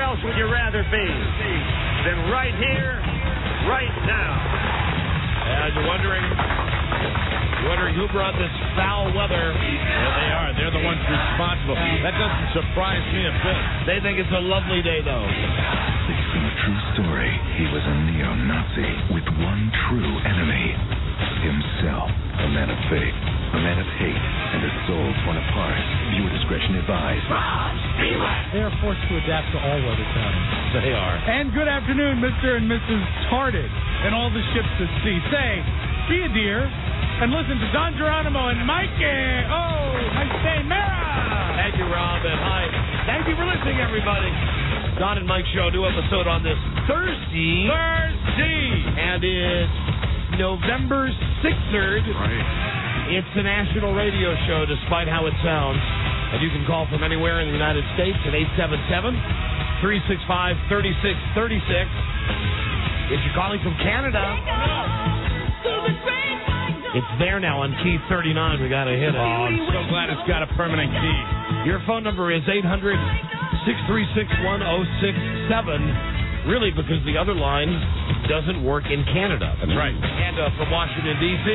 else would you rather be than right here, right now? And you're wondering who brought this foul weather. Well, they are. They're the ones responsible. That doesn't surprise me a bit. They think it's a lovely day, though. Based on a true story, he was a neo-Nazi with one true enemy. Himself. A man of faith, a man of hate, and a soul torn apart. Viewer discretion advised. They are forced to adapt to all weather patterns. They are. And good afternoon, Mr. and Mrs. Tarded, and all the ships at sea. Say, be a dear, and listen to Don Geronimo and Mike. Mike Say Mara. Thank you, Rob, and hi. Thank you for listening, everybody. Don and Mike Show, new episode on this Thursday. And it's November 6th. Right. It's a national radio show, despite how it sounds. And you can call from anywhere in the United States at 877-365-3636. If you're calling from Canada, it's there now on key 39. We got to hit it. Oh, I'm so glad it's got a permanent key. Your phone number is 800-636-1067. Really, because the other line doesn't work in Canada. That's right. And from Washington, D.C.,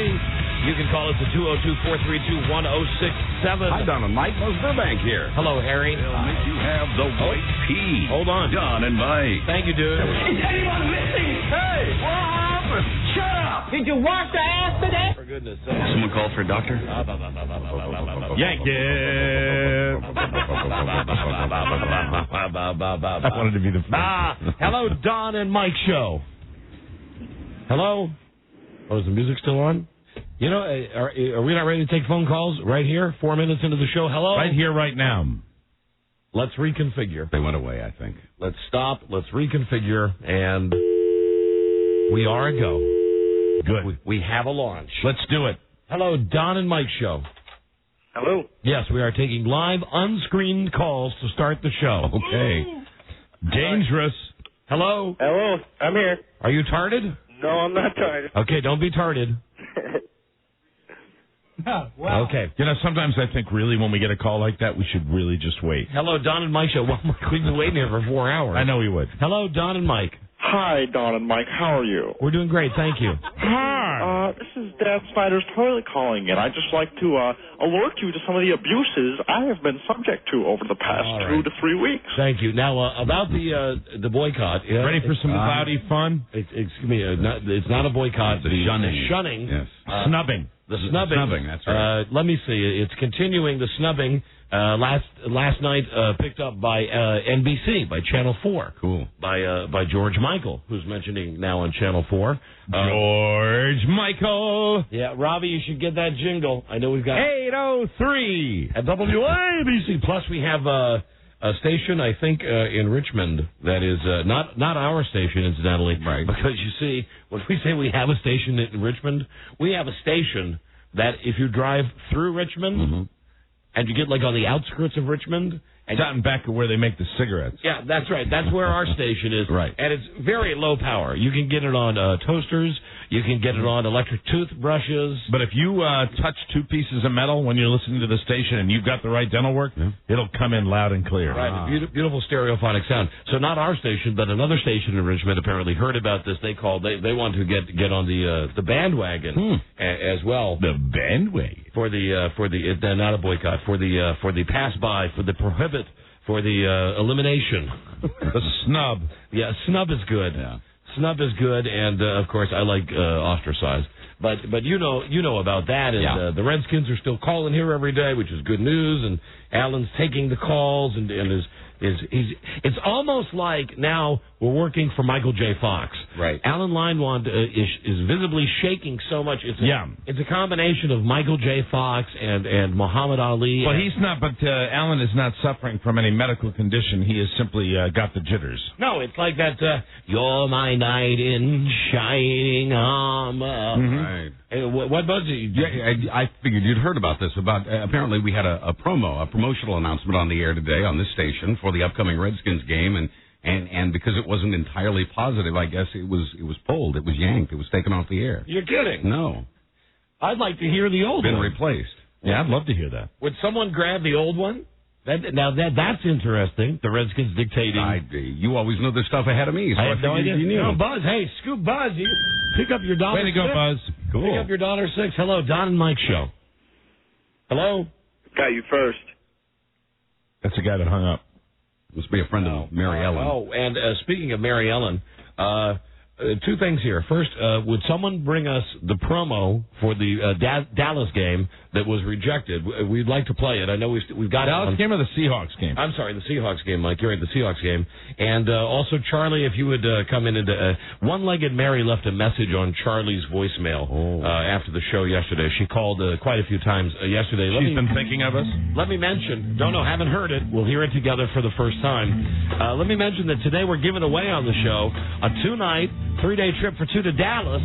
you can call us at 202-432-1067. Hi, Don and Mike. Most Burbank here. Hello, Harry. They'll make you have the white pea. Hold on. Don and Mike. Thank you, dude. Is anyone listening? Hey, what happened? Shut up. Did you wash the ass today? For goodness sake. Someone called for a doctor? Yank it. I wanted to be the first. Hello, Don and Mike Show. Hello? Oh, is the music still on? You know, are we not ready to take phone calls right here? 4 minutes into the show. Hello? Right here, right now. Let's reconfigure. They went away, I think. Let's stop. Let's reconfigure. And we are a go. Good. We have a launch. Let's do it. Hello, Don and Mike Show. Hello. Yes, we are taking live, unscreened calls to start the show. Okay. Dangerous. Hello? Hello, I'm here. Are you tarded? No, I'm not tired. Okay, don't be tarded. Wow. Okay. You know, sometimes I think really when we get a call like that, we should really just wait. Hello, Don and Mike Show. Well, Mike, we've been waiting here for 4 hours. I know we would. Hello, Don and Mike. Hi, Don and Mike. How are you? We're doing great, thank you. This is Dad Snyder's toilet calling in. I'd just like to alert you to some of the abuses I have been subject to over the past All 2 right. to 3 weeks. Thank you. Now, about the boycott. Ready for some cloudy fun? Excuse me, it's not a boycott. It's a shunning. The shunning. Yes. Snubbing. The snubbing. Snubbing, that's right. Let me see. It's continuing the snubbing. Last night picked up by NBC, by Channel 4. Cool. By George Michael, who's mentioning now on Channel 4. George Michael. Yeah, Robbie, you should get that jingle. I know we've got 803 at WWYWD. Plus, we have a station, I think, in Richmond that is not our station, incidentally. Right. Because you see, when we say we have a station in Richmond, we have a station that if you drive through Richmond and you get like on the outskirts of Richmond. And out and back of where they make the cigarettes. Yeah, that's right. That's where our station is. Right. And it's very low power. You can get it on toasters. You can get it on electric toothbrushes. But if you touch 2 pieces of metal when you're listening to the station and you've got the right dental work, it'll come in loud and clear. Right, beautiful stereophonic sound. So not our station, but another station in Richmond apparently heard about this. They called. They want to get on the bandwagon as well. The bandwagon for the not a boycott, for the pass by, for the prohibit, for the elimination. The snub. Yeah, snub is good. Yeah. Snub is good, and of course I like ostracized. But you know about that, and the Redskins are still calling here every day, which is good news. And Alan's taking the calls, and it's almost like now we're working for Michael J. Fox. Right. Alan Leinwand is visibly shaking so much. It's a combination of Michael J. Fox and Muhammad Ali. Well, he's not, but Alan is not suffering from any medical condition. He has simply got the jitters. No, it's like that, you're my knight in shining armor. Right. What was it? Yeah, I figured you'd heard about this. Apparently we had a promotional announcement on the air today on this station for the upcoming Redskins game, and because it wasn't entirely positive, I guess it was pulled, it was yanked, it was taken off the air. You're kidding? No. I'd like to hear the old Been one. replaced. Yeah, I'd love to hear that. Would someone grab the old one? That's interesting. The Redskins dictating. You always know this stuff ahead of me. So I have no idea. You knew. No, Buzz. Hey, Scoop Buzz. You pick up your $1.06. Way to go, Buzz. Cool. Pick up your $1.06. Hello, Don and Mike show. Hello. Got you first. That's the guy that hung up. Must be a friend of Mary Ellen. Oh, and speaking of Mary Ellen, two things here. First, would someone bring us the promo for the Dallas game that was rejected? We'd like to play it. I know we've got Dallas game or the Seahawks game? I'm sorry, the Seahawks game, Mike. You're right, the Seahawks game. And also, Charlie, if you would come in and One-Legged Mary left a message on Charlie's voicemail after the show yesterday. She called quite a few times yesterday. She's been thinking of us? Let me mention, haven't heard it. We'll hear it together for the first time. Let me mention that today we're giving away on the show a 2-night, 3-day trip for two to Dallas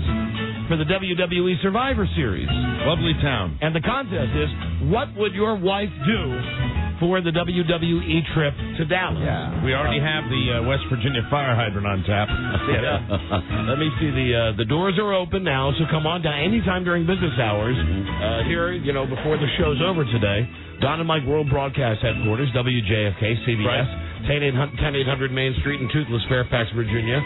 for the WWE Survivor Series. Lovely town. And the contest is, what would your wife do for the WWE trip to Dallas? Yeah. We already have the West Virginia fire hydrant on tap. Let me see. The doors are open now, so come on down anytime during business hours. Here, before the show's over today, Don and Mike World Broadcast Headquarters, WJFK, CBS. Right. 10800 Main Street in Toothless, Fairfax, Virginia.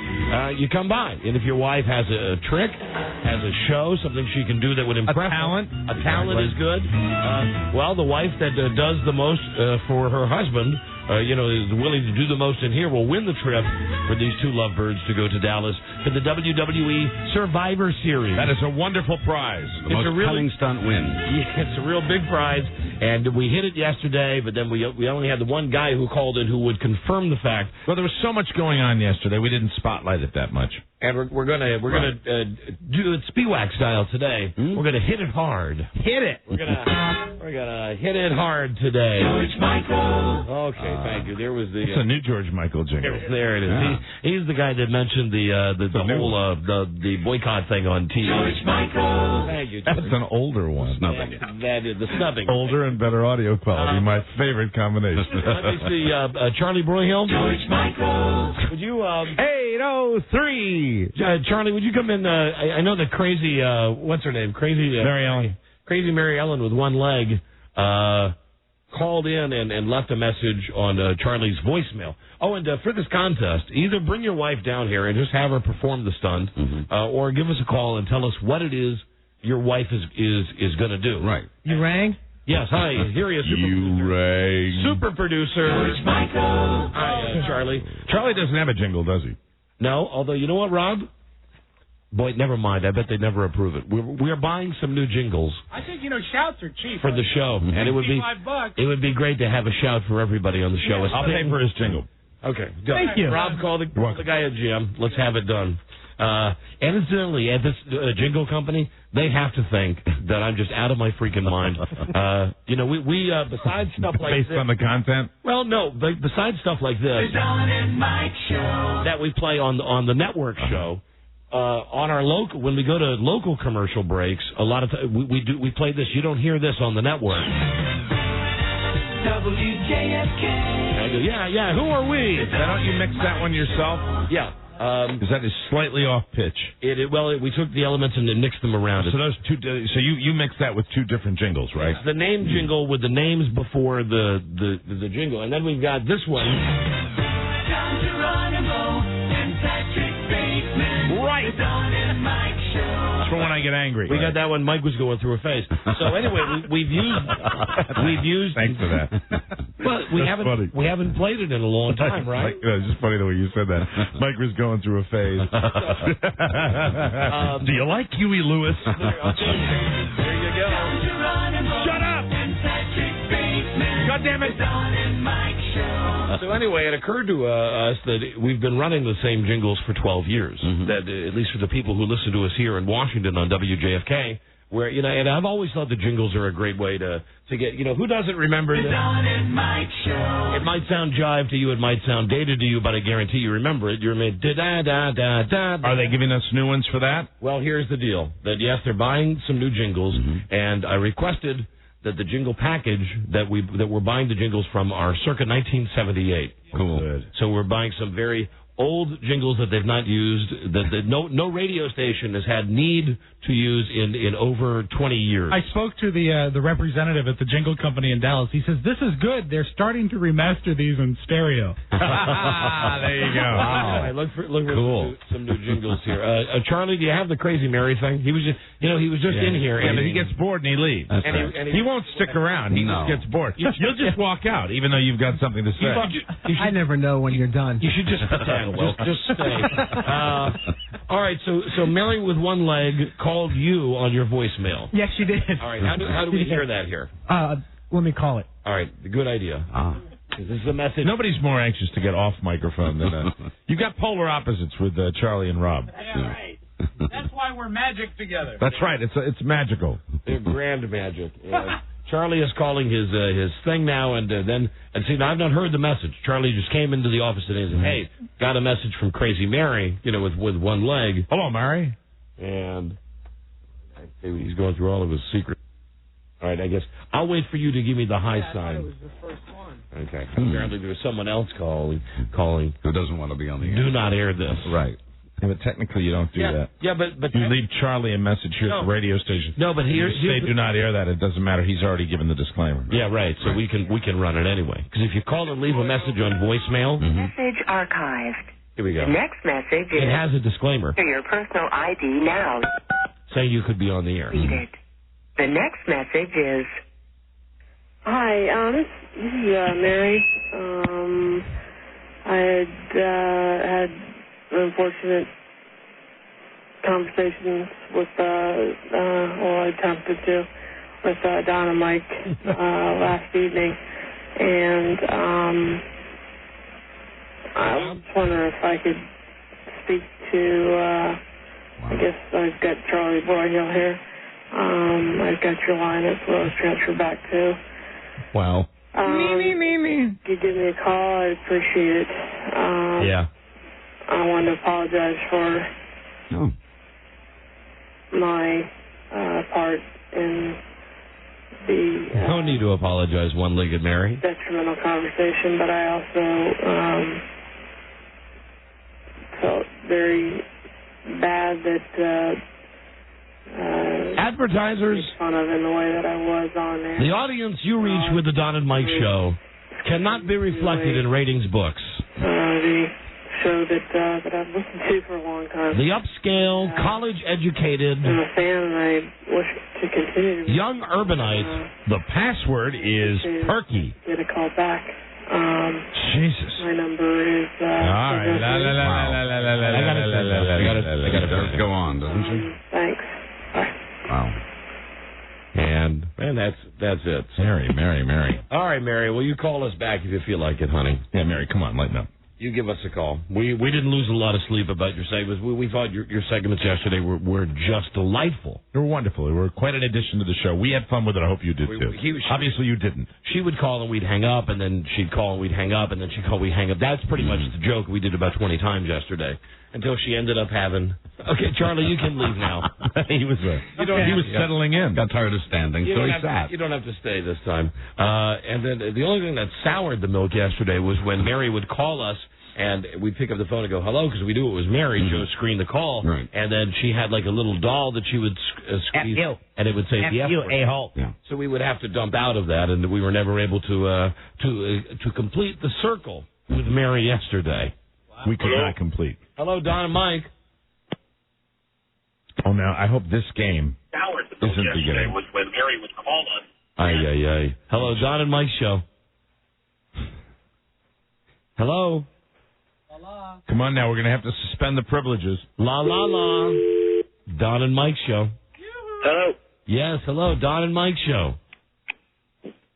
You come by, and if your wife has a trick, has a show, something she can do that would impress a talent is good. The wife that does the most for her husband, is willing to do the most in here, will win the trip for these two lovebirds to go to Dallas for the WWE Survivor Series. That is a wonderful prize. The most cunning stunt win. Yeah, it's a real big prize, and we hit it yesterday, but then we only had the one guy who called in who would confirm the fact. Well, there was so much going on yesterday, we didn't spotlight it that much. And we're gonna do it Spiewak style today. We're gonna hit it hard. Hit it. We're gonna hit it hard today. George Michael. Okay, thank you. There was the. It's a new George Michael jingle. There it is. Yeah. He's the guy that mentioned the whole the boycott thing on TV. George Michael. Thank you, George. That's an older one. Snubbing. That is the snubbing. Older and better audio quality. My favorite combination. Let me see. Charlie Broyhill. George Michael. Would you? 803. Charlie, would you come in? I know the crazy, what's her name? Mary Ellen. Crazy Mary Ellen with one leg called in and left a message on Charlie's voicemail. Oh, and for this contest, either bring your wife down here and just have her perform the stunt, or give us a call and tell us what it is your wife is going to do. Right. You rang? Yes, hi. Here he is. Super producer. George Michael. Hi, Charlie. Charlie doesn't have a jingle, does he? No, although, you know what, Rob? Boy, never mind. I bet they'd never approve it. We are buying some new jingles. I think, shouts are cheap. For the show. And it would be great to have a shout for everybody on the show. I'll pay for his jingle. Okay. Go. Thank you. Rob, call the guy at GM. Let's have it done. And incidentally, at this jingle company, they have to think that I'm just out of my freaking mind. We besides stuff like based this, on the content. Well, no, besides stuff like this, Don and Mike show that we play on the network show. On our local, when we go to local commercial breaks, a lot of we play this. You don't hear this on the network. WJFK. I go, yeah. Who are we? Why don't you mix that one yourself? Yeah. Because that is slightly off pitch. We took the elements and then mixed them around. So those two. So you mixed that with two different jingles, right? It's the name jingle with the names before the jingle, and then we've got this one. John Geronimo and Patrick Bateman. Right. The Don and Mike show. That's for when I get angry. We got that when Mike was going through a phase. So anyway, we've used. Thanks for that. Well, we haven't played it in a long time, right? It's just funny the way you said that. Mike was going through a phase. Do you like Huey Lewis? There you go. Shut up! God damn it! Don and Mike show. So anyway, it occurred to us that we've been running the same jingles for 12 years. That at least for the people who listen to us here in Washington on WJFK, where and I've always thought the jingles are a great way to get who doesn't remember the Don and Mike show. It might sound jive to you, it might sound dated to you, but I guarantee you remember it. You remember da da da da. Are they giving us new ones for that? Well, here's the deal: that yes, they're buying some new jingles, and I requested that the jingle package that we're buying the jingles from are circa 1978. Cool. Good. So we're buying some very old jingles that they've not used, that no radio station has had need to use in over 20 years. I spoke to the representative at the jingle company in Dallas. He says, this is good. They're starting to remaster these in stereo. There you go. All right, look for Cool. some new jingles here. Charlie, do you have the Crazy Mary thing? He was just in here. Yeah, and but he gets bored and he leaves. That's and right. he He won't stick around. He No. just gets bored. You'll just walk out, even though you've got something to say. I never know when you're done. You should just pretend. Just stay. All right, so Mary with one leg called you on your voicemail. Yes, she did. All right, how do we hear that here? Let me call it. All right, good idea. This is a message. Nobody's more anxious to get off microphone than you got polar opposites with Charlie and Rob. Yeah, right. That's why we're magic together. That's right. It's magical. They're grand magic. Charlie is calling his thing now, and see, now I've not heard the message. Charlie just came into the office today and said, "Hey, got a message from Crazy Mary, with one leg." Hello, Mary. And he's going through all of his secrets. All right, I guess I'll wait for you to give me the high sign. It was the first one. Okay. Apparently there was someone else calling. Who doesn't want to be on the air? Do not air this. Right. Yeah, but technically you don't do that. Yeah, but You leave Charlie a message here at the radio station. No, but You here's say do not air that. It doesn't matter. He's already given the disclaimer. Yeah, right. So we can run it anyway. Because if you call and leave a message on voicemail, Message archived. here we go. The next message It is has a disclaimer to your personal ID now. saying you could be on the air. Read it. The next message is, hi, this is Mary. I had unfortunate conversations with, I attempted to, with Don and Mike last evening, and I was wondering if I could speak to, I guess I've got Charlie Broyhill here. I've got your line as well as transfer back to. Wow. Me. If you give me a call, I'd appreciate it. Yeah. I want to apologize for my part in the No need to apologize, one-legged Mary. detrimental conversation, but I also felt very bad that Advertisers, made fun of in the way that I was on there. the audience you reach with the Don and Mike show cannot be reflected in ratings books. The show that I've listened to for a long time. The upscale, college-educated, I'm a fan, and I wish to continue to be. young urbanites. The password is Perky. Get a call back. Jesus. My number is. All right. I got to go on, doesn't she? Thanks. Bye. Wow. And that's it. Mary. All right, Mary. Well, you call us back if you feel like it, honey. Yeah, Mary, come on, lighten up. You give us a call. We didn't lose a lot of sleep about your segments. We thought your segments yesterday were just delightful. They were wonderful. They were quite an addition to the show. We had fun with it. I hope you did, too. Obviously, you didn't. She would call and we'd hang up, and then she'd call and we'd hang up, and then she'd call, we'd hang up. That's pretty much the joke we did about 20 times yesterday, until she ended up having... Okay, Charlie, you can leave now. He was settling in. Got tired of standing, so he sat. You don't have to stay this time. And then the only thing that soured the milk yesterday was when Mary would call us, and we'd pick up the phone and go, hello, because we knew it was Mary. Joe screened the call. Right. And then she had like a little doll that she would squeeze. F you. And it would say the F word. a-hole. Yeah. So we would have to dump out of that, and we were never able to complete the circle with Mary yesterday. We could not complete. Hello, Don and Mike. Oh, now, I hope this game isn't the game. Was when Mary would call us. Ay. Hello, Don and Mike show. Hello. Come on now, we're going to have to suspend the privileges. La. Don and Mike show. Hello. Yes, hello, Don and Mike show.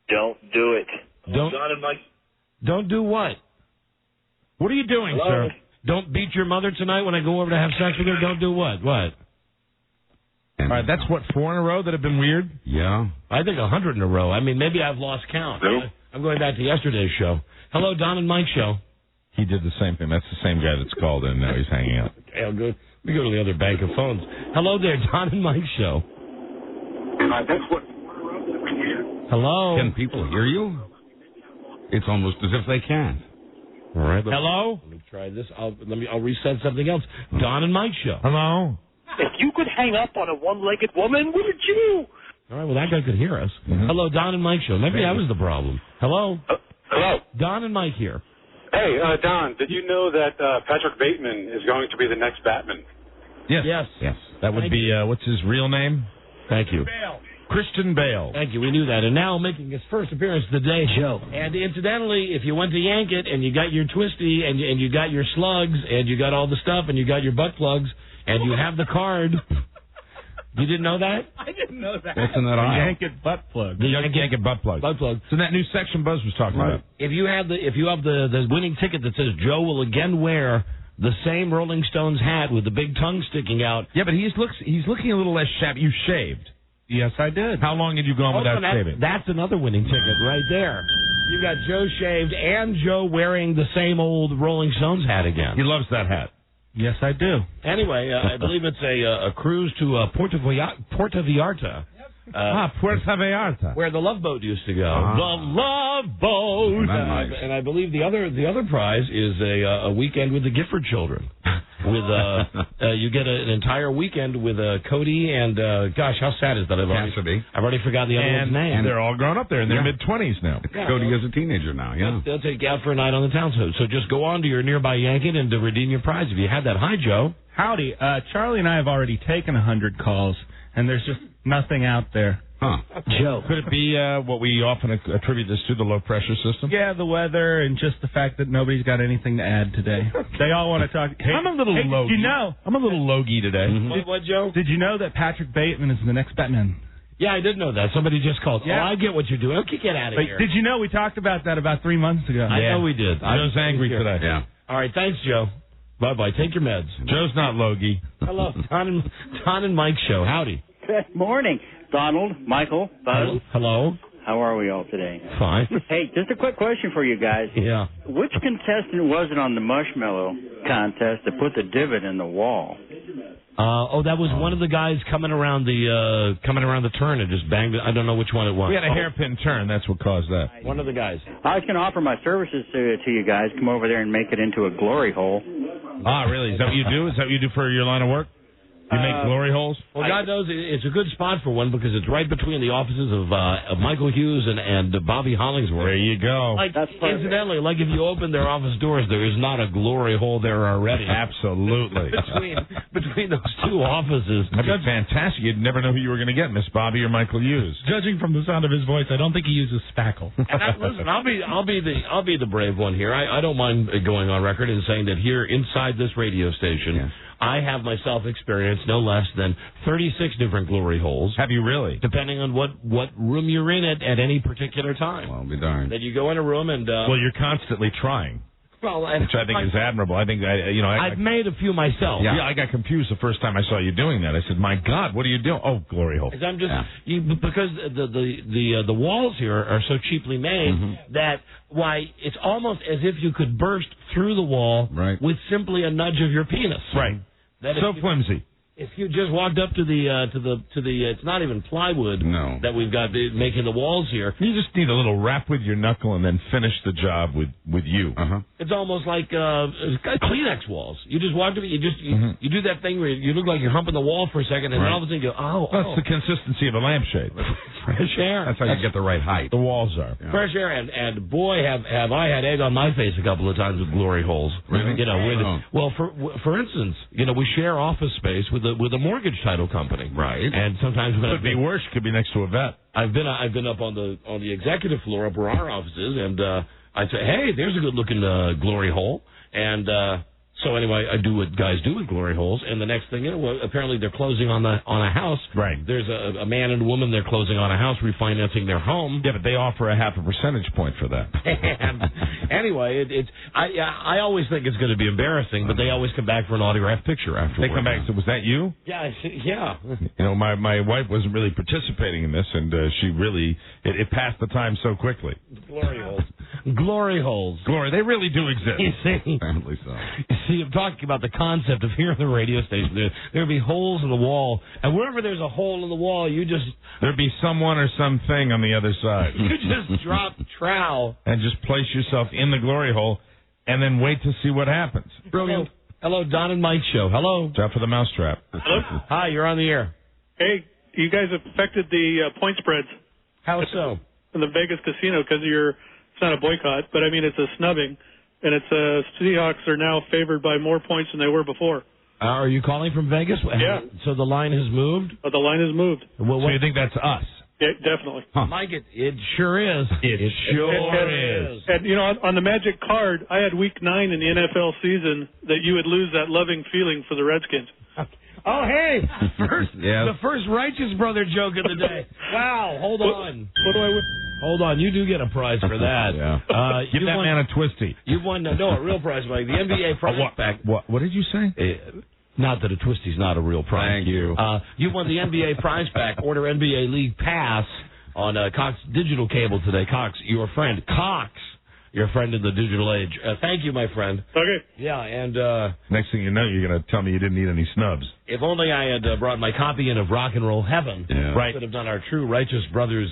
Don't do it. Don't do what? What are you doing, Hello? sir? Don't beat your mother tonight when I go over to have sex with her? Don't do what? What? All right, that's what, 4 in a row that have been weird? Yeah. I think 100 in a row. I mean, maybe I've lost count. Nope. I'm going back to yesterday's show. Hello, Don and Mike show. He did the same thing. That's the same guy that's called in. Now he's hanging up. Okay, I'll go. We go to the other bank of phones. Hello there, Don and Mike show. That's what. Hello. Can people hear you? It's almost as if they can't. All right. Hello? Let me try this. I'll reset something else. Don and Mike show. Hello? If you could hang up on a one-legged woman, wouldn't you? All right, well, that guy could hear us. Mm-hmm. Hello, Don and Mike show. Maybe that was the problem. Hello? Hello. Don and Mike here. Hey, Don, did you know that Patrick Bateman is going to be the next Batman? Yes. Yes. That would be, what's his real name? Thank you. Christian Bale. Thank you. We knew that. And now making his first appearance today, Joe. And incidentally, if you went to yank it and you got your twisty and you got your slugs and you got all the stuff and you got your butt plugs and you have the card, you didn't know that? I didn't know that. That's in that aisle. Yank it butt plug. The Yank it butt plug. Butt plug. So that new section Buzz was talking about. If you have the winning ticket that says Joe will again wear the same Rolling Stones hat with the big tongue sticking out. Yeah, but he's looking a little less shabby. You shaved. Yes, I did. How long had you gone without shaving? That's another winning ticket right there. You got Joe shaved and Joe wearing the same old Rolling Stones hat again. He loves that hat. Yes, I do. Anyway, I believe it's a cruise to Puerto Vallarta. Puerto Vallarta. Where the Love Boat used to go. The Love Boat. Nice. And I believe the other prize is a weekend with the Gifford children. With you get an entire weekend with Cody and gosh, how sad is that? I've already forgotten the other one's name. And they're all grown up there in their mid-20s now. Yeah. Cody is a teenager now, yeah. They'll take you out for a night on the town. So just go on to your nearby Yankee and to redeem your prize if you had that. Hi, Joe. Howdy. Charlie and I have already taken 100 calls, and there's just nothing out there. Huh. Joe. Could it be what we often attribute this to, the low-pressure system? Yeah, the weather and just the fact that nobody's got anything to add today. They all want to talk. Hey, I'm a little logy. Did you know? I'm a little logy today. Mm-hmm. What, Joe? Did you know that Patrick Bateman is the next Batman? Yeah, I did know that. Somebody just called. Yeah. Oh, I get what you're doing. Okay, get out of here. Did you know we talked about that about 3 months ago? I know we did. I was angry today. Yeah. All right, thanks, Joe. Bye-bye. Take your meds. Joe's not logy. Hello, Don and Mike show. Howdy. Good morning, Donald, Michael, Buzz. Hello. How are we all today? Fine. Hey, just a quick question for you guys. Yeah. Which contestant was it on the marshmallow contest that put the divot in the wall? That was one of the guys coming around the turn and just banged it. I don't know which one it was. We had a hairpin turn. That's what caused that. One of the guys. I was going to offer my services to you guys. Come over there and make it into a glory hole. Ah, really? Is that what you do? Is that what you do for your line of work? You make glory holes? Well, God knows it's a good spot for one because it's right between the offices of Michael Hughes and Bobby Hollingsworth. There you go. Like, incidentally, like if you open their office doors, there is not a glory hole there already. Absolutely. between those two offices. That'd be fantastic. You'd never know who you were going to get, Miss Bobby or Michael Hughes. Judging from the sound of his voice, I don't think he uses spackle. Listen, I'll be the brave one here. I don't mind going on record and saying that here inside this radio station, I have myself experienced no less than 36 different glory holes. Have you really? Depending on what room you're in at any particular time. Well, be darned. That you go in a room and... well, you're constantly trying. Well, which I think is admirable. I think I've made a few myself. Yeah, I got confused the first time I saw you doing that. I said, "My God, what are you doing?" Oh, glory hole. I'm just because the walls here are so cheaply made that it's almost as if you could burst through the wall with simply a nudge of your penis. Right. So flimsy. If you just walked up to the it's not even plywood that we've got making the walls here. You just need a little rap with your knuckle and then finish the job with you. It's almost like Kleenex walls. You just walk up, you do that thing where you look like you're humping the wall for a second, and then all of a sudden you go, That's the consistency of a lampshade. Fresh air. That's how you get the right height. The walls are fresh air, and boy, have I had egg on my face a couple of times with glory holes. Really? Well, for instance, we share office space with a mortgage title company, right? And sometimes could be worse. Could be next to a vet. I've been up on the executive floor up where our office is, and I say, hey, there's a good looking glory hole, and so anyway, I do what guys do with glory holes, and the next thing apparently they're closing on a house. Right. There's a man and a woman. They're closing on a house, refinancing their home. Yeah, but they offer a 0.5 percentage point for that. And anyway, I always think it's going to be embarrassing, but they always come back for an autographed picture afterwards. They come back and say, "Was that you?" Yeah. My wife wasn't really participating in this, and she really it passed the time so quickly. Glory holes. Glory holes. Glory. They really do exist. You see? Apparently so. See, I'm talking about the concept of here on the radio station. There'd be holes in the wall, and wherever there's a hole in the wall, there'd be someone or something on the other side. You just drop trowel and just place yourself in the glory hole. and then wait to see what happens. Brilliant. Hello, Don and Mike show. Hello. Watch out for the mousetrap. Hello? Hi, you're on the air. Hey, you guys affected the point spreads How so? in the Vegas casino because it's not a boycott, but I mean it's a snubbing, and it's Seahawks are now favored by more points than they were before. Are you calling from Vegas? Yeah. So the line has moved? The line has moved. Well, So you think that's us? Yeah, definitely. Mike, it sure is. It sure is. And, on the Magic card, I had Week 9 in the NFL season that you would lose that loving feeling for the Redskins. Oh, hey, the first righteous brother joke of the day. Wow, hold on. What do I win? Hold on, you do get a prize for that. Yeah. Give that man a twisty. You've won, a real prize, Mike. The NBA prize pack. What did you say? Not that a twisty's not a real prize. Thank you. You won the NBA prize pack. Order NBA League Pass on Cox Digital Cable today. Cox, your friend. Cox, your friend in the digital age. Thank you, my friend. Okay. Yeah, and Next thing you know, you're going to tell me you didn't need any snubs. if only I had brought my copy in of Rock and Roll Heaven, Right. could have done our True Righteous Brothers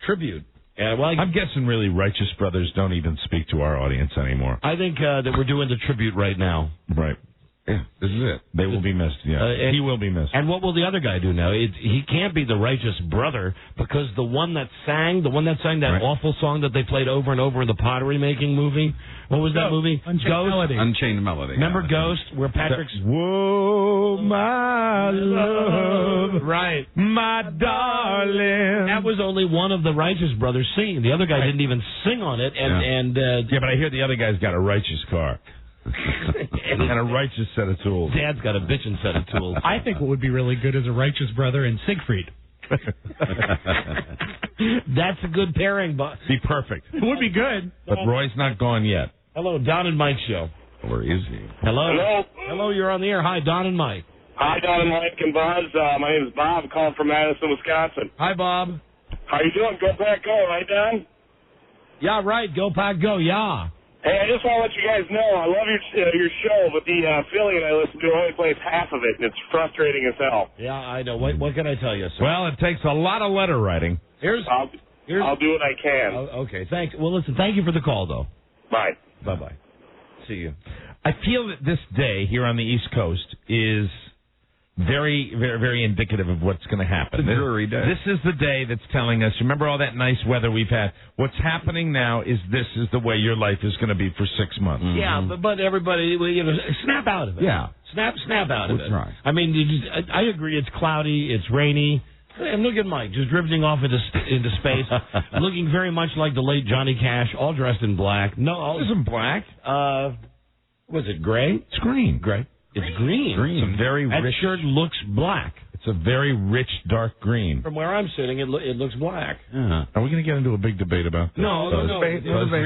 tribute. I'm guessing really Righteous Brothers don't even speak to our audience anymore. I think that we're doing the tribute right now. Right. Yeah, this is it. They will be missed, yeah. He will be missed. And what will the other guy do now? He can't be the righteous brother because the one that sang that awful song that they played over and over in the pottery making movie. What was that movie? Unchained Ghost. Melody. Unchained Melody. Remember Ghost, where Patrick's Whoa, my love, right, my darling. that was only one of the righteous brothers singing. The other guy didn't even sing on it, Yeah, but I hear the other guy's got a righteous car. And a righteous set of tools. Dad's got a bitchin' set of tools. I think what would be really good is a righteous brother and Siegfried. That's a good pairing, but Be perfect. It would be good. But Roy's not gone yet. hello, Don and Mike show. Where is he? Hello. Hello. Hello, you're on the air. Hi, Don and Mike. Hi, Don and Mike and Buzz. My name is Bob. I'm calling from Madison, Wisconsin. Hi, Bob. How you doing? Go Pack Go, right, Don? Yeah, right. Go Pack Go. Yeah. Hey, I just want to let you guys know I love your show, but the affiliate I listen to only plays half of it, and it's frustrating as hell. Yeah, I know. What can I tell you, sir? Well, it takes a lot of letter writing. I'll do what I can. Okay, thanks. Well, listen, thank you for the call, though. Bye. Bye-bye. See you. I feel that this day here on the East Coast is very, very, very indicative of what's going to happen. It's a dreary day. This is the day that's telling us, remember all that nice weather we've had? What's happening now is this is the way your life is going to be for 6 months. Mm-hmm. Yeah, but everybody, snap out of it. Yeah. Snap out of it. That's right. I mean, I agree. It's cloudy. It's rainy. And look at Mike, just drifting off into space, looking very much like the late Johnny Cash, all dressed in black. No, It isn't black. Was it gray? It's green. Gray. It's green. It's a very That rich. shirt looks black. It's a very rich, dark green. From where I'm sitting, it looks black. Are we going to get into a big debate about this? No. It's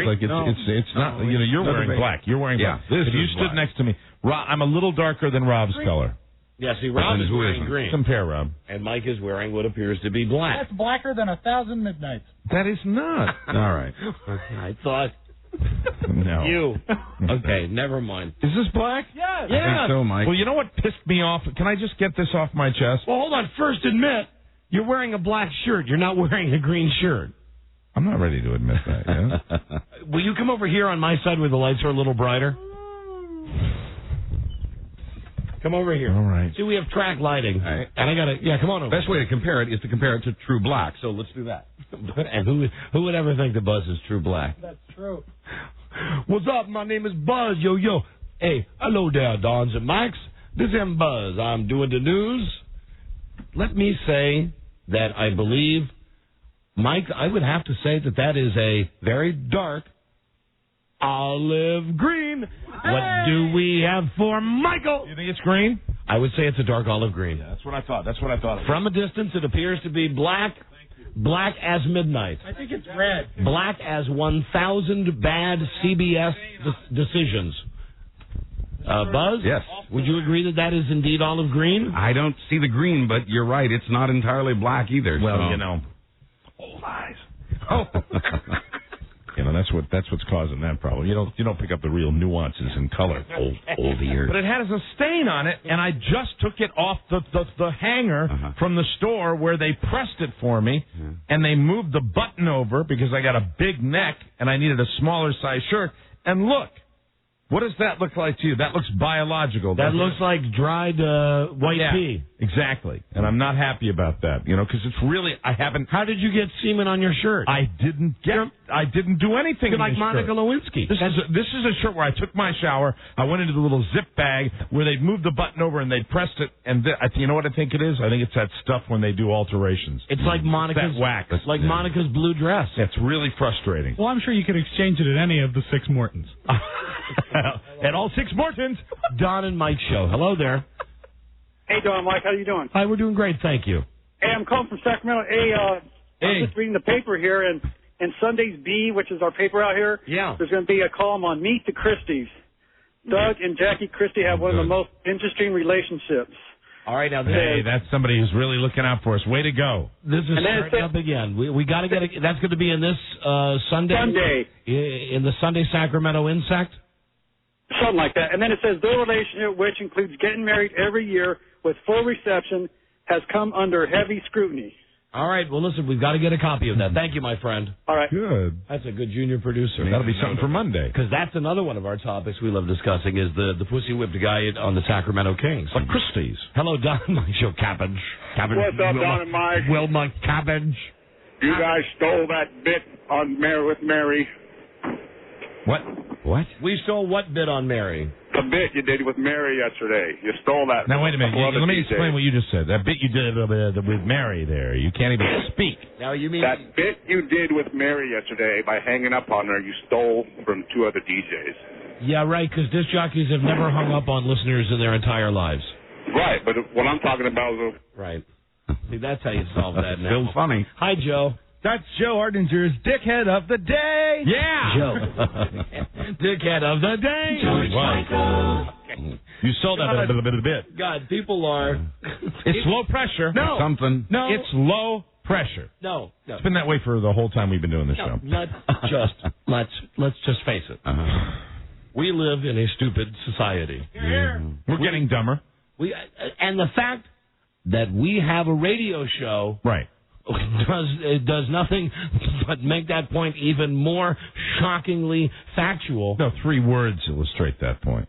like it's not. You're wearing black. You're wearing black. This if you is stood black. next to me, I'm a little darker than Rob's color. Yeah, see, Rob is wearing green. Compare, Rob. And Mike is wearing what appears to be black. That's blacker than 1,000 midnights. That is not. All right. I thought No. you. Okay, never mind. Is this black? Yes. I think so, Mike. Well, you know what pissed me off? Can I just get this off my chest? Well, hold on. First, admit you're wearing a black shirt. You're not wearing a green shirt. I'm not ready to admit that. Yeah? Will you come over here on my side where the lights are a little brighter? Come over here. All right. See, we have track lighting. All right. And I got to, come on over. Best way to compare it is to compare it to True Black. So let's do that. And who would ever think the Buzz is true black? That's true. What's up? My name is Buzz. Yo. Hey, hello there, Dons and Mikes. This is Buzz. I'm doing the news. Let me say that I believe, Mike, I would have to say that is a very dark olive green. Hey! What do we have for Michael? You think it's green? I would say it's a dark olive green. Yeah, that's what I thought. From a distance, it appears to be black. Black as midnight. I think it's red. Black as 1,000 bad CBS decisions. Buzz? Yes. Would you agree that is indeed olive green? I don't see the green, but you're right. It's not entirely black either. Well, so. old eyes. Oh. that's what's causing that problem. You don't pick up the real nuances in color. Old ears. But it has a stain on it, and I just took it off the hanger from the store where they pressed it for me, and they moved the button over because I got a big neck and I needed a smaller size shirt. And look, What does that look like to you? That looks biological. That looks like dried white pea. Exactly. And I'm not happy about that, because it's really, I haven't. How did you get semen on your shirt? I didn't do anything. You're like Monica Lewinsky. This is a shirt where I took my shower, I went into the little zip bag where they'd moved the button over and they'd pressed it, and you know what I think it is? I think it's that stuff when they do alterations. It's like Monica's that wax. It's like Monica's blue dress. It's really frustrating. Well, I'm sure you could exchange it at any of the 6 Mortons. At all 6 Mortons. Don and Mike show. Hello there. Hey, Don, Mike, how you doing? Hi, we're doing great, thank you. Hey, I'm calling from Sacramento. I'm just reading the paper here, and in Sunday's B, which is our paper out here, there's going to be a column on Meet the Christies. Doug and Jackie Christie have one of the most interesting relationships. All right, now hey, that's somebody who's really looking out for us. Way to go! This is starting up again. We got to get it. That's going to be in this Sunday. In the Sunday Sacramento Insect. Something like that. And then it says their relationship, which includes getting married every year with full reception, has come under heavy scrutiny. All right. Well, listen, we've got to get a copy of that. Thank you, my friend. All right. Good. That's a good junior producer. That'll be something for Monday. Because that's another one of our topics we love discussing is the pussy whipped guy on the Sacramento Kings. Like Christie's. Hello, Don and Mike show. Cabbage. What's up, Don and Mike? Wilma Cabbage. You guys stole that bit on with Mary. What? We stole what bit on Mary? The bit you did with Mary yesterday. You stole that. Now, wait a minute. Let me explain what you just said. That bit you did with Mary there. You can't even speak. Now, you mean... That bit you did with Mary yesterday by hanging up on her, you stole from 2 other DJs. Yeah, right, because disc jockeys have never hung up on listeners in their entire lives. Right, but what I'm talking about is... Right. See, that's how you solve that now. Still funny. Hi, Joe. That's Joe Ardinger's Dickhead of the Day. Yeah. Joe. Dickhead of the Day. George Michael. You sold that a little bit of the bit. God, people are... It's low pressure. No. Something. No. It's low pressure. No. It's been that way for the whole time we've been doing this show. Let's just face it. We live in a stupid society. We're getting dumber. And the fact that we have a radio show... Right. does nothing but make that point even more shockingly factual. No, 3 words illustrate that point.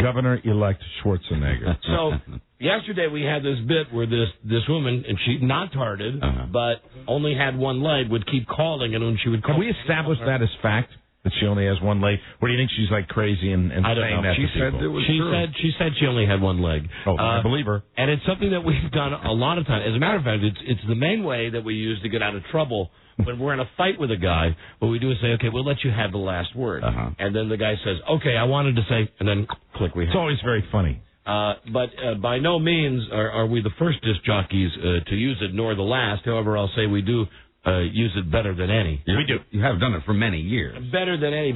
Governor-elect Schwarzenegger. So, yesterday we had this bit where this woman, and she not tarded, but only had one leg, would keep calling, and when she would call... Have we established that as fact? That she only has one leg? Or do you think she's like crazy and I don't saying know. that She to people? said it was true. She said she only had one leg. Oh, I believe her. And it's something that we've done a lot of times. As a matter of fact, it's the main way that we use to get out of trouble when we're in a fight with a guy. What we do is say, okay, we'll let you have the last word. And then the guy says, okay, I wanted to say, and then click, we have. It's always very funny. But by no means are we the first disc jockeys to use it, nor the last. However, I'll say we do use it better than any. We do. You have done it for many years. Better than any.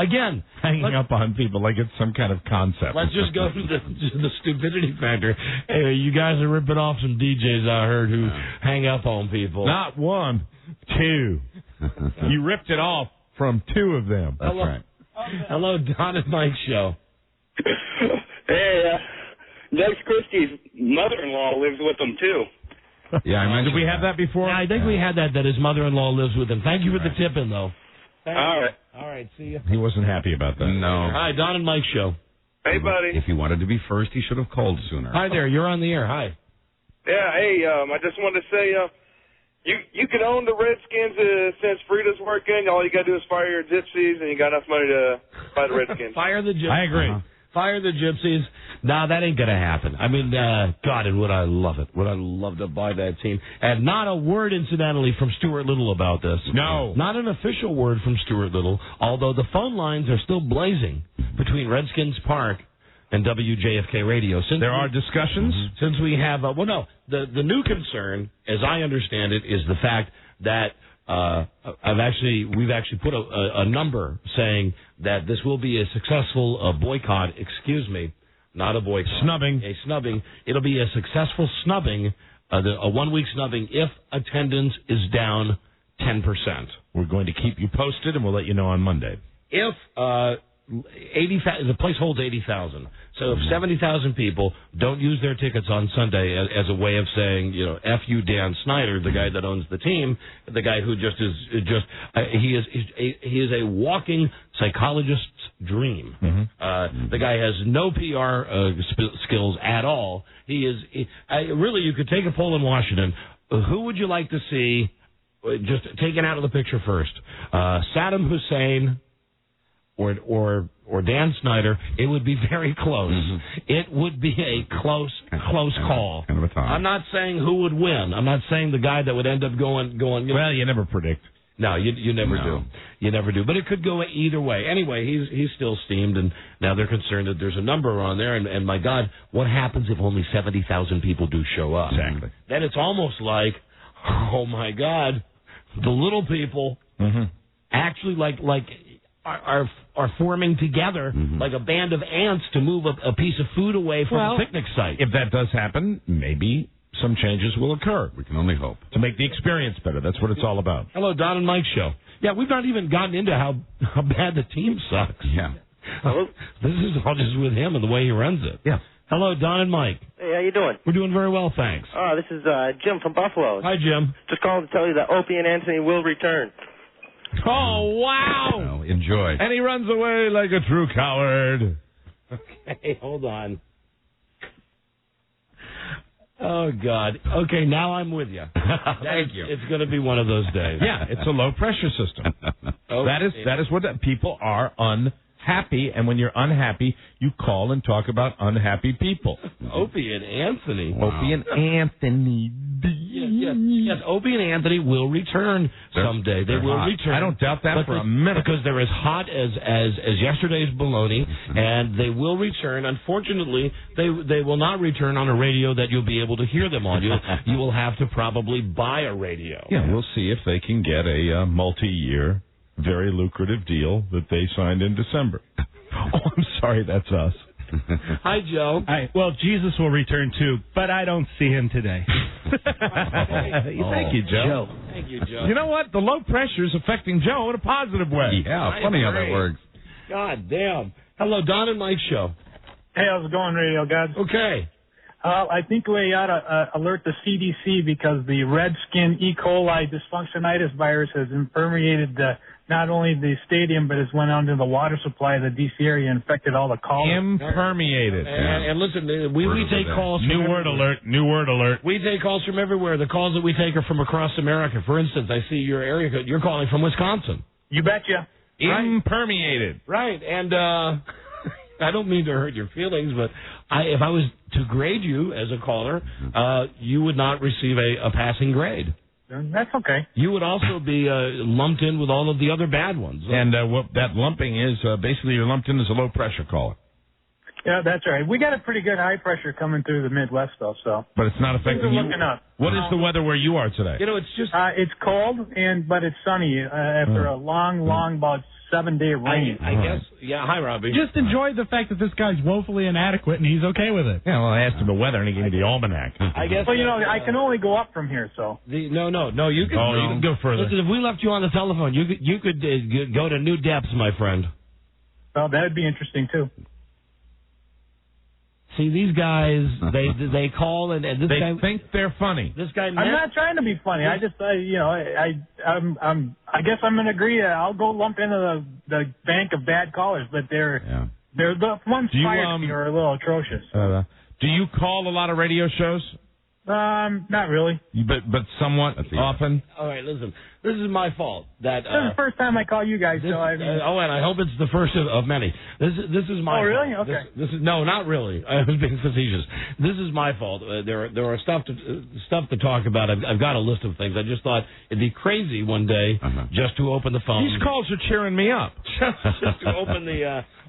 Again, hanging up on people like it's some kind of concept. Let's just go to the stupidity factor. Hey, you guys are ripping off some DJs I heard who hang up on people. Not 1, 2. You ripped it off from 2 of them. That's right. Hello, Don and Mike show. Hey, Doug Christie's mother-in-law lives with them, too. Yeah, I imagine. Did we have that before? Yeah, I think we had that his mother-in-law lives with him. Thank you for the tip-in, though. All right, see you. He wasn't happy about that. No. Hi, Don and Mike show. Hey, buddy. If he wanted to be first, he should have called sooner. Hi there, you're on the air. Hi. Yeah, hey, I just wanted to say, you can own the Redskins since Frida's working. All you got to do is fire your gypsies, and you got enough money to buy the Redskins. Fire the gypsies. I agree. Fire the gypsies. Nah, that ain't going to happen. I mean, God, and would I love it. Would I love to buy that team. And not a word, incidentally, from Stuart Little about this. No. Not an official word from Stuart Little, although the phone lines are still blazing between Redskins Park and WJFK Radio. There are discussions? Since we have, the new concern, as I understand it, is the fact that we've actually put a number saying that this will be a successful boycott. Excuse me, not a boycott. Snubbing. A snubbing. It'll be a successful snubbing, a 1-week snubbing if attendance is down 10%. We're going to keep you posted, and we'll let you know on Monday. If the place holds 80,000. So if 70,000 people don't use their tickets on Sunday as a way of saying, F you, Dan Snyder, the guy that owns the team, the guy who he is a walking psychologist's dream. The guy has no PR skills at all. Really, you could take a poll in Washington. Who would you like to see just taken out of the picture first? Saddam Hussein or Dan Snyder? It would be very close. It would be a close call. Kind of a tie. I'm not saying who would win. I'm not saying the guy that would end up going. Well, you never predict. No, you never do. You never do. But it could go either way. Anyway, he's still steamed, and now they're concerned that there's a number on there. And my God, what happens if only 70,000 people do show up? Exactly. Then it's almost like, oh my God, the little people actually are forming together like a band of ants to move a piece of food away from a picnic site. If that does happen, maybe some changes will occur. We can only hope. To make the experience better. That's what it's all about. Hello, Don and Mike show. Yeah, we've not even gotten into how bad the team sucks. Yeah. This is all just with him and the way he runs it. Yeah. Hello, Don and Mike. Hey, how you doing? We're doing very well, thanks. This is Jim from Buffalo. Hi, Jim. Just calling to tell you that Opie and Anthony will return. Oh, wow. Well, enjoy. And he runs away like a true coward. Okay, hold on. Oh, God. Okay, now I'm with you. Thank you. It's going to be one of those days. Yeah, it's a low-pressure system. That is what people are unhappy, and when you're unhappy, you call and talk about unhappy people. Opie and Anthony. Wow. Opie and Anthony. Yes, Opie and Anthony will return someday. They will return. I don't doubt that for a minute. Because they're as hot as yesterday's bologna, and they will return. Unfortunately, they will not return on a radio that you'll be able to hear them on. You will have to probably buy a radio. Yeah, we'll see if they can get a multi-year, very lucrative deal that they signed in December. Oh, I'm sorry, that's us. Hi, Joe. Hi. Well, Jesus will return too, but I don't see him today. Thank you, Joe. Thank you, Joe. You know what? The low pressure is affecting Joe in a positive way. Yeah, funny how that works. God damn. Hello, Don and Mike show. Hey, how's it going, Radio Gods? Okay. I think we ought to alert the CDC because the Redskin E. coli dysfunctionitis virus has permeated not only the stadium, but has went on to the water supply of the D.C. area and infected all the callers. Impermeated. And listen, we take calls. New word alert. We take calls from everywhere. The calls that we take are from across America. For instance, I see your area code. You're calling from Wisconsin. You betcha. Impermeated. Right. And I don't mean to hurt your feelings, but if I was to grade you as a caller, you would not receive a passing grade. That's okay. You would also be lumped in with all of the other bad ones. And what that lumping is, basically you're lumped in as a low-pressure caller. Yeah, that's right. We got a pretty good high pressure coming through the Midwest, though. So, but it's not affecting you. Looking up. What is the weather where you are today? It's just it's cold but it's sunny after a long, about 7-day rain. I guess. Yeah. Hi, Robbie. Just enjoy the fact that this guy's woefully inadequate and he's okay with it. Yeah. Well, I asked him the weather and he gave me the almanac. I guess. Well, I can only go up from here, so. No. You can. You can go further. Listen, if we left you on the telephone, you could go to new depths, my friend. Well, that'd be interesting too. See, these guys, they call and this they guy think they're funny. This guy. I'm not trying to be funny. I just, I guess I'm gonna agree. I'll go lump into the bank of bad callers, but they're the ones fired me are a little atrocious. Do you call a lot of radio shows? Not really. But somewhat often. All right, listen. This is my fault. This is the first time I call you guys. And I hope it's the first of many. This is my. Oh, really? Fault. Okay. This is not really. I was being facetious. This is my fault. There are stuff to talk about. I've got a list of things. I just thought it'd be crazy one day just to open the phone. These calls are cheering me up. just to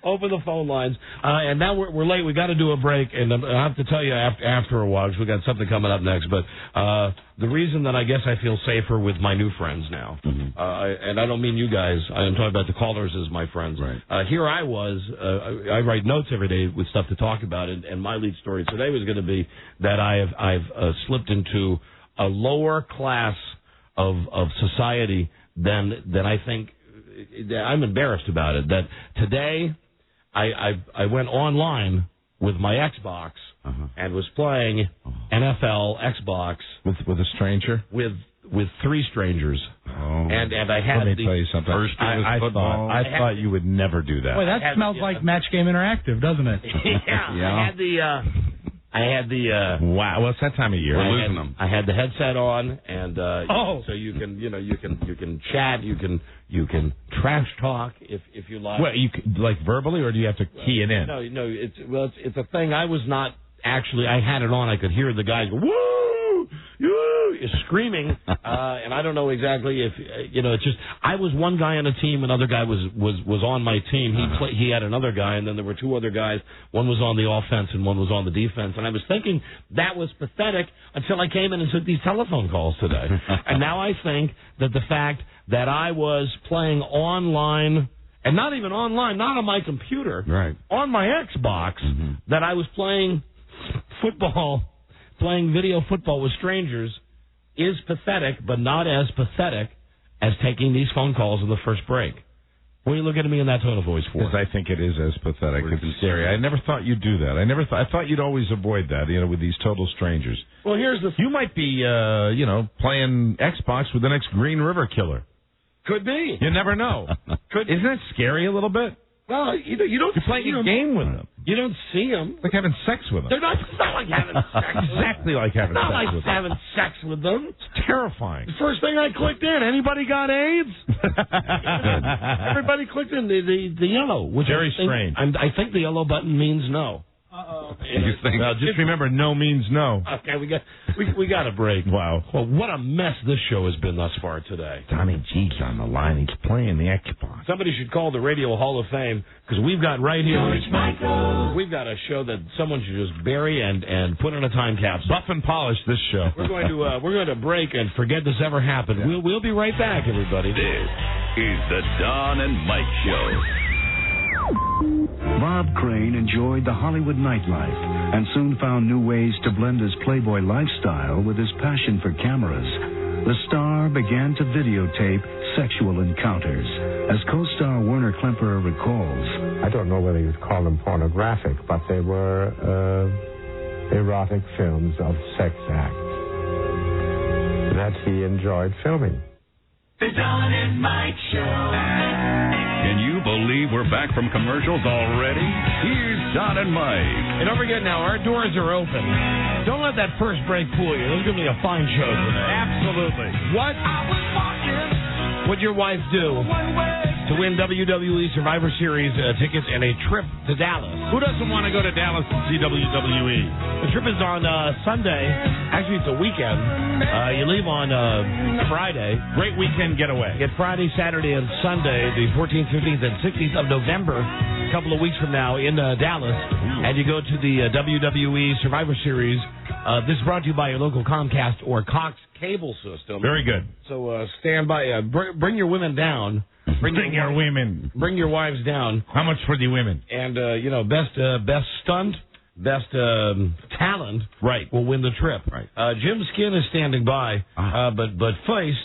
open the phone lines. And now we're late. We got to do a break, and I have to tell you after a while because we got something coming up next. But the reason that I guess I feel safer with my new friends now, and I don't mean you guys. I'm talking about the callers as my friends. Right. Here I was. I write notes every day with stuff to talk about, and my lead story today was going to be that I've slipped into a lower class of society than I think. I'm embarrassed about it. That today I went online with my Xbox and was playing NFL Xbox with a stranger, with 3 strangers. And I had Let me tell you something. First I thought you would never do that. Boy, that smells like Match Game Interactive, doesn't it? Yeah. I had the wow. Well, it's that time of year. We're losing them. I had the headset on, and so you can chat, you can trash talk if you like. What, you like verbally, or do you have to key it in? No, it's a thing. I was not actually. I had it on. I could hear the guys go, woo, woo, screaming, and I don't know exactly if It's just I was one guy on a team, another guy was on my team. He had another guy, and then there were 2 other guys. One was on the offense, and one was on the defense. And I was thinking that was pathetic until I came in and took these telephone calls today. And now I think that the fact that I was playing online. And not even online, not on my computer, on my Xbox, that I was playing playing video football with strangers is pathetic, but not as pathetic as taking these phone calls in the first break. What are you looking at me in that tone of voice for? Because I think it is as pathetic. It's scary. I never thought you'd do that. I thought you'd always avoid that, with these total strangers. Well, here's the... You might be, playing Xbox with the next Green River Killer. Could be. You never know. Isn't that scary a little bit? Well, you don't. You're playing a game with them. You don't see them. It's like having sex with them. It's not like having sex. Exactly like having sex with them. Not like having sex with them. It's terrifying. The first thing I clicked in, anybody got AIDS? Everybody clicked in the yellow, which very strange. I think the yellow button means no. You think? Well, just remember, no means no. Okay, we got a break. Wow. Well, what a mess this show has been thus far today. Donnie G's on the line. He's playing the Xbox. Somebody should call the Radio Hall of Fame, because we've got right here. We've got a show that someone should just bury and put in a time capsule. Buff and polish this show. We're going to break and forget this ever happened. Yeah. We'll be right back, everybody. This is the Don and Mike Show. Bob Crane enjoyed the Hollywood nightlife and soon found new ways to blend his Playboy lifestyle with his passion for cameras. The star began to videotape sexual encounters. As co-star Werner Klemperer recalls, I don't know whether you'd call them pornographic, but they were erotic films of sex acts that he enjoyed filming. The Don and Mike Show. Can you believe we're back from commercials already? Here's Don and Mike. And don't forget now, our doors are open. Don't let that first break fool you. There's going to be a fine show today. Absolutely. What would your wife do to win WWE Survivor Series tickets and a trip to Dallas? Who doesn't want to go to Dallas and see WWE? The trip is on Sunday. Actually, it's a weekend. You leave on Friday. Great weekend getaway. Get Friday, Saturday, and Sunday, the 14th, 15th, and 16th of November, a couple of weeks from now in Dallas. And you go to the WWE Survivor Series. This is brought to you by your local Comcast or Cox cable system. Very good. So stand by. Bring your women down. Bring your women. Bring your wives down. How much for the women? And, best stunt, best talent will win the trip. Right. Jim Skin is standing by. But first,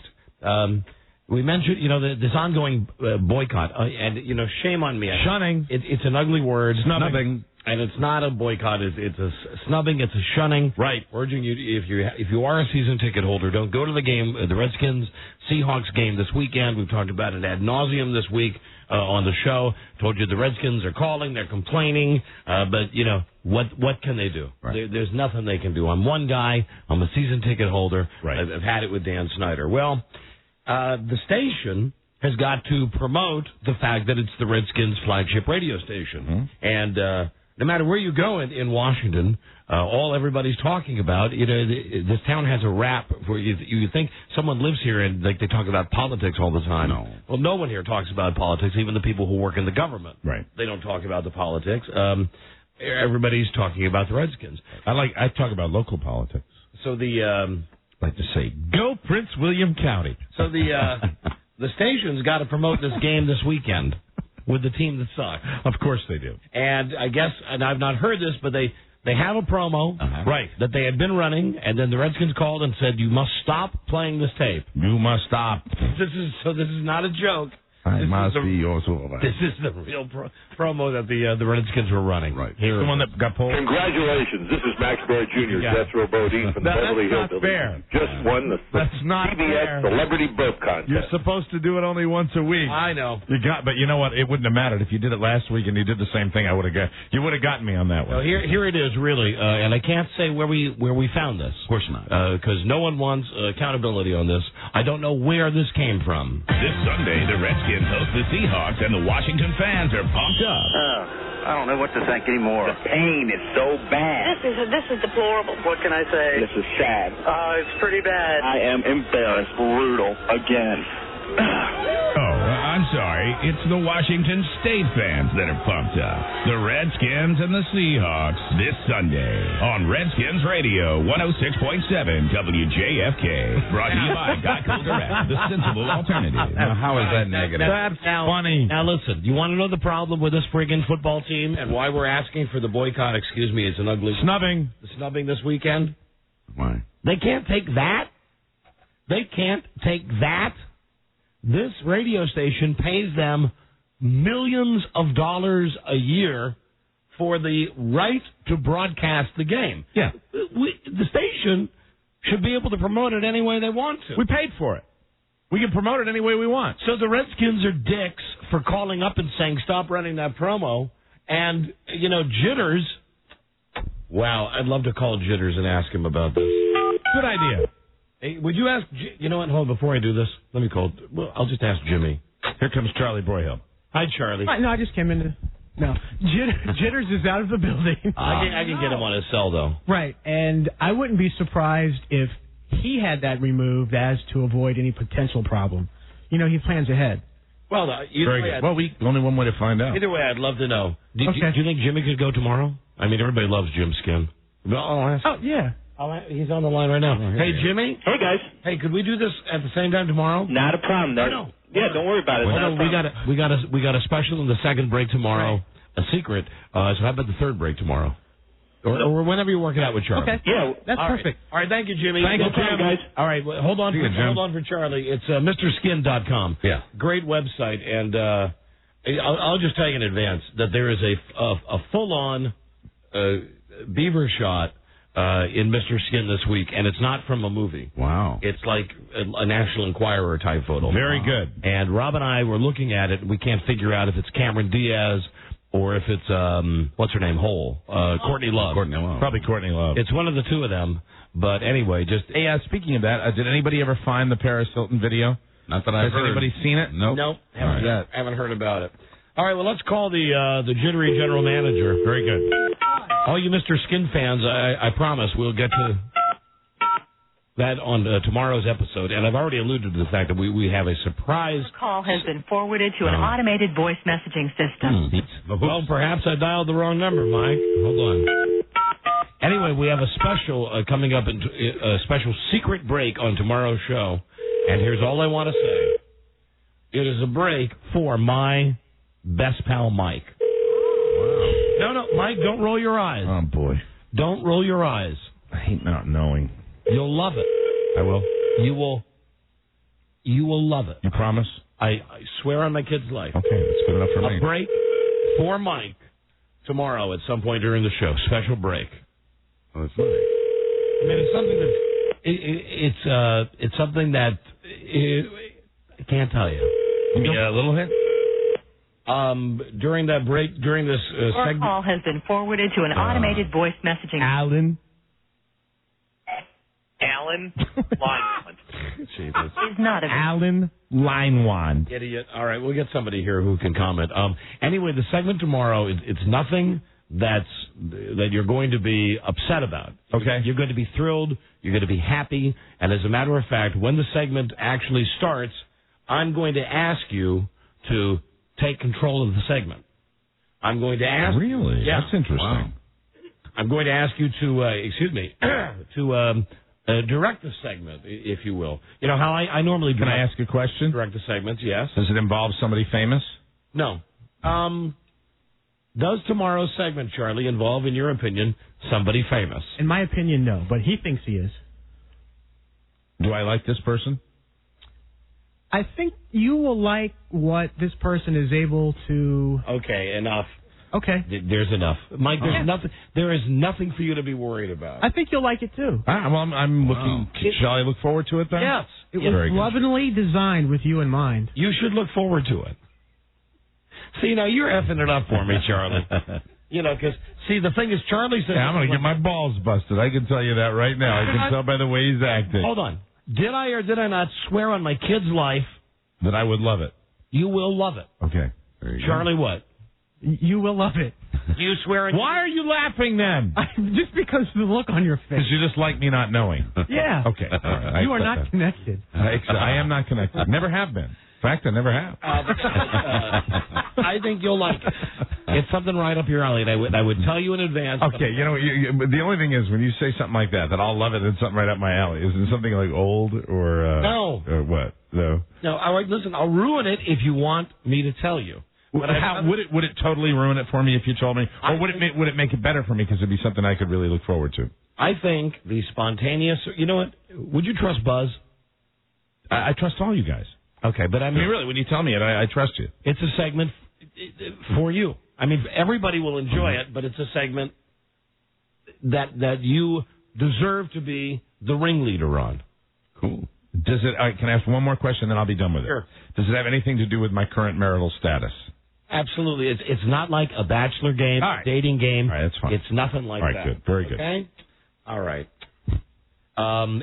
we mentioned, this ongoing boycott. And, shame on me. Shunning. It's an ugly word. Snubbing. And it's not a boycott. It's a snubbing. It's a shunning. Right. Urging you, if you are a season ticket holder, don't go to the game, the Redskins Seahawks game this weekend. We've talked about it ad nauseum this week on the show. Told you the Redskins are calling. They're complaining. But what can they do? Right. There's nothing they can do. I'm one guy. I'm a season ticket holder. Right. I've had it with Dan Snyder. Well, the station has got to promote the fact that it's the Redskins flagship radio station. Mm-hmm. And no matter where you go in Washington, all everybody's talking about, this town has a rap for you. You think someone lives here and they talk about politics all the time. No. Well, no one here talks about politics, even the people who work in the government. Right. They don't talk about the politics. Everybody's talking about the Redskins. I talk about local politics. So I like to say, go Prince William County. So the station's got to promote this game this weekend with the team that sucks. Of course they do. And I guess, and I've not heard this, but they have a promo that they had been running, and then the Redskins called and said, you must stop playing this tape. You must stop. This is not a joke. I must be yours. This is the real promo that the Redskins were running. Right. Here the one that got pulled. Congratulations. This is Max Baer Jr., Jethro Bodine from the Beverly Hills. That's not fair. Just won the CBS Celebrity Burp Contest. You're supposed to do it only once a week. I know. But you know what? It wouldn't have mattered if you did it last week and you did the same thing. You would have gotten me on that one. Well, here it is, really, and I can't say where we found this. Of course not, because no one wants accountability on this. I don't know where this came from. This Sunday, the Redskins host the Seahawks, and the Washington fans are pumped up. I don't know what to think anymore. The pain is so bad. This is deplorable. What can I say? This is sad. It's pretty bad. I am embarrassed. Brutal. Again. I'm sorry. It's the Washington State fans that are pumped up. The Redskins and the Seahawks this Sunday on Redskins Radio 106.7 WJFK. Brought to you by Geico Direct, the sensible alternative. Now, how is that negative? That's funny. Now, listen, you want to know the problem with this friggin' football team and why we're asking for the boycott? Excuse me, it's an ugly... Snubbing. The snubbing this weekend? Why? They can't take that. They can't take that. This radio station pays them millions of dollars a year for the right to broadcast the game. Yeah. The station should be able to promote it any way they want to. We paid for it. We can promote it any way we want. So the Redskins are dicks for calling up and saying, stop running that promo. And, Jitters, wow, I'd love to call Jitters and ask him about this. Good idea. Hey, would you ask, you know what, hold on, before I do this, let me call, well, I'll just ask Jimmy. Here comes Charlie Broyhill. Hi, Charlie. No, I just came in Jitters is out of the building. I can get him on his cell, though. Right, and I wouldn't be surprised if he had that removed as to avoid any potential problem. He plans ahead. Well, very good. Well, only one way to find out. Either way, I'd love to know. Do you think Jimmy could go tomorrow? I mean, everybody loves Jim Skin. I'll ask. Oh, yeah. He's on the line right now. Hey, Jimmy. Hey, guys. Hey, could we do this at the same time tomorrow? Not a problem. No. Yeah, don't worry about it. We got a special in the second break tomorrow, a secret. So how about the third break tomorrow? Or whenever you work it out with Charlie. Okay. Yeah, that's perfect. All right, thank you, Jimmy. Thank you, Jim. Guys. All right, hold on for Charlie. It's MrSkin.com. Yeah. Great website, and I'll just tell you in advance that there is a full-on beaver shot in Mr. Skin this week, and it's not from a movie. Wow. It's like a National Enquirer type photo. Very good. And Rob and I were looking at it, and we can't figure out if it's Cameron Diaz or if it's, what's her name, Courtney Love. Courtney Love. Probably Courtney Love. It's one of the two of them. But anyway, just... Hey, speaking of that, did anybody ever find the Paris Hilton video? Not that I've heard. Has anybody seen it? Nope. Haven't heard about it. All right, well, let's call the jittery general manager. Very good. All you Mr. Skin fans, I promise we'll get to that on tomorrow's episode. And I've already alluded to the fact that we have a surprise. Your call has been forwarded to an automated voice messaging system. Well, perhaps I dialed the wrong number, Mike. Hold on. Anyway, we have a special coming up, a special secret break on tomorrow's show. And here's all I want to say. It is a break for my best pal, Mike. Wow. No, Mike, don't roll your eyes. Oh, boy. Don't roll your eyes. I hate not knowing. You'll love it. I will. You will love it. You promise? I swear on my kid's life. Okay, that's good enough for me. A break for Mike tomorrow at some point during the show. Special break. Oh, that's nice. I mean, it's something that it's something that I can't tell you. Give me a little hint. During that break, during this segment, your call has been forwarded to an automated voice messaging. Alan Linewand. Is not Alan Linewand. Idiot. All right, we'll get somebody here who can comment. Anyway, the segment tomorrow, it's nothing that you're going to be upset about. Okay. You're going to be thrilled. You're going to be happy. And as a matter of fact, when the segment actually starts, I'm going to ask you to take control of the segment. I'm going to ask... Really? Yeah. That's interesting. Wow. I'm going to ask you to, direct the segment, if you will. You know how I normally Can I ask a question? Direct the segments, yes. Does it involve somebody famous? No. Does tomorrow's segment, Charlie, involve, in your opinion, somebody famous? In my opinion, no, but he thinks he is. Do I like this person? I think you will like what this person is able to... Okay, enough. Okay. There's enough. Mike, there is nothing for you to be worried about. I think you'll like it, too. Well, I'm looking... Shall I look forward to it, then? Yes. It was lovingly designed with you in mind. You should look forward to it. See, now you're effing it up for me, Charlie. Because, see, the thing is, Charlie says... Yeah, I'm going to get my balls busted. I can tell you that right now. I can tell by the way he's acting. Hold on. Did I or did I not swear on my kid's life... that I would love it? You will love it. Okay. Charlie, what? You will love it. You swear on... Why are you laughing, then? Just because of the look on your face. Because you just like me not knowing. Yeah. Okay. All right. You are not connected. I am not connected. Never have been. In fact, I never have. I think you'll like it. It's something right up your alley, and I would tell you in advance. Okay, the only thing is when you say something like that I'll love it, it's something right up my alley. Is it something like old or... No. Or what? No. No, all right, listen, I'll ruin it if you want me to tell you. But would it totally ruin it for me if you told me? Or would it make it better for me because it'd be something I could really look forward to? I think the spontaneous... You know what? Would you trust Buzz? I trust all you guys. Okay, but I mean really, when you tell me it, I trust you. It's a segment for you. I mean, everybody will enjoy it, but it's a segment that you deserve to be the ringleader on. Cool. Does it? Can I ask one more question, then I'll be done with it? Sure. Does it have anything to do with my current marital status? Absolutely. It's not like a bachelor game, right. dating game. All right, that's fine. It's nothing like that. All right, good. Very good. Okay? All right.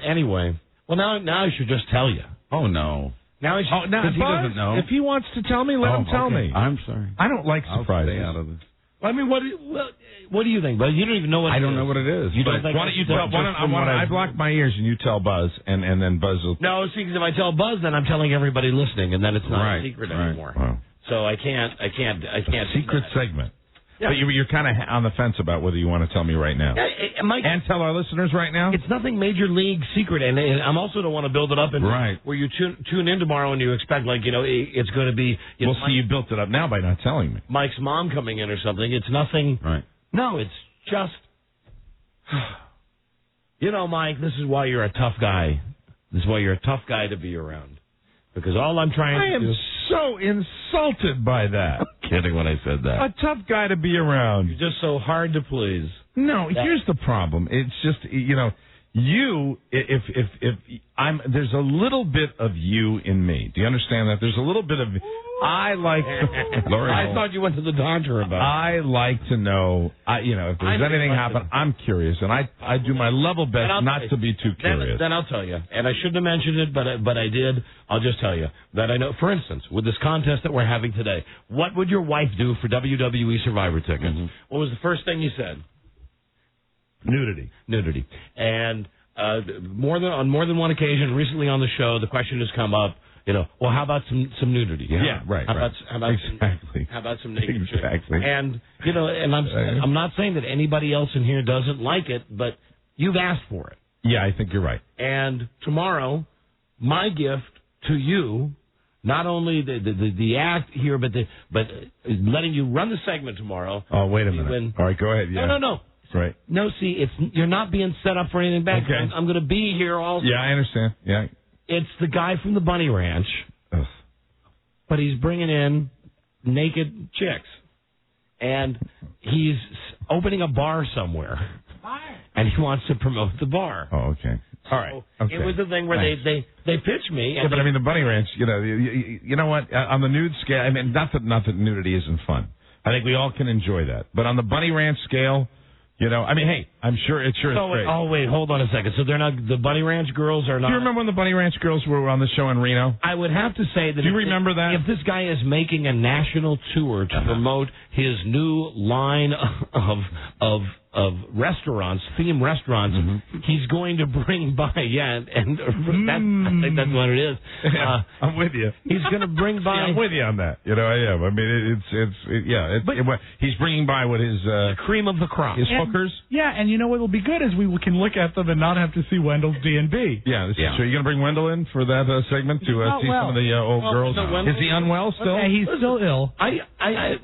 Anyway, well, now I should just tell you. Oh, no. Now he should, now, he doesn't know. If he wants to tell me, let him tell me. I'm sorry. I don't like surprises. I'll stay out of this. I mean, what do you think? But you don't even know what I don't know what it is. You don't think why don't you tell? I block my ears and you tell Buzz, and then Buzz will. No, see, because if I tell Buzz, then I'm telling everybody listening, and then it's not a secret anymore. Wow. So I can't. Secret segment. Yeah. But you're kind of on the fence about whether you want to tell me right now. Mike, and tell our listeners right now? It's nothing major league secret, and I'm also don't want to build it up where you tune in tomorrow and you expect, it's going to be... We'll see you built it up now by not telling me. Mike's mom coming in or something. It's nothing... Right. No, it's just... Mike, this is why you're a tough guy. This is why you're a tough guy to be around. Because all I'm trying to do... I am so insulted by that. I'm kidding when I said that. A tough guy to be around. You're just so hard to please. No, here's the problem. It's just, there's a little bit of you in me. Do you understand that? There's a little bit of... I like... I thought you went to the doctor about it. I like to know, if there's anything happen, I'm curious, and I do my level best not to be too curious. Then I'll tell you. And I shouldn't have mentioned it, but I did. I'll just tell you that I know, for instance, with this contest that we're having today, what would your wife do for WWE Survivor tickets? Mm-hmm. What was the first thing you said? Nudity. And on more than one occasion, recently on the show, the question has come up, well, how about some nudity? Yeah, right. How about some naked chicks? And and I'm not saying that anybody else in here doesn't like it, but you've asked for it. Yeah, I think you're right. And tomorrow, my gift to you, not only the act here, but letting you run the segment tomorrow. Oh, wait a minute. All right, go ahead. Yeah. No. Right. No, see, you're not being set up for anything bad. Okay. I'm going to be here all. Yeah, I understand. Yeah. It's the guy from the Bunny Ranch, but he's bringing in naked chicks, and he's opening a bar somewhere, and he wants to promote the bar. Oh, okay. All right. Okay. It was the thing where they pitched me. Yeah, but I mean the Bunny Ranch. You know what? On the nude scale, I mean not that nudity isn't fun. I think we all can enjoy that. But on the Bunny Ranch scale. Hey, I'm sure it's great. Oh, wait, hold on a second. So they're not, the Bunny Ranch girls are not... Do you remember when the Bunny Ranch girls were on the show in Reno? I would have to say that... Do you remember that? If this guy is making a national tour to promote his new line of restaurants, theme restaurants, he's going to bring by, I think that's what it is. I'm with you. He's going to bring by... I'm with you on that. I am. I mean, he's bringing by what his... the cream of the crop. His hookers. Yeah, and And you know what will be good is we can look at them and not have to see Wendell's D&B. Yeah. So you're going to bring Wendell in for that segment to see some of the old girls? Is he unwell still? Okay, he's still ill.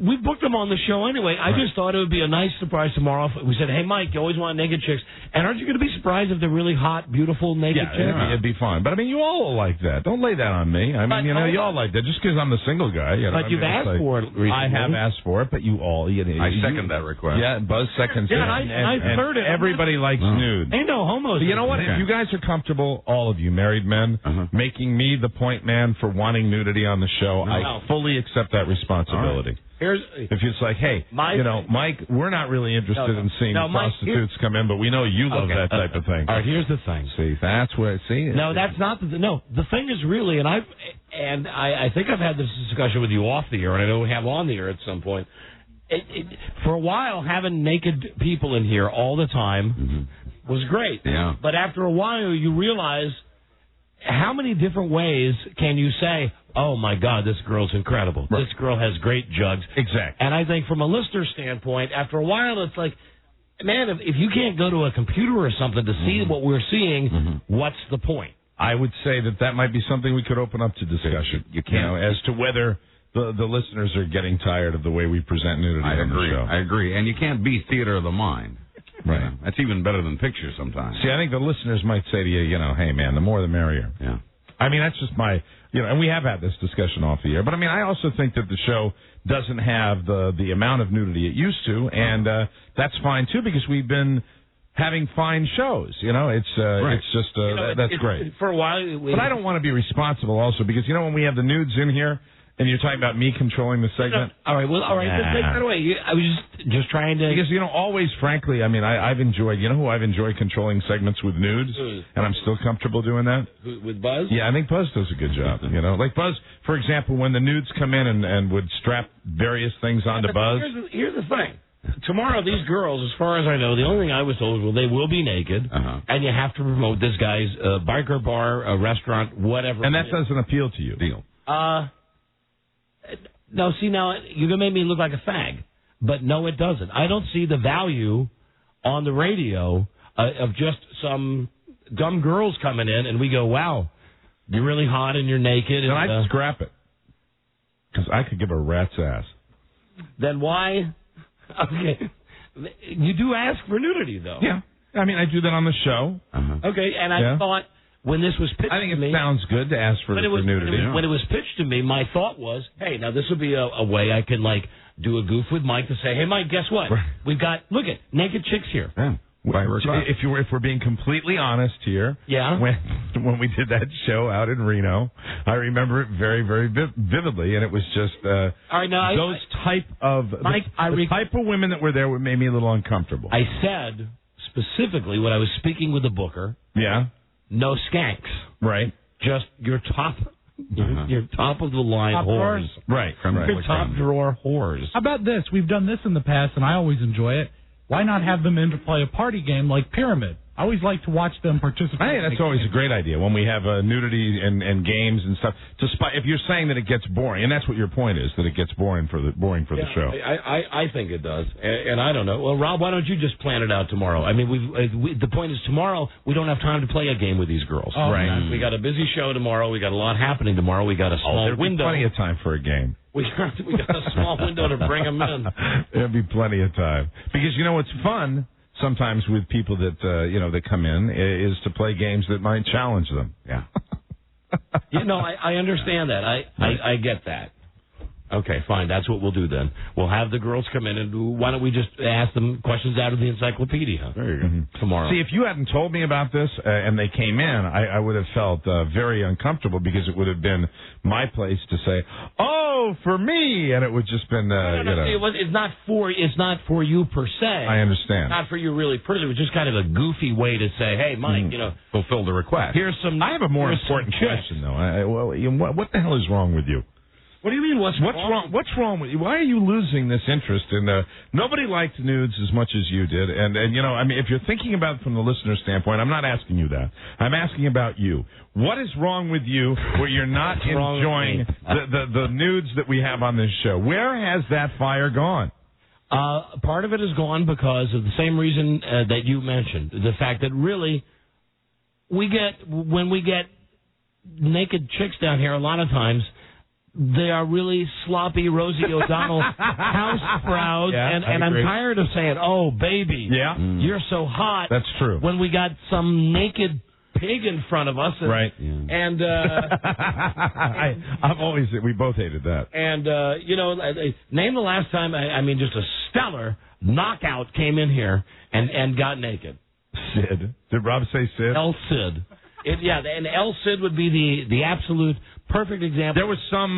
We booked him on the show anyway. I just thought it would be a nice surprise tomorrow. We said, hey, Mike, you always want naked chicks. And aren't you going to be surprised if they're really hot, beautiful, naked chicks? Yeah, it'd be fun. But, I mean, you all will like that. Don't lay that on me. I mean, you all like that. Just because I'm the single guy. But you've asked for it recently. I have asked for it, but you all... I second that request. Yeah, Buzz seconds it. I've heard it. Everybody likes nude. Ain't no homos. But you know what? If you guys are comfortable, all of you married men, making me the point man for wanting nudity on the show, I fully accept that responsibility. If it's like, hey, Mike, we're not really interested in seeing prostitutes come in, but we know you love that type of thing. All right, here's the thing. See, that's where No, that's not the thing is really, and I think I've had this discussion with you off the air, and I know we have on the air at some point. For a while, having naked people in here all the time was great. Yeah. But after a while, you realize how many different ways can you say, oh, my God, this girl's incredible. Right. This girl has great jugs. Exactly. And I think from a listener standpoint, after a while, it's like, man, if you can't go to a computer or something to see what we're seeing, what's the point? I would say that might be something we could open up to discussion. You can't. As to whether... The listeners are getting tired of the way we present nudity on the show. I agree. And you can't be theater of the mind. Right. That's even better than pictures sometimes. See, I think the listeners might say to you, hey, man, the more the merrier. Yeah. I mean, that's just my, and we have had this discussion off the air. But, I mean, I also think that the show doesn't have the amount of nudity it used to. And that's fine, too, because we've been having fine shows. It's just, that's great. For a while. But I don't want to be responsible also because, when we have the nudes in here, and you're talking about me controlling the segment? All right. Take that away. I was just trying to... Because, always, frankly, I mean, I've enjoyed... You know who I've enjoyed controlling segments with nudes? And I'm still comfortable doing that? With Buzz? Yeah, I think Buzz does a good job. Like Buzz, for example, when the nudes come in and would strap various things onto Buzz... Here's the thing. Tomorrow, these girls, as far as I know, the only thing I was told was they will be naked, and you have to promote this guy's biker bar, a restaurant, whatever. And that doesn't appeal to you? Deal. No, see, now, you're going to make me look like a fag. But no, it doesn't. I don't see the value on the radio of just some dumb girls coming in, and we go, wow, you're really hot and you're naked. Then I'd scrap it. Because I could give a rat's ass. Then why? Okay. You do ask for nudity, though. Yeah. I mean, I do that on the show. Okay, and I thought... When this was pitched I think to me... it sounds good to ask for nudity. When it was pitched to me, my thought was, hey, now this would be a way I can, do a goof with Mike to say, hey, Mike, guess what? Right. We've got, look at, naked chicks here. Yeah. If we're being completely honest here, when we did that show out in Reno, I remember it very, very vividly, and it was just the type of women that were there that made me a little uncomfortable. I said specifically when I was speaking with the booker, no skanks, right? Just your top. Your top of the line whores. Right. Your top drawer whores. How about this? We've done this in the past, and I always enjoy it. Why not have them in to play a party game like Pyramid? I always like to watch them participate. Hey, that's always a great idea when we have nudity and games and stuff. If you're saying that it gets boring, and that's what your point is, that it gets boring for the show. I think it does, and I don't know. Well, Rob, why don't you just plan it out tomorrow? I mean, the point is tomorrow we don't have time to play a game with these girls. Oh, right. We got a busy show tomorrow. We got a lot happening tomorrow. We got a small window. Plenty of time for a game. We got a small window to bring them in. There'll be plenty of time because it's fun. Sometimes with people that that come in is to play games that might challenge them. Yeah. I understand that. I get that. Okay, fine. That's what we'll do then. We'll have the girls come in, and why don't we just ask them questions out of the encyclopedia tomorrow? See, if you hadn't told me about this and they came in, I would have felt very uncomfortable because it would have been my place to say, "Oh, for me," and it would just been it's not for you per se. I understand. Not for you really personally. It was just kind of a goofy way to say, "Hey, Mike, fulfill the request." Here's some. I have a more important question though. What the hell is wrong with you? What do you mean? What's wrong? What's wrong with you? Why are you losing this interest in nobody liked nudes as much as you did, and I mean, if you're thinking about it from the listener standpoint, I'm not asking you that. I'm asking about you. What is wrong with you where you're not enjoying the nudes that we have on this show? Where has that fire gone? Part of it is gone because of the same reason that you mentioned. The fact that really, when we get naked chicks down here, a lot of times, they are really sloppy Rosie O'Donnell house sprouts, and I'm tired of saying, "Oh, baby, you're so hot." That's true. When we got some naked pig in front of us, right? And I've always we both hated that. And name the last time. I mean, just a stellar knockout came in here and got naked. Sid. Did Rob say Sid? El Cid. And El Cid would be the absolute perfect example. There was some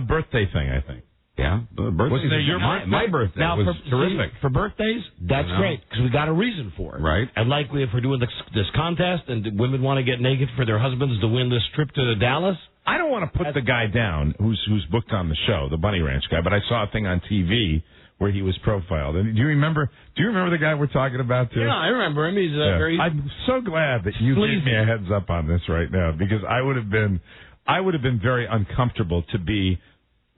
birthday thing, I think. Yeah, wasn't there your my birthday now, was terrific. For birthdays, that's great, because we got a reason for it. Right. And like if we're doing this contest and women want to get naked for their husbands to win this trip to Dallas. I don't want to put the guy down who's booked on the show, the Bunny Ranch guy, but I saw a thing on TV where he was profiled. And do you remember the guy we're talking about, too? Yeah, I remember him. He's very... I'm so glad that you gave me a heads up on this right now, because I would have been very uncomfortable to be,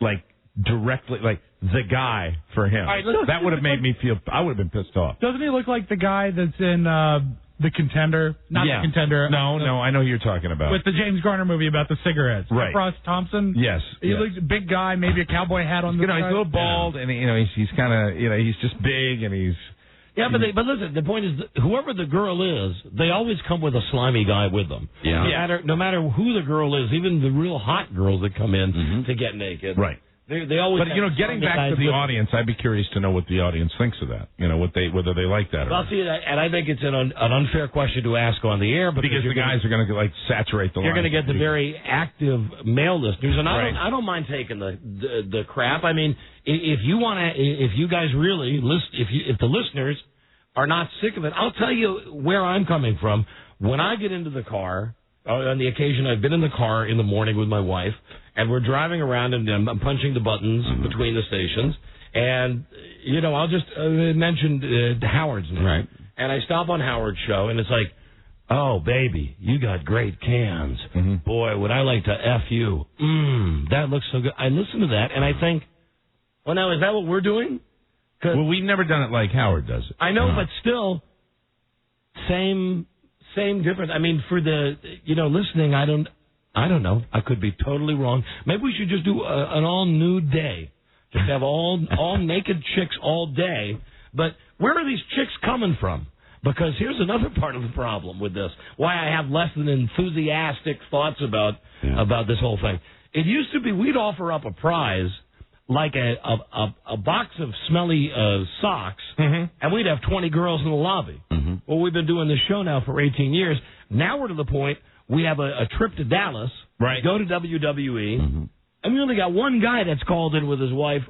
like, directly, like, the guy for him. Right, that would have made me feel... I would have been pissed off. Doesn't he look like the guy that's in The Contender? Not The Contender. No, I know who you're talking about. With the James Garner movie about the cigarettes. Right. Ross Thompson? Yes. He looks a big guy, maybe a cowboy hat on the side. He's a little bald, and he's kind of, he's just big, and he's... Yeah, but listen, the point is, whoever the girl is, they always come with a slimy guy with them. Yeah. No matter who the girl is, even the real hot girls that come in to get naked. Right. They always. But getting back to the audience, I'd be curious to know what the audience thinks of that. Whether they like that. Well, see, and I think it's an unfair question to ask on the air because the guys are going to saturate the. You're going to get the very active male listeners, and I don't mind taking the crap. I mean, if you guys really if the listeners are not sick of it, I'll tell you where I'm coming from. When I get into the car, on the occasion I've been in the car in the morning with my wife. And we're driving around, and I'm punching the buttons between the stations. And, I'll just mention Howard's name. Right. And I stop on Howard's show, and it's like, oh, baby, you got great cans. Boy, would I like to F you. That looks so good. I listen to that, and I think, well, now, is that what we're doing? Well, we've never done it like Howard does it. I know, but still, same difference. I mean, for the, listening, I don't know. I could be totally wrong. Maybe we should just do an all-nude day. Just have all naked chicks all day. But where are these chicks coming from? Because here's another part of the problem with this. Why I have less than enthusiastic thoughts about this whole thing. It used to be we'd offer up a prize, like a box of smelly socks, and we'd have 20 girls in the lobby. Well, we've been doing this show now for 18 years. Now we're to the point... We have a trip to Dallas, go to WWE, and we only got one guy that's called in with his wife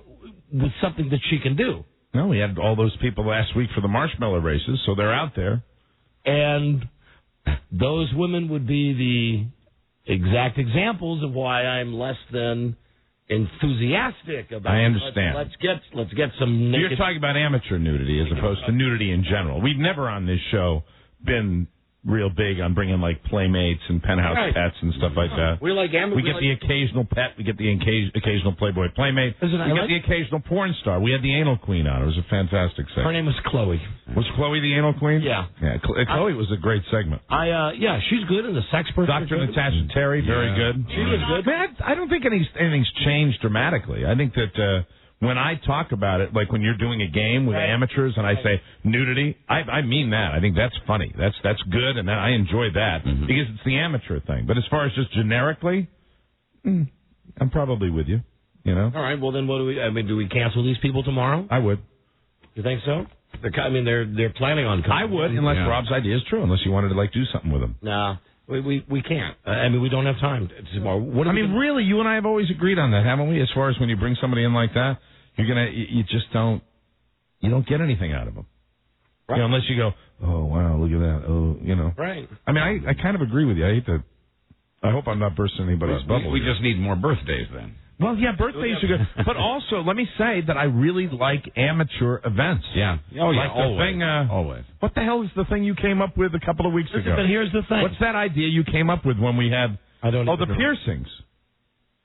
with something that she can do. No, we had all those people last week for the marshmallow races, so they're out there. And those women would be the exact examples of why I'm less than enthusiastic about I understand. Let's get some naked... You're talking about amateur nudity as opposed to nudity in general. We've never on this show been... real big on bringing like playmates and penthouse pets and stuff like that. We get the occasional pet. We get the occasional Playboy playmate. We get the occasional porn star. We had the anal queen on. It was a fantastic segment. Her name was Chloe. Was Chloe the anal queen? Yeah. Chloe was a great segment. She's good in the sex person. Dr. Natasha Terry, very good. She was good. Man, I don't think anything's changed dramatically. I think that when I talk about it, like when you're doing a game with amateurs and I say nudity, I mean that. I think that's funny. That's good, and I enjoy that because it's the amateur thing. But as far as just generically, I'm probably with you. All right. Well, then what do we? I mean, do we cancel these people tomorrow? I would. You think so? They're planning on coming. I would, unless Rob's idea is true. Unless you wanted to do something with them. No. We can't. We don't have time tomorrow. Really, you and I have always agreed on that, haven't we? As far as when you bring somebody in like that, you just don't get anything out of them. Right. Unless you go, oh wow, look at that. Right. I mean, I kind of agree with you. I hope I'm not bursting anybody's bubble. We just need more birthdays then. Well, yeah, birthdays are good. But also, let me say that I really like amateur events. Yeah. Oh, yeah, always. Always. What the hell is the thing you came up with a couple of weeks ago? But here's the thing. What's that idea you came up with when we had... the piercings.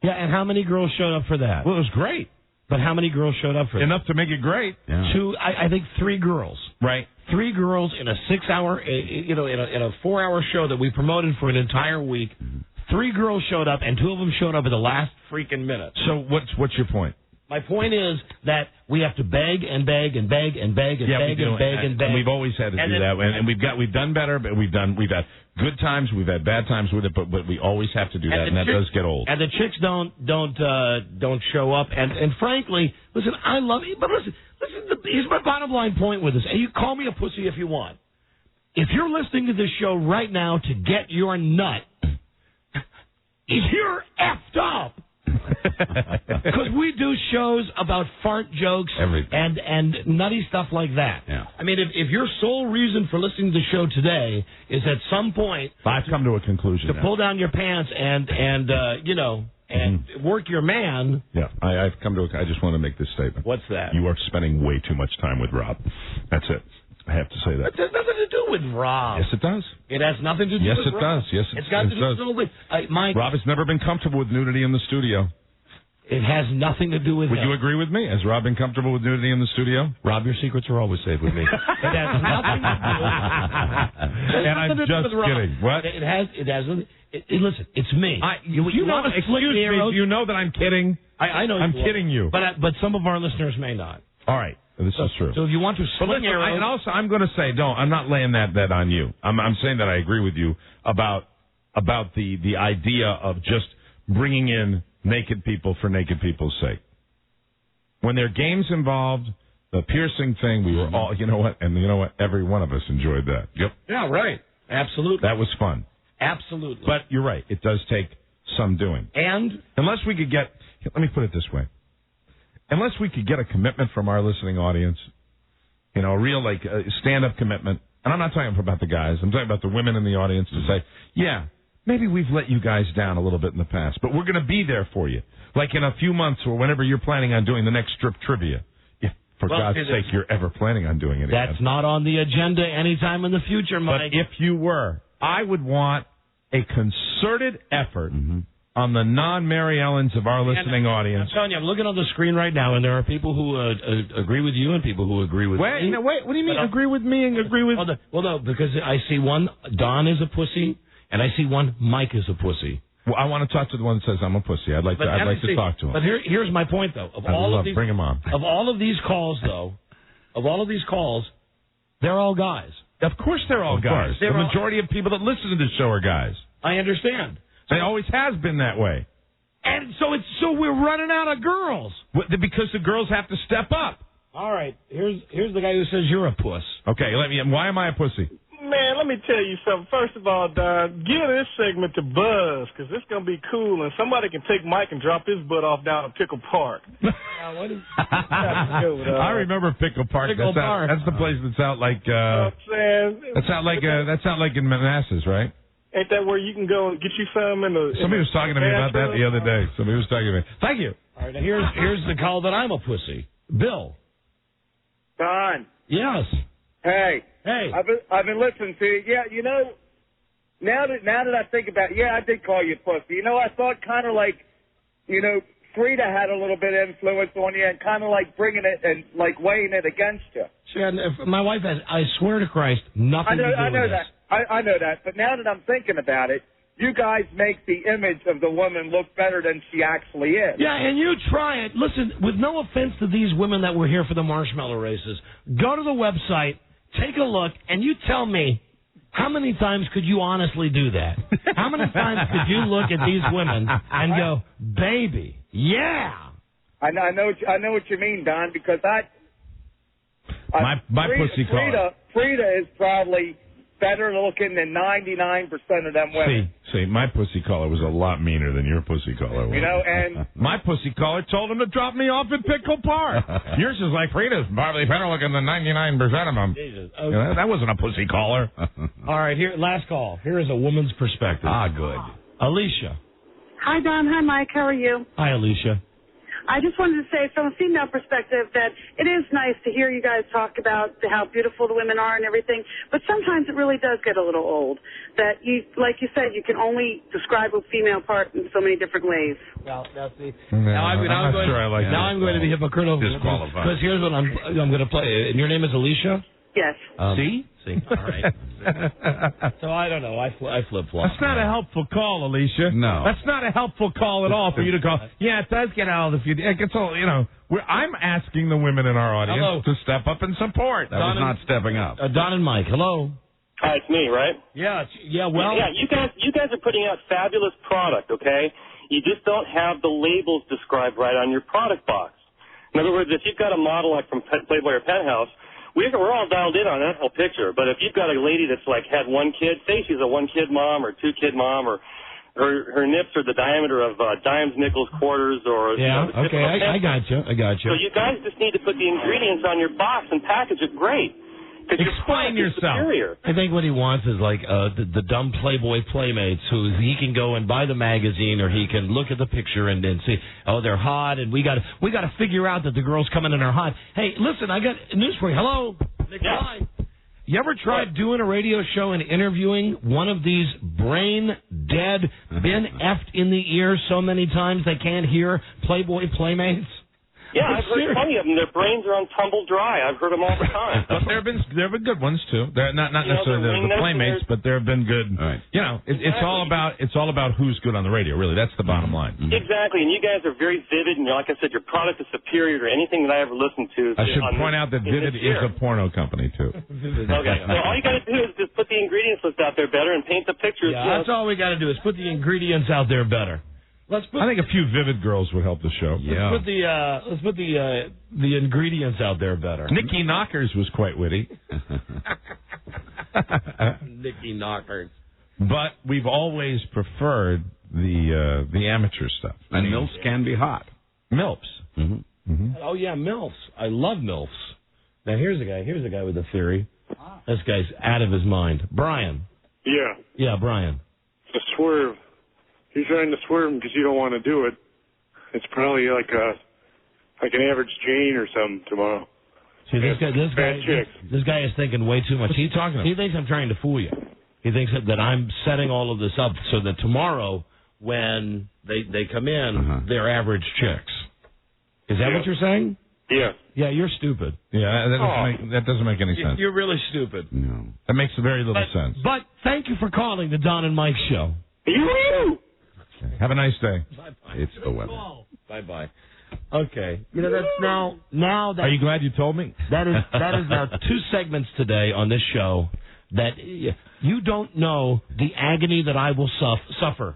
Yeah, and how many girls showed up for that? Well, it was great. But how many girls showed up for that? Enough to make it great. Yeah. I think 3 girls. Right. 3 girls in a 6-hour, in a 4-hour show that we promoted for an entire week. 3 girls showed up, and 2 of them showed up at the last freaking minute. So what's your point? My point is that we have to beg and beg and beg and beg and beg and beg and beg. And we've always had to do that, and we've done better, but we've had good times, we've had bad times with it, but we always have to do that, and that does get old. And the chicks don't show up, and frankly, listen, I love you, but listen, here's my bottom line point with this. And you call me a pussy if you want. If you're listening to this show right now to get your nut, you're effed up. Because we do shows about fart jokes and nutty stuff like that. Yeah. I mean, if your sole reason for listening to the show today is at some point I've come to a conclusion to pull down your pants and work your man. Yeah, I've come to. I just want to make this statement. What's that? You are spending way too much time with Rob. That's it. I have to say that. It has nothing to do with Rob. Yes, it does. It has nothing to do yes, with it Rob. does. Yes, it's got to do with little things. Mike, Rob has never been comfortable with nudity in the studio. It has nothing to do with Would you agree with me? Has Rob been comfortable with nudity in the studio? Rob, your secrets are always safe with me. It has nothing to do with And I'm just kidding. What? It has. Listen, it's me. You know, excuse me. You know that I'm kidding. I know. I'm kidding you. But some of our listeners may not. All right. This is true. So if you want to sling arrows, and also I'm going to say, I'm not laying that on you. I'm saying that I agree with you about the idea of just bringing in naked people for naked people's sake. When there are games involved, the piercing thing, we were all, you know what, every one of us enjoyed that. Yep. Yeah, right. Absolutely. That was fun. Absolutely. But you're right. It does take some doing. And unless we could get, let me put it this way. Unless we could get a commitment from our listening audience, a real stand-up commitment, and I'm not talking about the guys, I'm talking about the women in the audience to say, yeah, maybe we've let you guys down a little bit in the past, but we're going to be there for you. Like in a few months or whenever you're planning on doing the next strip trivia. If, for God's sake, you're ever planning on doing it again. That's not on the agenda anytime in the future, Mike. But if you were, I would want a concerted effort on the non-Mary Ellens of our listening audience. I'm telling you, I'm looking on the screen right now, and there are people who agree with you and people who agree with me. Wait, what do you mean agree with me and agree with... Well, no, because I see one, Don is a pussy, and I see one, Mike is a pussy. Well, I want to talk to the one that says I'm a pussy. I'd like to talk to him. But here's my point, though. Bring him on. Of all of these calls, they're all guys. Of course they're all guys. The majority of people that listen to this show are guys. I understand. It always has been that way. And so we're running out of girls. Because the girls have to step up. All right. Here's the guy who says you're a puss. Okay, why am I a pussy? Man, let me tell you something. First of all, Don, give this segment to Buzz, because it's going to be cool, and somebody can take Mike and drop his butt off down at Pickle Park. I remember Pickle Park. That's the place that's out like... that's out like in Manassas, right? Ain't that where you can go and get you some in the... Somebody was talking to me about that the other day. Thank you. All right, now here's the call that I'm a pussy. Bill. Don. Yes. Hey. Hey. I've been listening to you. Yeah, now that I think about it, I did call you a pussy. I thought kind of like, Frida had a little bit of influence on you and kind of like bringing it and like weighing it against you. My wife has, I swear to Christ, nothing to do with this. I know that. But now that I'm thinking about it, you guys make the image of the woman look better than she actually is. Yeah, and you try it. Listen, with no offense to these women that were here for the marshmallow races, go to the website, take a look, and you tell me, how many times could you honestly do that? How many times could you look at these women and go, baby, yeah? I know what you mean, Don, because my pussy call. Frida is probably better looking than 99% of them women. See, my pussy caller was a lot meaner than your pussy caller was. And my pussy caller told him to drop me off at Pickle Park. Yours is like Frida's probably better looking than 99% of them. Jesus. Okay. That wasn't a pussy caller. All right, last call. Here is a woman's perspective. Good. Alicia. Hi, Don. Hi, Mike. How are you? Hi, Alicia. I just wanted to say, from a female perspective, that it is nice to hear you guys talk about how beautiful the women are and everything, but sometimes it really does get a little old. That you, like you said, you can only describe a female part in so many different ways. Well, now see, I'm not sure I like that. Now I'm going to be hypocritical. Disqualified. Because here's what I'm going to play. And your name is Alicia? Yes. See? All right. So I don't know. I flip-flop. That's not a helpful call, Alicia. No. That's not a helpful call at all for you to call. Yeah, it does get old if you. It gets old. You know, I'm asking the women in our audience to step up and support. That was not stepping up. Don and Mike, hello. Hi, it's me, right? Yeah. Well. Yeah, you guys are putting out fabulous product. Okay, you just don't have the labels described right on your product box. In other words, if you've got a model like from Playboy or Penthouse, we're all dialed in on that whole picture. But if you've got a lady that's like had one kid, say she's a one-kid mom or two-kid mom, or her nips are the diameter of dimes, nickels, quarters, or okay, I got you. So you guys just need to put the ingredients on your box and package it great. Explain yourself. I think what he wants is like the dumb Playboy playmates who he can go and buy the magazine, or he can look at the picture and see, oh, they're hot, and we got to figure out that the girls coming in are hot. Hey, listen, I got news for you. Hello, Nick. Yeah. You ever tried doing a radio show and interviewing one of these brain dead, been effed in the ear so many times they can't hear Playboy playmates? Yeah, I've heard plenty of them. Their brains are on tumble dry. I've heard them all the time. But there have been good ones too. They're not necessarily the playmates, but there have been good. Right. You know, it's all about who's good on the radio. Really, that's the bottom line. Exactly, and you guys are very vivid, and like I said, your product is superior to anything that I ever listened to. I should point out that Vivid is a porno company too. Okay, well, all you got to do is just put the ingredients list out there better and paint the pictures. Yeah, that's all we got to do is put the ingredients out there better. I think a few Vivid girls would help the show. Yeah. Let's put the ingredients out there better. Nikki Knockers was quite witty. Nikki Knockers. But we've always preferred the amateur stuff. And MILFs can be hot. MILFs. Mm-hmm. Mm-hmm. Oh yeah, MILFs. I love MILFs. Now here's a guy with a theory. This guy's out of his mind. Brian. Yeah. Yeah, Brian. The swerve. You're trying to swerve because you don't want to do it. It's probably like an average Jane or something tomorrow. See, this guy is thinking way too much. He thinks I'm trying to fool you. He thinks that I'm setting all of this up so that tomorrow when they come in, they're average chicks. Is that what you're saying? Yeah. Yeah, you're stupid. Yeah, that doesn't make any sense. You're really stupid. No. That makes very little sense. But thank you for calling the Don and Mike show. You. Have a nice day. Bye-bye. It's the weather. Bye-bye. Okay. You know, that's now that... Are you glad you told me? That is now 2 segments today on this show that you don't know the agony that I will suffer.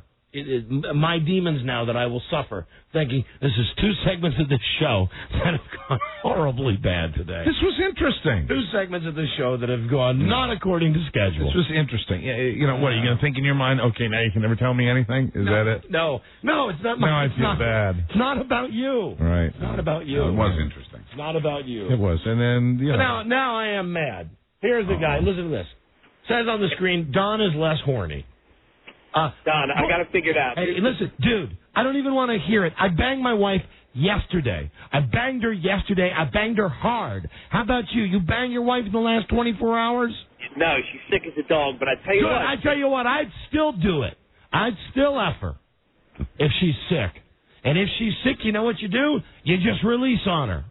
My demons now that I will suffer, thinking this is 2 segments of this show that have gone horribly bad today. This was interesting. 2 segments of this show that have gone not according to schedule. This was interesting. You know, what, are you going to think in your mind, okay, now you can never tell me anything? Is that it? No, it's not. No, I feel bad. It's not about you. Right. It's not about you. It was interesting. It's not about you. It was. And then, you know. Now I am mad. Here's the guy. Listen to this. Says on the screen, Don is less horny. Don, I got to figure it out. Hey, listen, dude, I don't even want to hear it. I banged my wife yesterday. I banged her yesterday. I banged her hard. How about you? You bang your wife in the last 24 hours? No, she's sick as a dog, but I tell you what. I tell you what, I'd still do it. I'd still F her if she's sick. And if she's sick, you know what you do? You just release on her.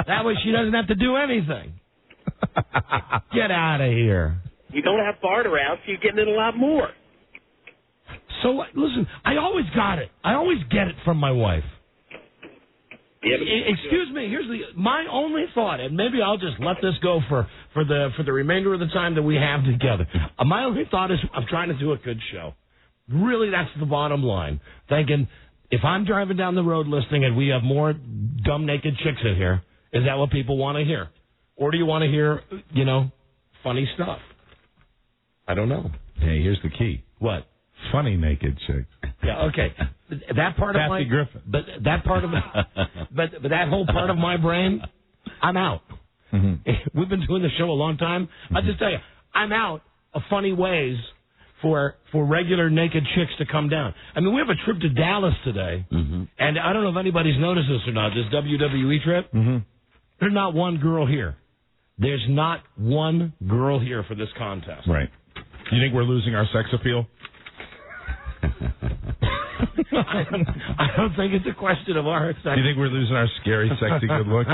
That way she doesn't have to do anything. Get out of here. You don't have Bart around, so you're getting it a lot more. So, listen, I always got it. I always get it from my wife. Yeah, excuse me, here's my only thought, and maybe I'll just let this go for the remainder of the time that we have together. My only thought is I'm trying to do a good show. Really, that's the bottom line. Thinking, if I'm driving down the road listening and we have more dumb naked chicks in here, is that what people want to hear? Or do you want to hear, funny stuff? I don't know. Hey, here's the key. What? Funny naked chicks. Yeah, okay. That part of my Griffin. But that part of but that whole part of my brain, I'm out. Mm-hmm. We've been doing the show a long time. I'll just tell you, I'm out of funny ways for regular naked chicks to come down. I mean, we have a trip to Dallas today, and I don't know if anybody's noticed this or not, this WWE trip. There's not one girl here. There's not one girl here for this contest. Right. You think we're losing our sex appeal? I don't think it's a question of our sex. You think we're losing our scary, sexy good look?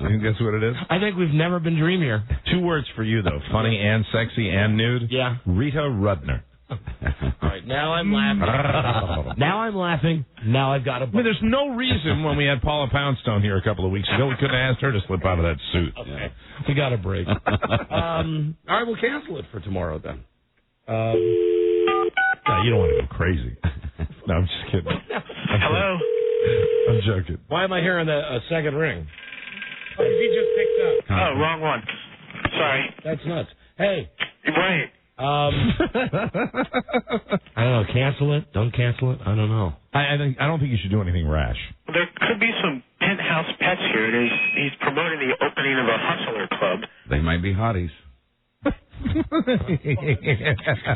You think that's what it is? I think we've never been dreamier. 2 words for you, though. Funny and sexy and nude. Yeah. Rita Rudner. All right, now I'm laughing. Now I've got a... I mean, there's no reason when we had Paula Poundstone here a couple of weeks ago, we couldn't have asked her to slip out of that suit. Okay. We got a break. All right, we'll cancel it for tomorrow then. No, you don't want to go crazy. No, I'm just kidding. Hello? I'm joking. Why am I hearing a second ring? Oh, he just picked up. Oh, wrong one. Sorry. That's nuts. Hey. Right. I don't know. Cancel it? Don't cancel it? I don't know. I don't think you should do anything rash. There could be some penthouse pets here. He's promoting the opening of a hustler club. They might be hotties.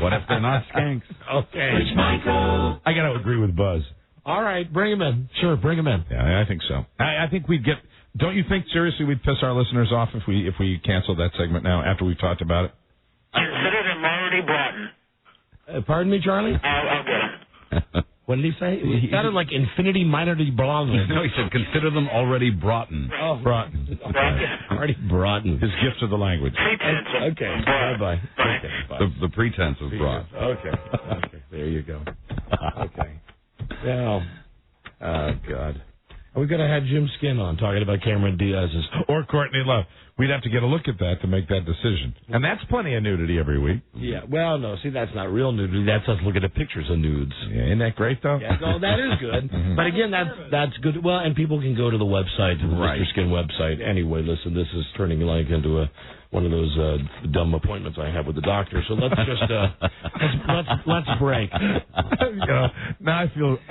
What if they're not skanks? Okay. Rich Michael. I got to agree with Buzz. All right, bring him in. Sure, bring him in. Yeah, I think so. I think we'd get... Don't you think, seriously, we'd piss our listeners off if we canceled that segment now after we've talked about it? Consider them already brought in. Pardon me, Charlie? I'll get them. What did he say? He sounded like Infinity Minority Blonde. No, he said consider them already brought in. Oh, brought in. Okay. Already brought in. His gift of the language. Okay. Bye-bye. Okay, bye. The pretense of brought. Okay. There you go. Okay. Now, oh, God. We could have had Jim Skin on talking about Cameron Diaz's. Or Courtney Love. We'd have to get a look at that to make that decision. And that's plenty of nudity every week. Yeah, well, no, see, that's not real nudity. That's us looking at pictures of nudes. Yeah, isn't that great, though? Yeah, no, that is good. But again, that's good. Well, and people can go to the website, to the Mr. Skin website. Anyway, listen, this is turning like into one of those dumb appointments I have with the doctor. So let's just let's break. Now I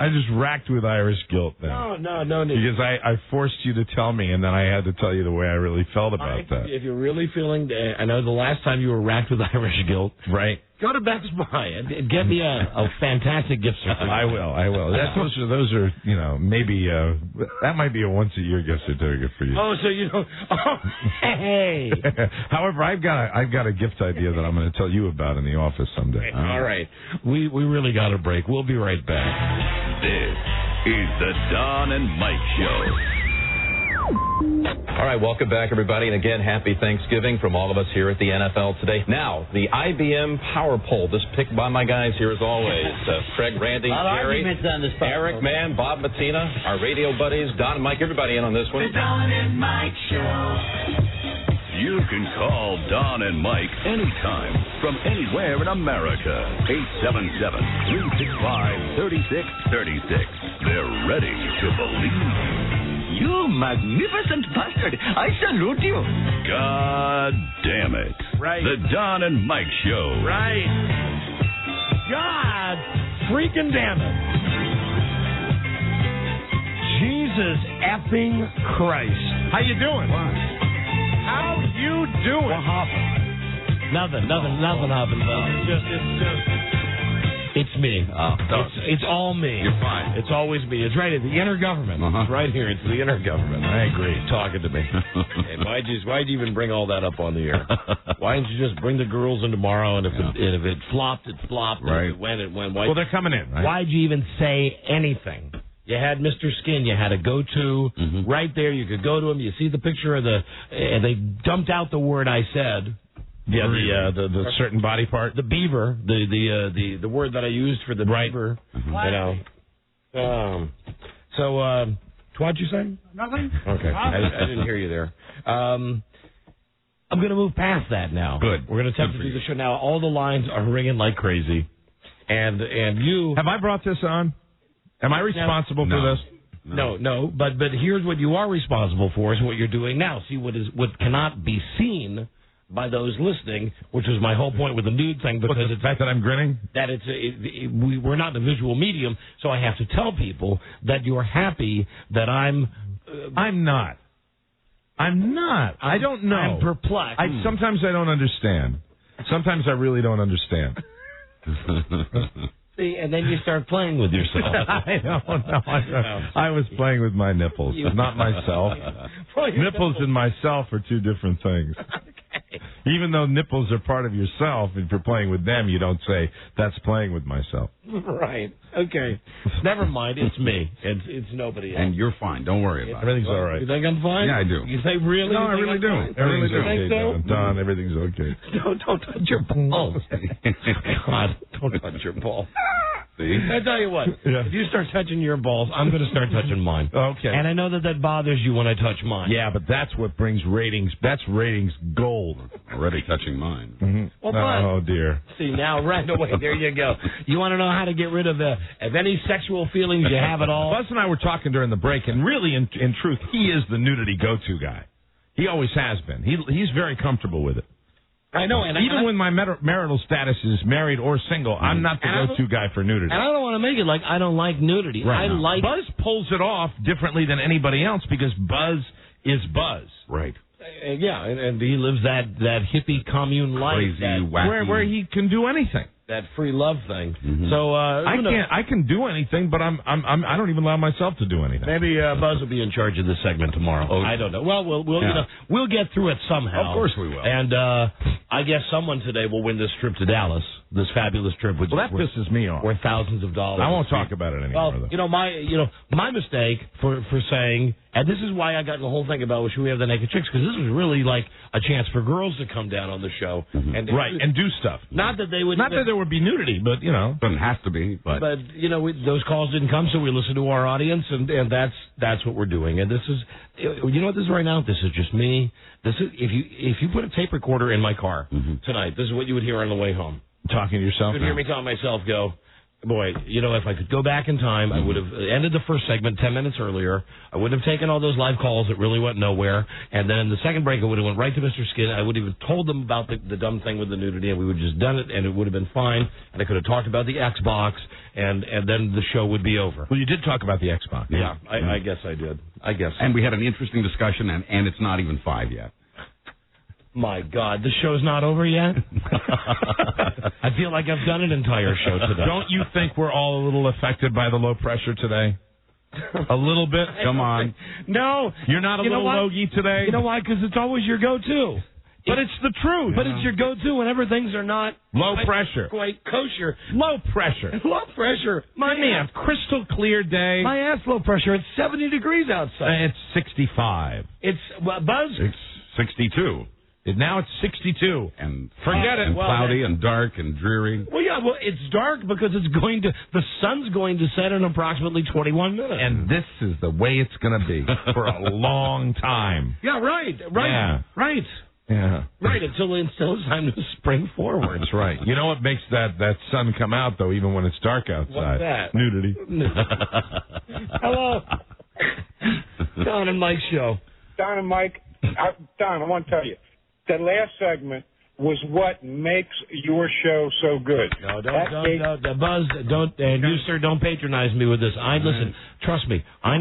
just racked with Irish guilt now. No. Because I forced you to tell me, and then I had to tell you the way I really felt about that. If you're really feeling, I know the last time you were racked with Irish guilt, right? Go to Best Buy and get me a fantastic gift certificate. I will. Those are maybe that might be a once a year gift certificate for you. Oh, so you know? Oh, hey. However, I've got a gift idea that I'm going to tell you about in the office someday. All right. We really got a break. We'll be right back. This is the Don and Mike Show. All right, welcome back, everybody. And again, happy Thanksgiving from all of us here at the NFL today. Now, the IBM Power Poll, this picked by my guys here as always. Craig, Randy, Jerry, Eric, Mann, Bob Matina, our radio buddies, Don and Mike, everybody in on this one. The Don and Mike Show. You can call Don and Mike anytime from anywhere in America. 877-365-3636. They're ready to believe. You magnificent bastard. I salute you. God damn it. Right. The Don and Mike Show. Right. God freaking damn it. Jesus effing Christ. How you doing? How you doing? What happened? Nothing happened, though. It's me. It's all me. You're fine. It's always me. It's right. The inner government. It's right here. It's the inner government. I agree. Talking to me. Hey, why'd you even bring all that up on the air? Why didn't you just bring the girls in tomorrow? And if it flopped, it flopped. Right. And if it went, it went. Well, they're coming in. Right? Why'd you even say anything? You had Mr. Skin. You had a go-to right there. You could go to him. You see the picture of and they dumped out the word I said. Yeah, the certain body part, the beaver, the word that I used for the beaver, So, what'd you say? Nothing. Okay, I didn't hear you there. I'm going to move past that now. Good. We're going to attempt to do the show now. All the lines are ringing like crazy, and you have I brought this on? Am I responsible for this? No. But here's what you are responsible for is what you're doing now. See what cannot be seen by those listening, which was my whole point with the nude thing, because the fact that I'm grinning, that we're not the visual medium, so I have to tell people that you're happy that I'm not. I don't know. I'm perplexed. Sometimes I don't understand. Sometimes I really don't understand. See, and then you start playing with yourself. I was playing with my nipples, not myself. Nipples and myself are two different things. Okay. Even though nipples are part of yourself, if you're playing with them, you don't say, that's playing with myself. Right. Okay. Never mind. It's me. It's nobody else. And you're fine. Don't worry about it. Everything's all right. You think I'm fine? Yeah, I do. You think really? No, I really do. Everything's okay, so? Don. Everything's okay. Don't touch your balls. God, don't touch your balls. See? I tell you what, if you start touching your balls, I'm going to start touching mine. Okay. And I know that bothers you when I touch mine. Yeah, but that's what brings ratings. That's ratings gold. Already touching mine. Mm-hmm. Well, oh, dear. See, now, right away, there you go. You want to know how to get rid of any sexual feelings you have at all? Buzz and I were talking during the break, and really, in truth, he is the nudity go-to guy. He always has been. He's very comfortable with it. I know. And even when my marital status is married or single, I'm not the go-to guy for nudity. And I don't want to make it like I don't like nudity. Right. like Buzz pulls it off differently than anybody else because Buzz is Buzz. Right. Yeah, and he lives that hippie commune life, crazy, wacky, where he can do anything. That free love thing. Mm-hmm. So I can do anything, but I don't even allow myself to do anything. Maybe Buzz will be in charge of this segment tomorrow. Oh, I don't know. Well, we'll get through it somehow. Of course we will. And I guess someone today will win this trip to Dallas, this fabulous trip. Which that pisses me off. Worth thousands of dollars. I won't talk about it anymore. Well, my mistake for saying, and this is why I got in the whole thing about should we have the naked chicks, because this was really like a chance for girls to come down on the show and do stuff. Not that they would. Not that there would be nudity, but doesn't have to be. But those calls didn't come, so we listened to our audience, and that's what we're doing. And this is, you know what this is right now? This is just me. This is if you put a tape recorder in my car tonight, this is what you would hear on the way home. Talking to yourself. You would hear me telling myself, go, boy, if I could go back in time, I would have ended the first segment 10 minutes earlier. I wouldn't have taken all those live calls that really went nowhere. And then in the second break, I would have went right to Mr. Skin. I would have told them about the dumb thing with the nudity, and we would have just done it, and it would have been fine. And I could have talked about the Xbox, and then the show would be over. Well, you did talk about the Xbox. Yeah, I guess I did. I guess. And we had an interesting discussion, and it's not even 5 yet. My God, the show's not over yet? I feel like I've done an entire show today. Don't you think we're all a little affected by the low pressure today? A little bit? Come on. No. You're not a little logy today? You know why? Because it's always your go-to. But it's the truth. But it's your go-to whenever things are not low pressure. Quite kosher. Low pressure. Low pressure. My man, crystal clear day. My ass low pressure. It's 70 degrees outside. It's 65. It's Buzz. It's 62. Now it's 62. And forget it. And cloudy and dark and dreary. Well, yeah, it's dark because the sun's going to set in approximately 21 minutes. And this is the way it's going to be for a long time. Yeah, right. Yeah. Right. Yeah. Right, until it's time to spring forward. That's right. You know what makes that sun come out, though, even when it's dark outside? What's that? Nudity. Hello. Don and Mike's show. Don and Mike. Don, I want to tell you, that last segment was what makes your show so good. No, don't, Buzz, and you, sir, don't patronize me with this. Listen, trust me, I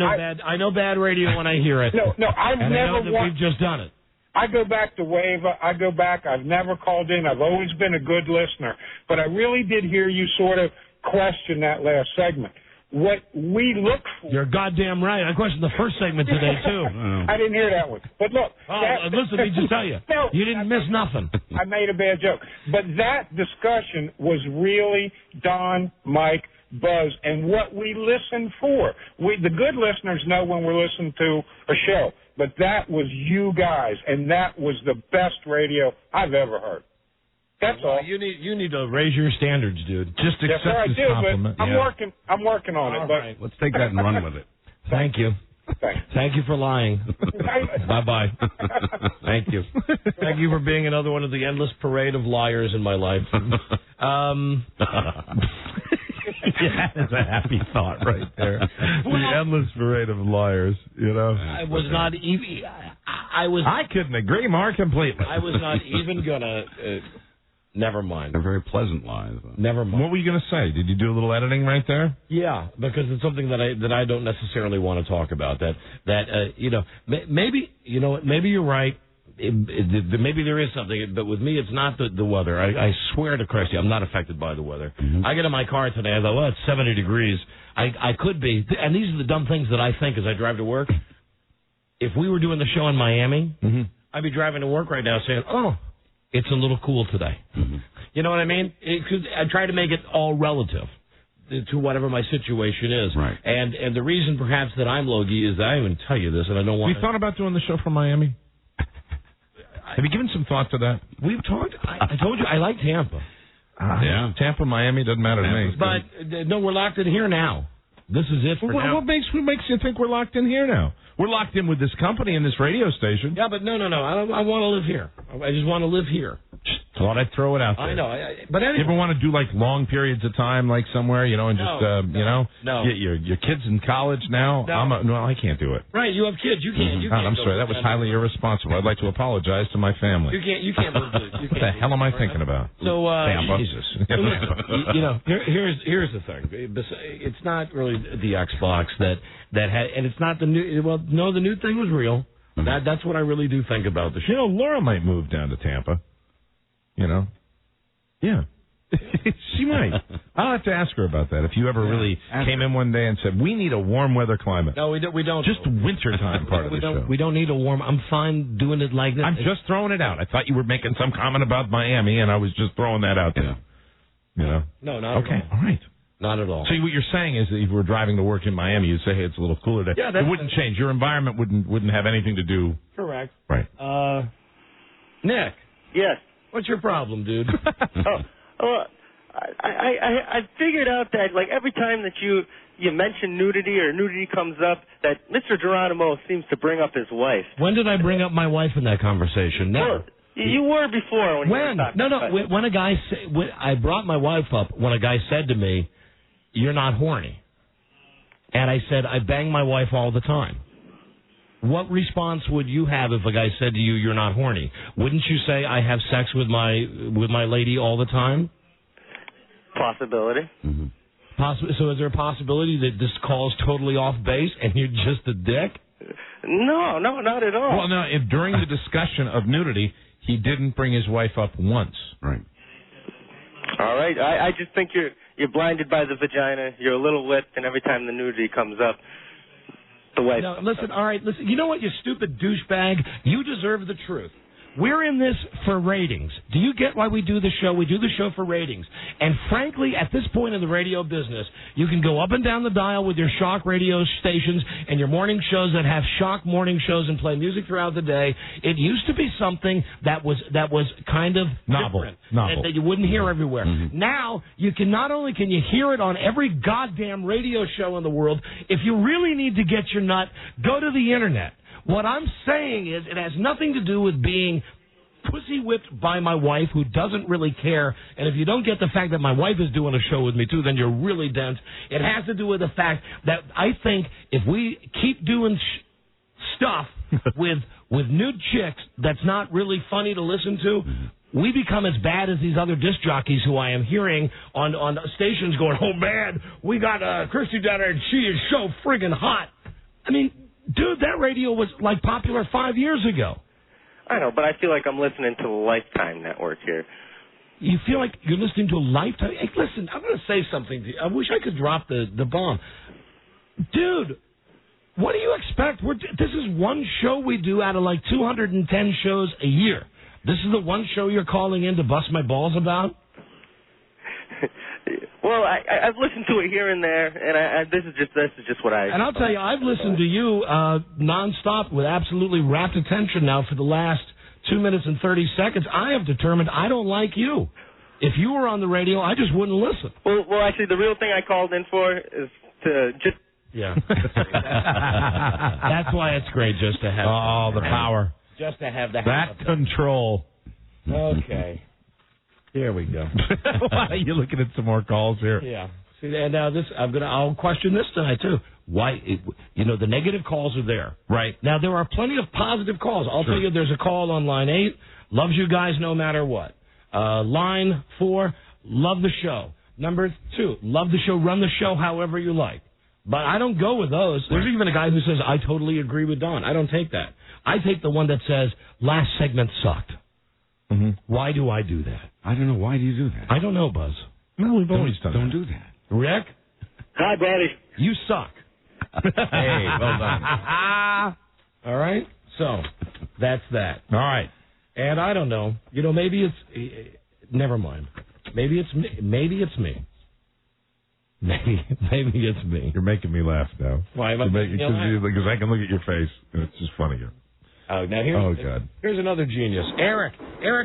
know bad radio when I hear it. No, I've never. We've just done it. I go back to WAVA. I've never called in. I've always been a good listener. But I really did hear you sort of question that last segment. What we look for. You're goddamn right. I questioned the first segment today, too. I didn't hear that one. But look. Listen, let me just tell you. No, you didn't miss nothing. I made a bad joke. But that discussion was really Don, Mike, Buzz, and what we listen for. The good listeners know when we're listening to a show. But that was you guys, and that was the best radio I've ever heard. That's all. You need to raise your standards, dude. Just accept this compliment. But I'm working on it. Right. Let's take that and run with it. Thank you. Thanks. Thank you for lying. Bye-bye. Thank you. Thank you for being another one of the endless parade of liars in my life. Yeah, that's a happy thought right there. The endless parade of liars, you know. I was not even... I couldn't agree more completely. I was not even going to... never mind. They're very pleasant lies. Never mind. What were you going to say? Did you do a little editing right there? Yeah, because it's something that I don't necessarily want to talk about. Maybe maybe you're right. maybe there is something, but with me, it's not the weather. I swear to Christ, I'm not affected by the weather. I get in my car today, I thought, well, it's 70 degrees. I could be, and these are the dumb things that I think as I drive to work. If we were doing the show in Miami, I'd be driving to work right now saying, oh, it's a little cool today. You know what I mean? I try to make it all relative to whatever my situation is. Right. And the reason perhaps that I'm logy is that I even tell you this, and I don't want to... Have you thought about doing the show from Miami? Have you given some thought to that? We've talked. I told you, I like Tampa. Yeah. Tampa, Miami, doesn't matter to me. But, no, we're locked in here now. This is it for now. What makes you think we're locked in here now? We're locked in with this company and this radio station. Yeah, but no. I want to live here. I just want to live here. Just thought I'd throw it out there. I know. But anyway. You ever want to do, like, long periods of time, like, somewhere, and just, No. Your kid's in college now? No. I can't do it. Right, you have kids. You can't. You can't I'm sorry. That was highly irresponsible. I'd like to apologize to my family. You can't live it. What the hell am I thinking about? So, Jesus. Here's the thing. It's not really the Xbox that had, and it's not the new. Well, no, the new thing was real. That's what I really do think about the show. Laura might move down to Tampa. Yeah. She might. I'll have to ask her about that. If you ever really came in one day and said, we need a warm weather climate. No, we don't. Just wintertime part of the show. We don't need a warm. I'm fine doing it like this. I'm just throwing it out. I thought you were making some comment about Miami, and I was just throwing that out there. No, not okay. at all. All right. Not at all. So what you're saying is that if we were driving to work in Miami, you'd say, hey, it's a little cooler there. Yeah, it wouldn't change. Your environment wouldn't have anything to do. Correct. Right. Nick. Yes. What's your problem, dude? I figured out that, like, every time that you mention nudity or nudity comes up, that Mr. Geronimo seems to bring up his wife. When did I bring up my wife in that conversation? Never. Well, you were before. When a guy I brought my wife up when a guy said to me, "You're not horny," and I said, "I bang my wife all the time." What response would you have if a guy said to you, "You're not horny"? Wouldn't you say, "I have sex with my lady all the time"? Possibility. So is there a possibility that this call's totally off base and you're just a dick? No, not at all. Well, no, if during the discussion of nudity, he didn't bring his wife up once. Right. All right. I just think you're blinded by the vagina. You're a little lit, and every time the nudity comes up, the wife. No, listen. All right, listen. You know what, you stupid douchebag? You deserve the truth. We're in this for ratings. Do you get why we do the show? We do the show for ratings. And frankly, at this point in the radio business, you can go up and down the dial with your shock radio stations and your morning shows that have shock morning shows and play music throughout the day. It used to be something that was kind of novel, that you wouldn't hear everywhere. Now, not only can you hear it on every goddamn radio show in the world, if you really need to get your nut, go to the internet. What I'm saying is it has nothing to do with being pussy whipped by my wife who doesn't really care. And if you don't get the fact that my wife is doing a show with me too, then you're really dense. It has to do with the fact that I think if we keep doing stuff with nude chicks that's not really funny to listen to, we become as bad as these other disc jockeys who I am hearing on stations going, "Oh man, we got Christy down there and she is so friggin' hot." I mean, dude, that radio was, like, popular 5 years ago. I know, but I feel like I'm listening to the Lifetime Network here. You feel like you're listening to a Lifetime? Hey, listen, I'm going to say something to you. I wish I could drop the bomb. Dude, what do you expect? This is one show we do out of, like, 210 shows a year. This is the one show you're calling in to bust my balls about? Well, I've listened to it here and there, and this is just what I. And I'll tell you, I've listened to you nonstop with absolutely rapt attention now for the last 2 minutes and 30 seconds. I have determined I don't like you. If you were on the radio, I just wouldn't listen. Well, actually, the real thing I called in for is to just. Yeah. That's why it's great just to have. Oh, the power. Just to have the. That control. Okay. Here we go. Why are you looking at some more calls here? Yeah. See, and now I'll question this tonight too. Why? The negative calls are there. Right. Now there are plenty of positive calls. I'll tell you, there's a call on line 8. Loves you guys no matter what. Line 4. Love the show. Number 2. Love the show. Run the show however you like. But I don't go with those. There's even a guy who says, I totally agree with Don. I don't take that. I take the one that says, last segment sucked. Mm-hmm. Why do I do that? I don't know. Why do you do that? I don't know, Buzz. No, we've always done Don't that. do that. Rick? Hi, buddy. You suck. Hey, well done. All right? So, that's that. All right. And I don't know. Maybe it's... never mind. Maybe it's me. Maybe it's me. Maybe it's me. You're making me laugh now. Why am I Because I can look at your face, and it's just funny. Oh, now God. Here's another genius. Eric,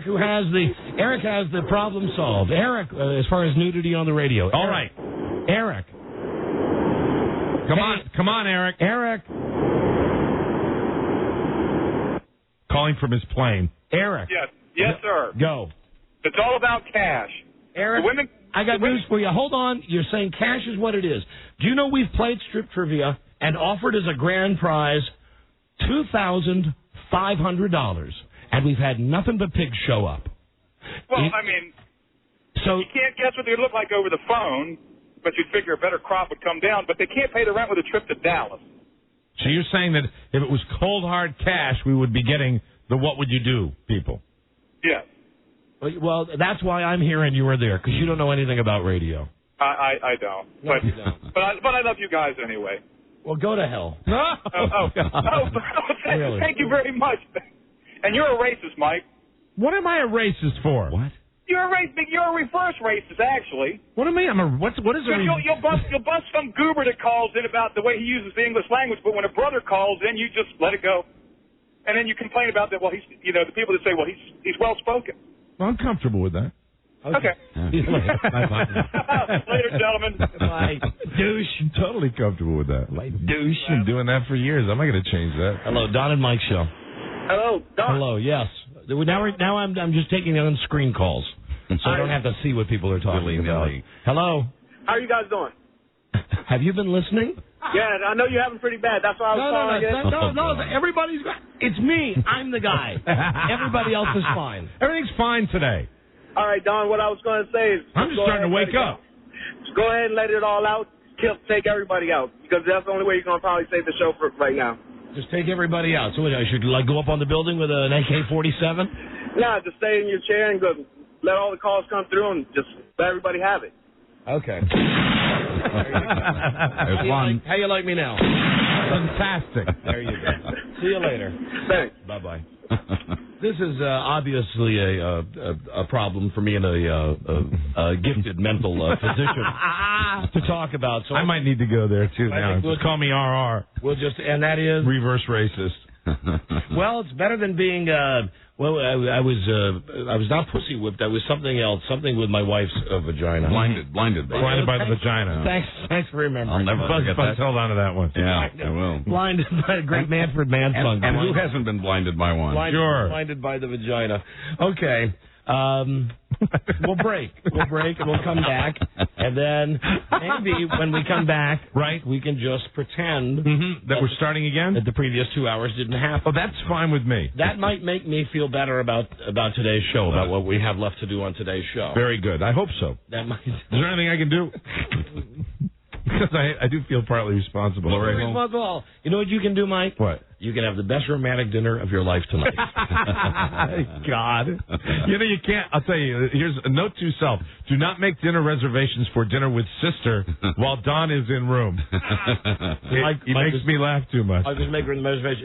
who has the problem solved. Eric, as far as nudity on the radio. All right. Eric. Come on, Eric. Eric. Calling from his plane. Eric. Yes, sir. Go. It's all about cash. Eric, I got news for you. Hold on. You're saying cash is what it is. Do you know we've played strip trivia and offered as a grand prize $2,500, and we've had nothing but pigs show up. Well, you can't guess what they look like over the phone, but you'd figure a better crop would come down, but they can't pay the rent with a trip to Dallas. So you're saying that if it was cold, hard cash, we would be getting the what would you do people? Yes. Well, that's why I'm here and you were there, because you don't know anything about radio. I don't. No, but, you don't. But I love you guys anyway. Well, go to hell. Really? Thank you very much. And you're a racist, Mike. What am I a racist for? What? You're a reverse racist, actually. What do you mean? What is a... You'll bust some goober that calls in about the way he uses the English language, but when a brother calls in, you just let it go. And then you complain about that, well, the people that say, well, he's well-spoken. Well, I'm comfortable with that. Okay. Later, gentlemen. Bye. Douche. I'm totally comfortable with that. Douche. I've been doing that for years. I'm not going to change that. Hello, Don and Mike show. Hello, Don. Hello, yes. Now I'm just taking on screen calls, so I don't have to see what people are talking about. Hello. How are you guys doing? Have you been listening? Yeah, I know you're having pretty bad. That's why I was calling. No, everybody's... It's me. I'm the guy. Everybody else is fine. Everything's fine today. All right, Don, what I was going to say is... I'm just starting to wake up. Just go ahead and let it all out. Take everybody out, because that's the only way you're going to probably save the show for right now. Just take everybody out. So what, I should go up on the building with an AK-47? No, just stay in your chair and go. Let all the calls come through and just let everybody have it. Okay. There's one. How you like me now? Fantastic. There you go. See you later. Thanks. Bye-bye. This is obviously a problem for me and a gifted mental physician to talk about. So I might need to go there too now. Just call me RR. We'll just, and that is reverse racist. Well, it's better than being. I was not pussy whipped. I was something else. Something with my wife's vagina. Blinded by the vagina. Thanks for remembering. I'll never forget that. Held on to that one. Yeah, I will. Blinded by a great Manfred Mann song. And who hasn't been blinded by one? Blinded by the vagina. Okay. We'll break and we'll come back, and then maybe when we come back, right, we can just pretend that we're starting again. That the previous 2 hours didn't happen. Oh, that's fine with me. That might make me feel better about today's show, about what we have left to do on today's show. Very good. I hope so. That might. Is there anything I can do? Because I do feel partly responsible. You know what you can do, Mike? What? You can have the best romantic dinner of your life tonight. God. You know, you can't. I'll tell you, here's a note to self. Do not make dinner reservations for dinner with sister while Don is in room. He makes me laugh too much. I'll just make a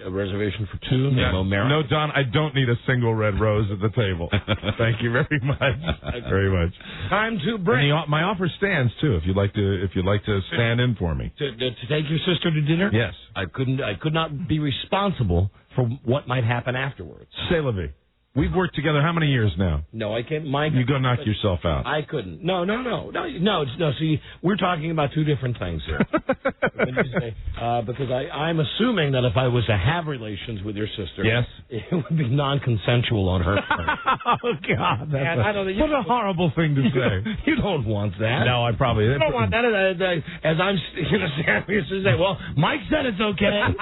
reservation for two. No, Don, I don't need a single red rose at the table. Thank you very much. Very much. Time to break. And my offer stands, too, if you'd like to stand in for me. To take your sister to dinner? Yes. I could not be responsible for what might happen afterwards. C'est la vie. We've worked together how many years now? No, I can't. Mike, you go knock yourself out. I couldn't. No. See, we're talking about two different things here. Because I'm assuming that if I was to have relations with your sister, yes, it would be non-consensual on her part. Oh God, what a horrible thing to say. You don't want that. No, I probably you don't want that. As I'm Sam used to say, well, Mike said it's okay.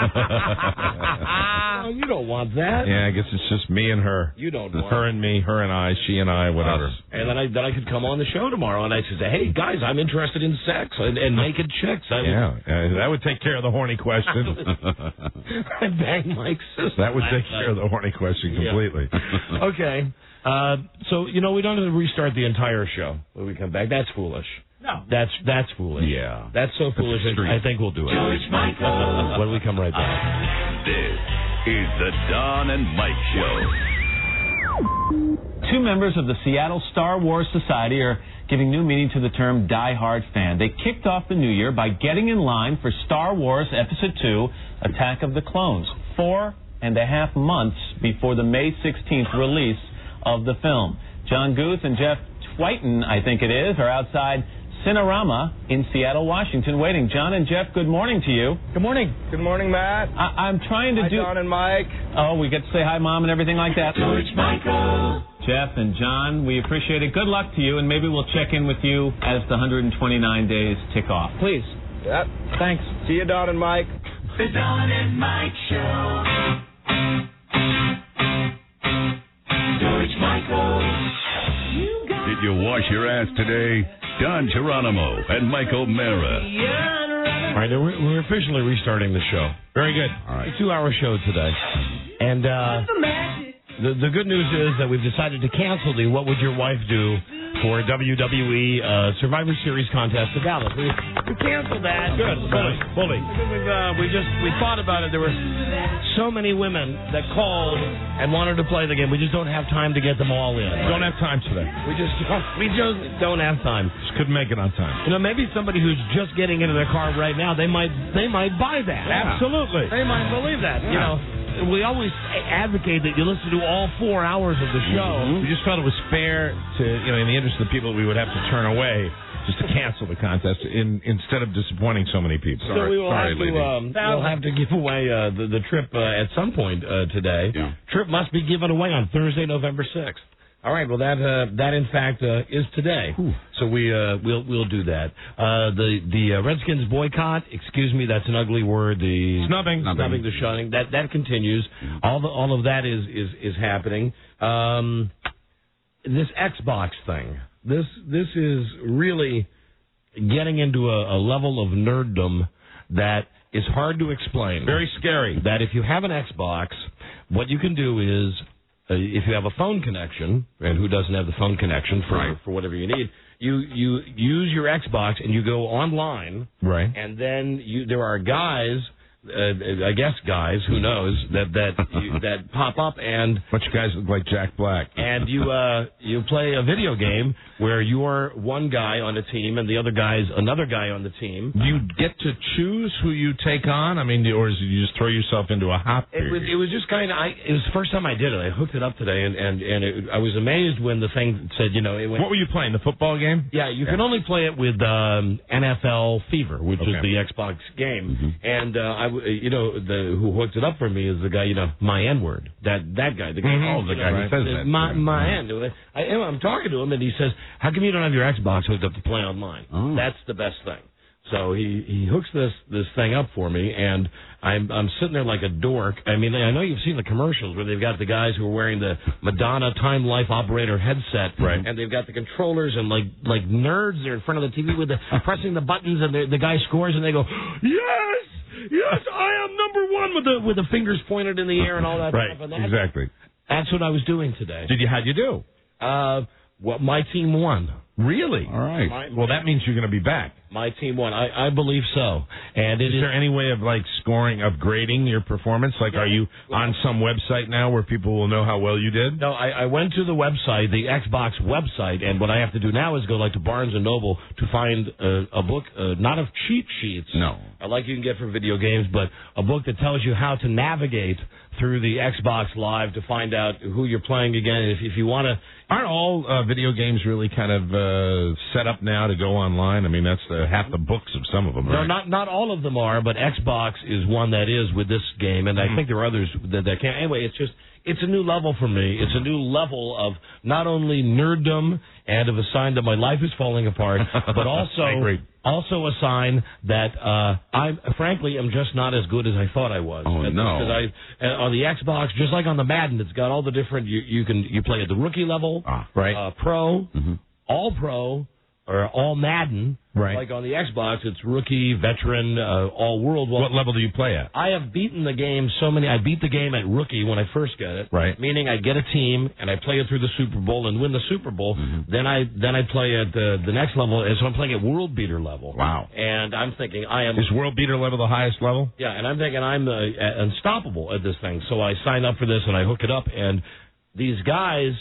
No, you don't want that. Yeah, I guess it's just me and her. You you don't want. Her and me, her and I, she and I, whatever. And then I could come on the show tomorrow and I could say, hey, guys, I'm interested in sex and naked chicks. That would take care of the horny question. I bang Mike's sister. That would take care of the horny question completely. Okay. So, we don't have to restart the entire show when we come back. That's foolish. No. That's foolish. Yeah. That's so foolish. I think we'll do it. George Michael. When we come right back. This is the Don and Mike Show. Two members of the Seattle Star Wars Society are giving new meaning to the term die-hard fan. They kicked off the new year by getting in line for Star Wars Episode 2, Attack of the Clones, 4.5 months before the May 16th release of the film. John Guth and Jeff Twighton, I think it is, are outside Cinerama in Seattle, Washington, waiting. John and Jeff, good morning to you. Good morning. Good morning, Matt. I'm trying to hi, Don and Mike. Oh, we get to say hi, Mom, and everything like that. George Michael. Jeff and John, we appreciate it. Good luck to you, and maybe we'll check in with you as the 129 days tick off. Please. Yep. Thanks. See you, Don and Mike. The Don and Mike Show. George Michael. Did you wash your ass today? Don Geronimo and Mike O'Mara. All right, we're officially restarting the show. Very good. All right. It's a 2-hour show today. And the good news is that we've decided to cancel the What Would Your Wife Do for WWE Survivor Series contest in Dallas. We canceled that. Good. Fully. We thought about it. There were so many women that called and wanted to play the game. We just don't have time to get them all in. Don't have time today. We just don't have time. Just couldn't make it on time. Maybe somebody who's just getting into their car right now, they might buy that. Yeah. Absolutely. They might believe that. Yeah. We always advocate that you listen to all 4 hours of the show. Mm-hmm. We just felt it was fair to, in the interest of the people we would have to turn away, just to cancel the contest instead of disappointing so many people. So we will we'll have to give away the trip at some point today. Yeah. Trip must be given away on Thursday, November 6th. All right. Well, that in fact is today. Whew. So we'll do that. The Redskins boycott. Excuse me, that's an ugly word. The snubbing, the shunning. That continues. All of that is happening. This Xbox thing. This is really getting into a level of nerddom that is hard to explain. Very scary. That if you have an Xbox, what you can do is, if you have a phone connection, and who doesn't have the phone connection for whatever you need, you use your Xbox and you go online, right? And then there are guys, I guess guys, who knows, that pop up and bunch of guys look like Jack Black, and you play a video game where you're one guy on a team and the other guy's another guy on the team. Do you get to choose who you take on? I mean, or is it you just throw yourself into a hot period? It was just kind of. It was the first time I did it. I hooked it up today, and I was amazed when the thing said, what were you playing? The football game? Yeah, you can only play it with NFL Fever, which is the Xbox game, and who hooked it up for me is the guy, my N-word. That guy, the guy. The guy who says that. My N. I'm talking to him, and he says, "How come you don't have your Xbox hooked up to play online?" Oh. That's the best thing. So he hooks this thing up for me, and I'm sitting there like a dork. I mean, I know you've seen the commercials where they've got the guys who are wearing the Madonna Time Life Operator headset, right? And they've got the controllers, and like nerds, they're in front of the TV with pressing the buttons, and the guy scores, and they go, Yes, I am number one with the fingers pointed in the air and all that right, stuff. And exactly. That's what I was doing today. How'd you do? My team won. Really? All right. Well, that means you're going to be back. My team won. I believe so. And is there any way of scoring, of grading your performance? Are you on some website now where people will know how well you did? No, I went to the website, the Xbox website, and what I have to do now is go to Barnes & Noble to find a book, not of cheat sheets. No. Like you can get for video games, but a book that tells you how to navigate through the Xbox Live to find out who you're playing again. If you want to... Aren't all video games really kind of set up now to go online? I mean, that's half the books of some of them. No, right? not all of them are, but Xbox is one that is with this game, and I think there are others that can't. Anyway, it's a new level for me. It's a new level of not only nerddom and of a sign that my life is falling apart, but also a sign that I frankly am just not as good as I thought I was. Oh, no. Because on the Xbox, just like on the Madden, it's got all the different. You play at the rookie level, right? Pro, All Pro, or All Madden. Right. Like on the Xbox, it's rookie, veteran, all world. Well, what level do you play at? I have beaten the game I beat the game at rookie when I first get it. Right. Meaning I get a team and I play it through the Super Bowl and win the Super Bowl. Then I play at the next level. So I'm playing at world beater level. Wow. And I'm thinking is world beater level the highest level? Yeah. And I'm thinking I'm unstoppable at this thing. So I sign up for this and I hook it up, and these guys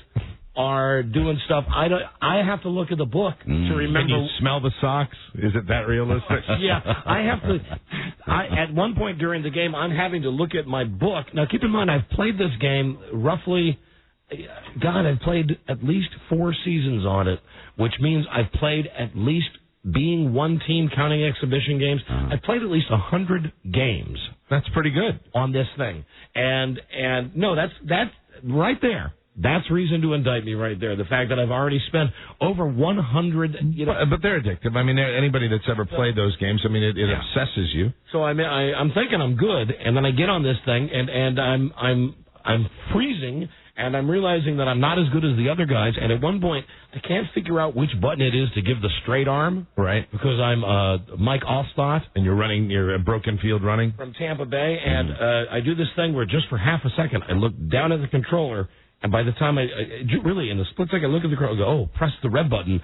are doing stuff. I have to look at the book to remember. Can you smell the socks? Is it that realistic? Yeah, I have to. At one point during the game, I'm having to look at my book. Now, keep in mind, I've played this game roughly. God, I've played at least 4 seasons on it, which means I've played at least, being one team counting exhibition games, I've played at least 100 games. That's pretty good on this thing. And no, that's right there. That's reason to indict me right there. The fact that I've already spent over 100. But they're addictive. I mean, anybody that's ever played those games, I mean, it obsesses you. So I'm thinking I'm good, and then I get on this thing, and I'm freezing, and I'm realizing that I'm not as good as the other guys. And at one point, I can't figure out which button it is to give the straight arm. Right. Because I'm Mike Allstott. And you're a broken field running from Tampa Bay, and I do this thing where just for half a second I look down at the controller. And by the time really in the split second, I look at the crowd and go, press the red button.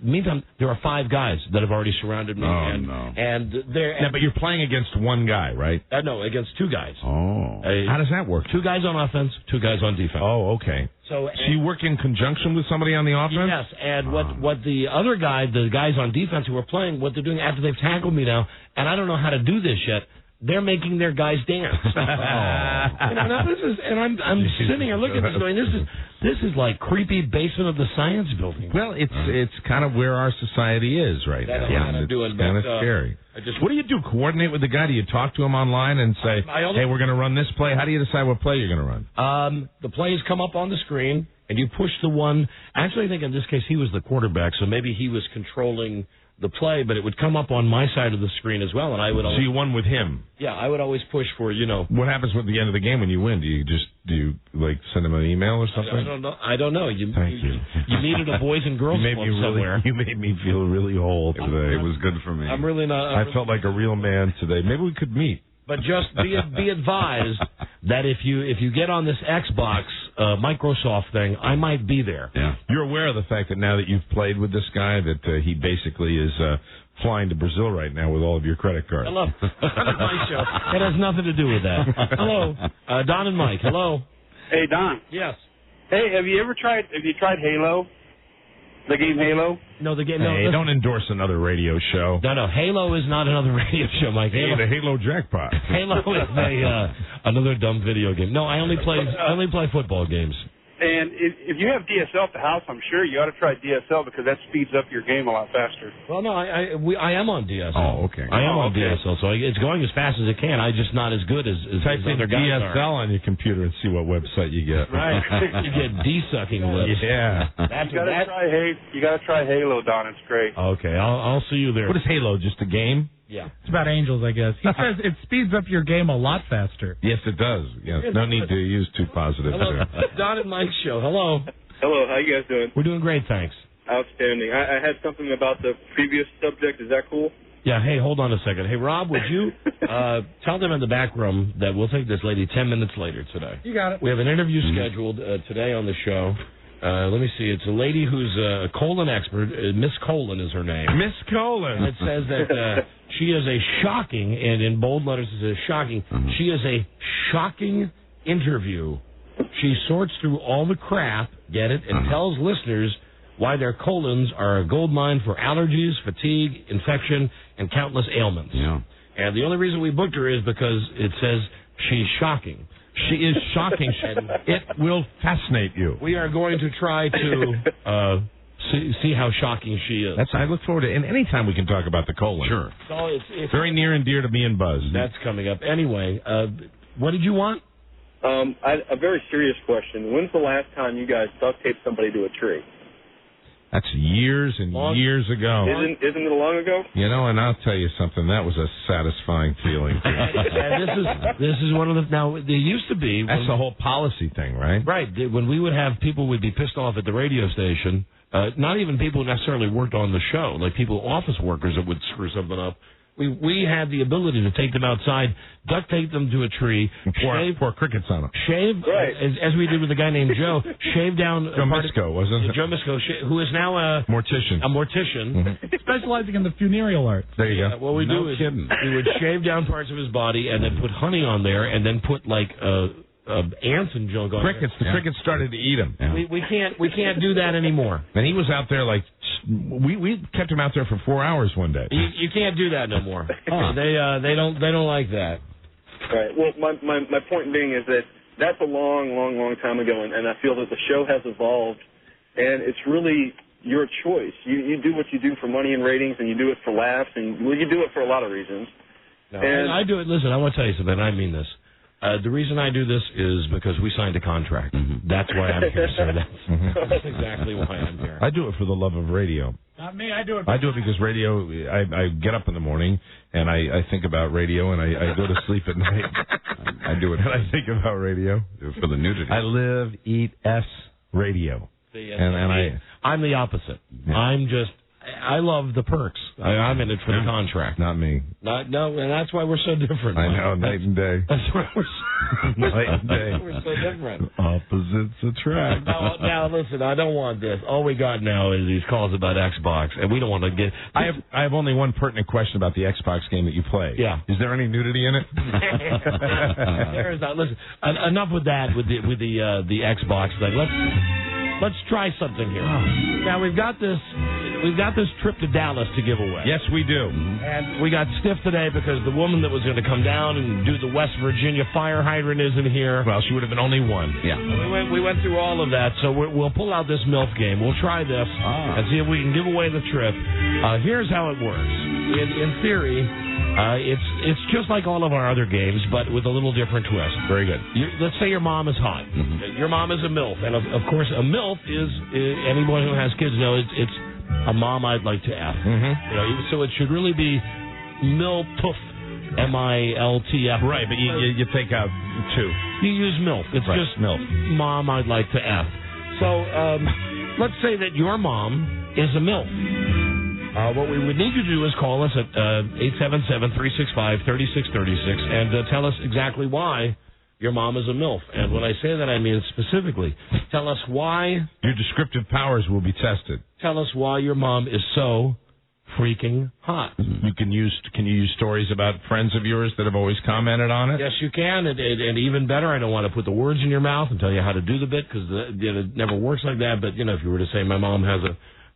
Meantime, there are 5 guys that have already surrounded me. And they're... But you're playing against one guy, right? No, against 2 guys. Oh. How does that work? 2 guys on offense, 2 guys on defense. Oh, okay. So you work in conjunction with somebody on the offense? Yes, and what the other the guys on defense who are playing, what they're doing after they've tackled me now, and I don't know how to do this yet, they're making their guys dance. I'm sitting here looking at this going, this is like creepy basement of the science building. Well, it's kind of where our society is right now. Yeah, it's kind of scary. What do you do? Coordinate with the guy? Do you talk to him online and say, hey, we're going to run this play? How do you decide what play you're going to run? The plays come up on the screen, and you push the one. Actually, I think in this case he was the quarterback, so maybe he was controlling the play, but it would come up on my side of the screen as well, and I would always... So you won with him? Yeah, I would always push for, What happens at the end of the game when you win? Do you send him an email or something? I don't know. Thank you. You needed a Boys and Girls Club somewhere. You made me feel really whole today. It was good for me. I'm really not... I felt like a real man today. Maybe we could meet. But just be advised that if you get on this Xbox Microsoft thing, I might be there. Yeah. You're aware of the fact that now that you've played with this guy, that he basically is flying to Brazil right now with all of your credit cards. Hello. That's my show. It has nothing to do with that. Hello. Don and Mike. Hello. Hey, Don. Yes. Hey, have you tried Halo? The game Halo? No, the game. Hey, don't endorse another radio show. No, Halo is not another radio show, Mike. Hey, the Halo jackpot. Halo is another dumb video game. No, I only play football games. And if you have DSL at the house, I'm sure you ought to try DSL because that speeds up your game a lot faster. Well, no, I am on DSL. Oh, okay. I am on DSL, so it's going as fast as it can. I'm just not as good as other guys DSL are. on your computer and see what website you get. Right. You get D-sucking lips. Yeah. You got to try Halo, Don. It's great. Okay, I'll see you there. What is Halo? Just a game? Yeah. It's about angels, I guess. He says it speeds up your game a lot faster. Yes, it does. Yes. No need to use too positive. Hello. Don and Mike's show. Hello. Hello. How you guys doing? We're doing great, thanks. Outstanding. I had something about the previous subject. Is that cool? Yeah, hey, hold on a second. Hey, Rob, would you tell them in the back room that we'll take this lady 10 minutes later today? You got it. We have an interview scheduled today on the show. Let me see. It's a lady who's a colon expert. Miss Colon is her name. Miss Colon. It says that she is a shocking, and in bold letters it says shocking, she is a shocking interview. She sorts through all the crap, get it, and tells listeners why their colons are a gold mine for allergies, fatigue, infection, and countless ailments. Yeah. And the only reason we booked her is because it says she's shocking. She is shocking. It will fascinate you. We are going to try to see how shocking she is. I look forward to, and anytime we can talk about the colon. Sure. So it's very near and dear to me and Buzz. That's coming up. Anyway, what did you want? A very serious question. When's the last time you guys duct taped somebody to a tree? That's years and years ago. Isn't it long ago? You know, and I'll tell you something. That was a satisfying feeling. And this is one of the. Now, there used to be. That's the whole policy thing, right? Right. When we would have people would be pissed off at the radio station, not even people who necessarily worked on the show, like people, office workers that would screw something up. We had the ability to take them outside, duct tape them to a tree, pour crickets on them. Shave, as we did with a guy named Joe, shave down... Joe Misco, wasn't it? Joe Misco, who is now a mortician. Specializing in the funereal arts. There you go. What we do is we would shave down parts of his body and then put honey on there and then put like ants and junk on crickets. there. The crickets started to eat him. Yeah. We can't do that anymore. And he was out there like we kept him out there for 4 hours one day. You can't do that no more. They don't like that. Right. Well, my point being is that that's a long time ago, and I feel that the show has evolved, and it's really your choice. You do what you do for money and ratings, and you do it for laughs, and you do it for a lot of reasons. No, and I do it. Listen, I want to tell you something. I mean this. The reason I do this is because we signed a contract. That's why I'm here, sir. That's exactly why I'm here. I do it for the love of radio. Not me. I do it. I do it because radio. I get up in the morning and I think about radio, and I go to sleep at night. I do it and I think about radio. Do it for the nudity. I live, eat, radio. I'm the opposite. Yeah. I love the perks. I'm in it for the contract. Not me. No, and that's why we're so different. I know, night and day. That's why we're so different. Opposites attract. Now, listen, I don't want this. All we got now is these calls about Xbox, and we don't want to get... I have only one pertinent question about the Xbox game that you play. Yeah. Is there any nudity in it? There is not. Listen, enough with that, with the Xbox thing. Let's try something here. Now, we've got this trip to Dallas to give away. Yes, we do. And we got stiff today because the woman that was going to come down and do the West Virginia fire hydrant isn't here. Well, she would have been only one. Yeah. We went through all of that, so we'll pull out this MILF game. We'll try this and see if we can give away the trip. Here's how it works. In theory, it's just like all of our other games, but with a little different twist. Very good. Let's say your mom is hot. Your mom is a MILF, and of course, a MILF is anyone who has kids knows it's a mom I'd like to F. So it should really be MILTF, MILTF. Right, but you take out two. You use MILF. It's just MILF. Mom I'd like to F. So let's say that your mom is a MILF. What we would need you to do is call us at 877-365-3636 and tell us exactly why your mom is a MILF. And when I say that, I mean specifically. Tell us why... Your descriptive powers will be tested. Tell us why your mom is so freaking hot. Can you use stories about friends of yours that have always commented on it? Yes, you can. And even better, I don't want to put the words in your mouth and tell you how to do the bit because it never works like that. But, if you were to say my mom has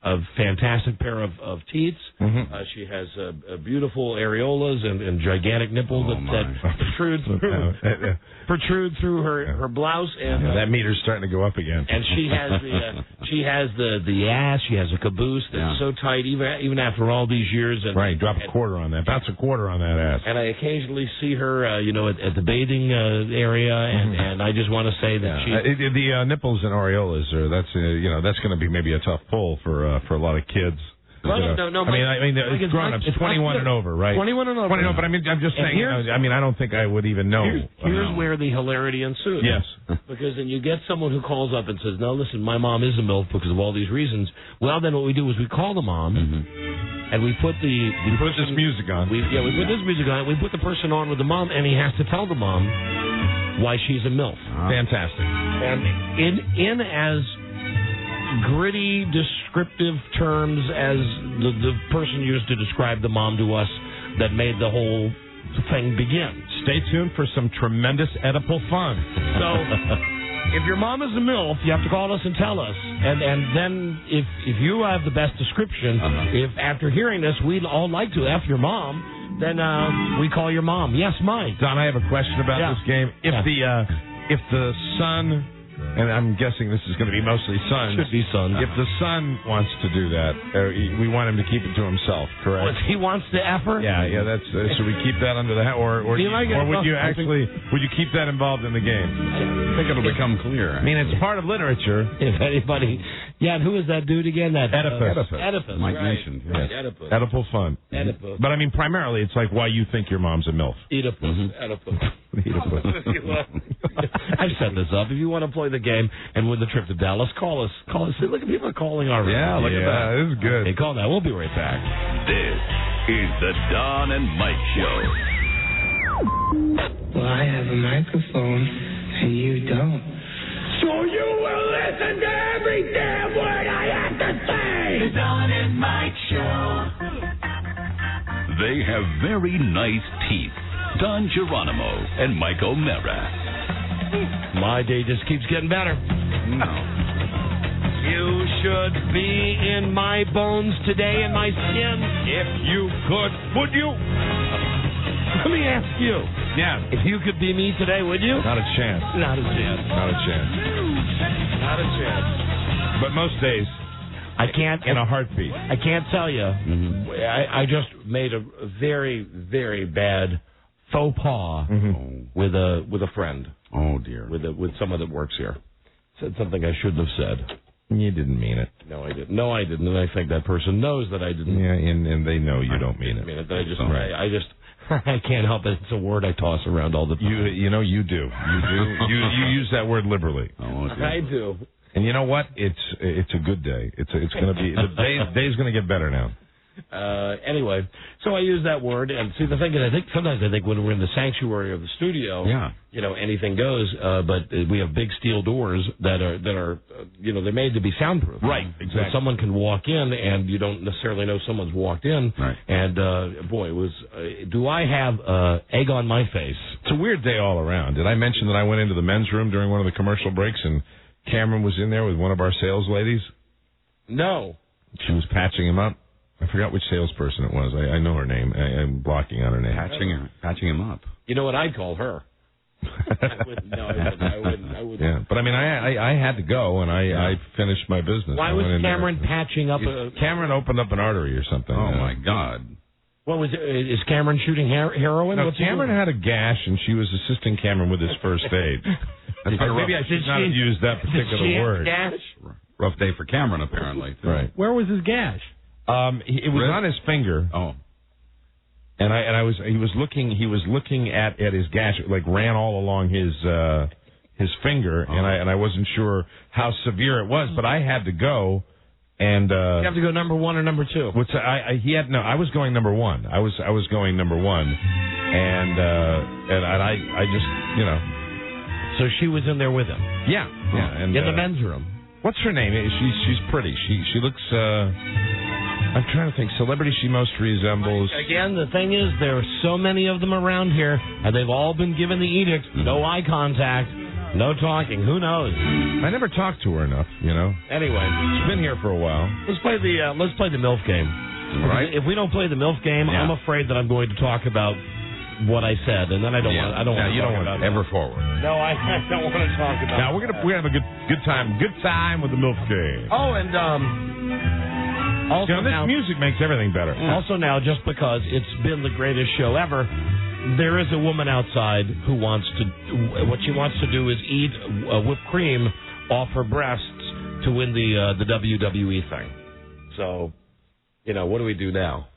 a fantastic pair of teats. She has beautiful areolas and gigantic nipples that protrude through her blouse. And that meter's starting to go up again. And she has the ass. She has a caboose that's so tight, even after all these years. And, drop a quarter on that. Bounce a quarter on that ass. And I occasionally see her, at the bathing area, and I just want to say that the nipples and areolas that's going to be maybe a tough pull for a lot of kids. Well, no. I mean, it's grown up. It's 21 and over, right? 21 and over. 21, but I'm just saying. I don't think I would even know. Here's where the hilarity ensues. Yes. Because then you get someone who calls up and says, "No, listen, my mom is a MILF because of all these reasons." Well, then what we do is we call the mom, and we put this music on. We put this music on. We put the person on with the mom, and he has to tell the mom why she's a MILF. Fantastic. And in as gritty, descriptive terms as the person used to describe the mom to us that made the whole thing begin. Stay tuned for some tremendous Oedipal fun. So, if your mom is a MILF, you have to call us and tell us. And then if you have the best description, if after hearing this we'd all like to F your mom, then we call your mom. Yes, Mike. Don, I have a question about this game. If the son and I'm guessing this is going to be mostly sons. Should be sons. If the son wants to do that, we want him to keep it to himself, correct? Well, he wants to effort? Yeah, that's. Should we keep that under the hat, or would you keep that involved in the game? I think it'll become clear. I mean, it's part of literature. If anybody, and who is that dude again? That Oedipus. Mike right. mentioned. Right. Yes. Oedipal fun. Oedipus. But I mean, primarily, it's like why you think your mom's a MILF. Oedipus. I've set this up. If you want to play the game and win the trip to Dallas, call us. See, look at people are calling already. Yeah, look at that. This is good. Hey, call now. We'll be right back. This is the Don and Mike Show. Well, I have a microphone and you don't. So you will listen to every damn word I have to say. The Don and Mike Show. They have very nice teeth. Don Geronimo and Mike O'Mara. My day just keeps getting better. No. You should be in my bones today in my skin. If you could, would you? Let me ask you. Yeah. If you could be me today, would you? Not a chance. Not a chance. Not a chance. Not a chance. But most days, I can't. In a heartbeat. I can't tell you. I just made a very, very bad faux pas with a friend. Oh dear. With someone that works here. Said something I shouldn't have said. You didn't mean it. No, I didn't. No, I didn't. And I think that person knows that I didn't. Yeah, and they know you don't mean it. I can't help it. It's a word I toss around all the time. You do. You use that word liberally. Oh, I do. And you know what? It's a good day. It's going to be the day's going to get better now. Anyway, so I use that word, and see, the thing is, I think when we're in the sanctuary of the studio, anything goes. But we have big steel doors that are they're made to be soundproof. Right, exactly. So someone can walk in, and you don't necessarily know someone's walked in. Right. And boy, it was. Do I have egg on my face? It's a weird day all around. Did I mention that I went into the men's room during one of the commercial breaks, and Cameron was in there with one of our sales ladies? No. She was patching him up. I forgot which salesperson it was. I know her name. I'm blocking on her name. Patching him up. You know what I'd call her? I wouldn't. Yeah, but I mean, I had to go, and I finished my business. Why was Cameron patching up? Cameron opened up an artery or something. Oh my God! What was it? Is Cameron shooting heroin? No, Cameron had a gash, and she was assisting Cameron with his first aid. Maybe I should not have used that particular word. Gash? Rough day for Cameron, apparently. Right. Where was his gash? It was on his finger. Oh. And he was looking at his gash. It like ran all along his finger, and I wasn't sure how severe it was, but I had to go. And you have to go number one or number two. I was going number one. I was going number one, and I just So she was in there with him. Yeah. And in the men's room. What's her name? She's pretty. She looks. I'm trying to think. Celebrity she most resembles. Again, the thing is, there are so many of them around here, and they've all been given the edict: no eye contact, no talking. Who knows? I never talked to her enough. Anyway, she's been here for a while. Let's play the MILF game. Right. If we don't play the MILF game, I'm afraid that I'm going to talk about what I said, and then I don't want. You don't want to ever forward. No, I don't want to talk about. Now we're have a good time with the MILF game. Oh, and also this now, music makes everything better. Also now, just because it's been the greatest show ever, there is a woman outside who wants to. What she wants to do is eat whipped cream off her breasts to win the WWE thing. So, what do we do now?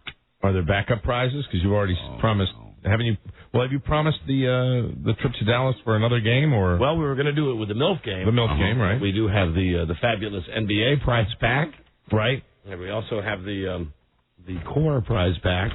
Are there backup prizes? Because you've already promised. Haven't you? Well, have you promised the trip to Dallas for another game, or? Well, we were going to do it with the MILF game. The MILF game, right? We do have the fabulous NBA prize pack, right? And we also have the core prize pack.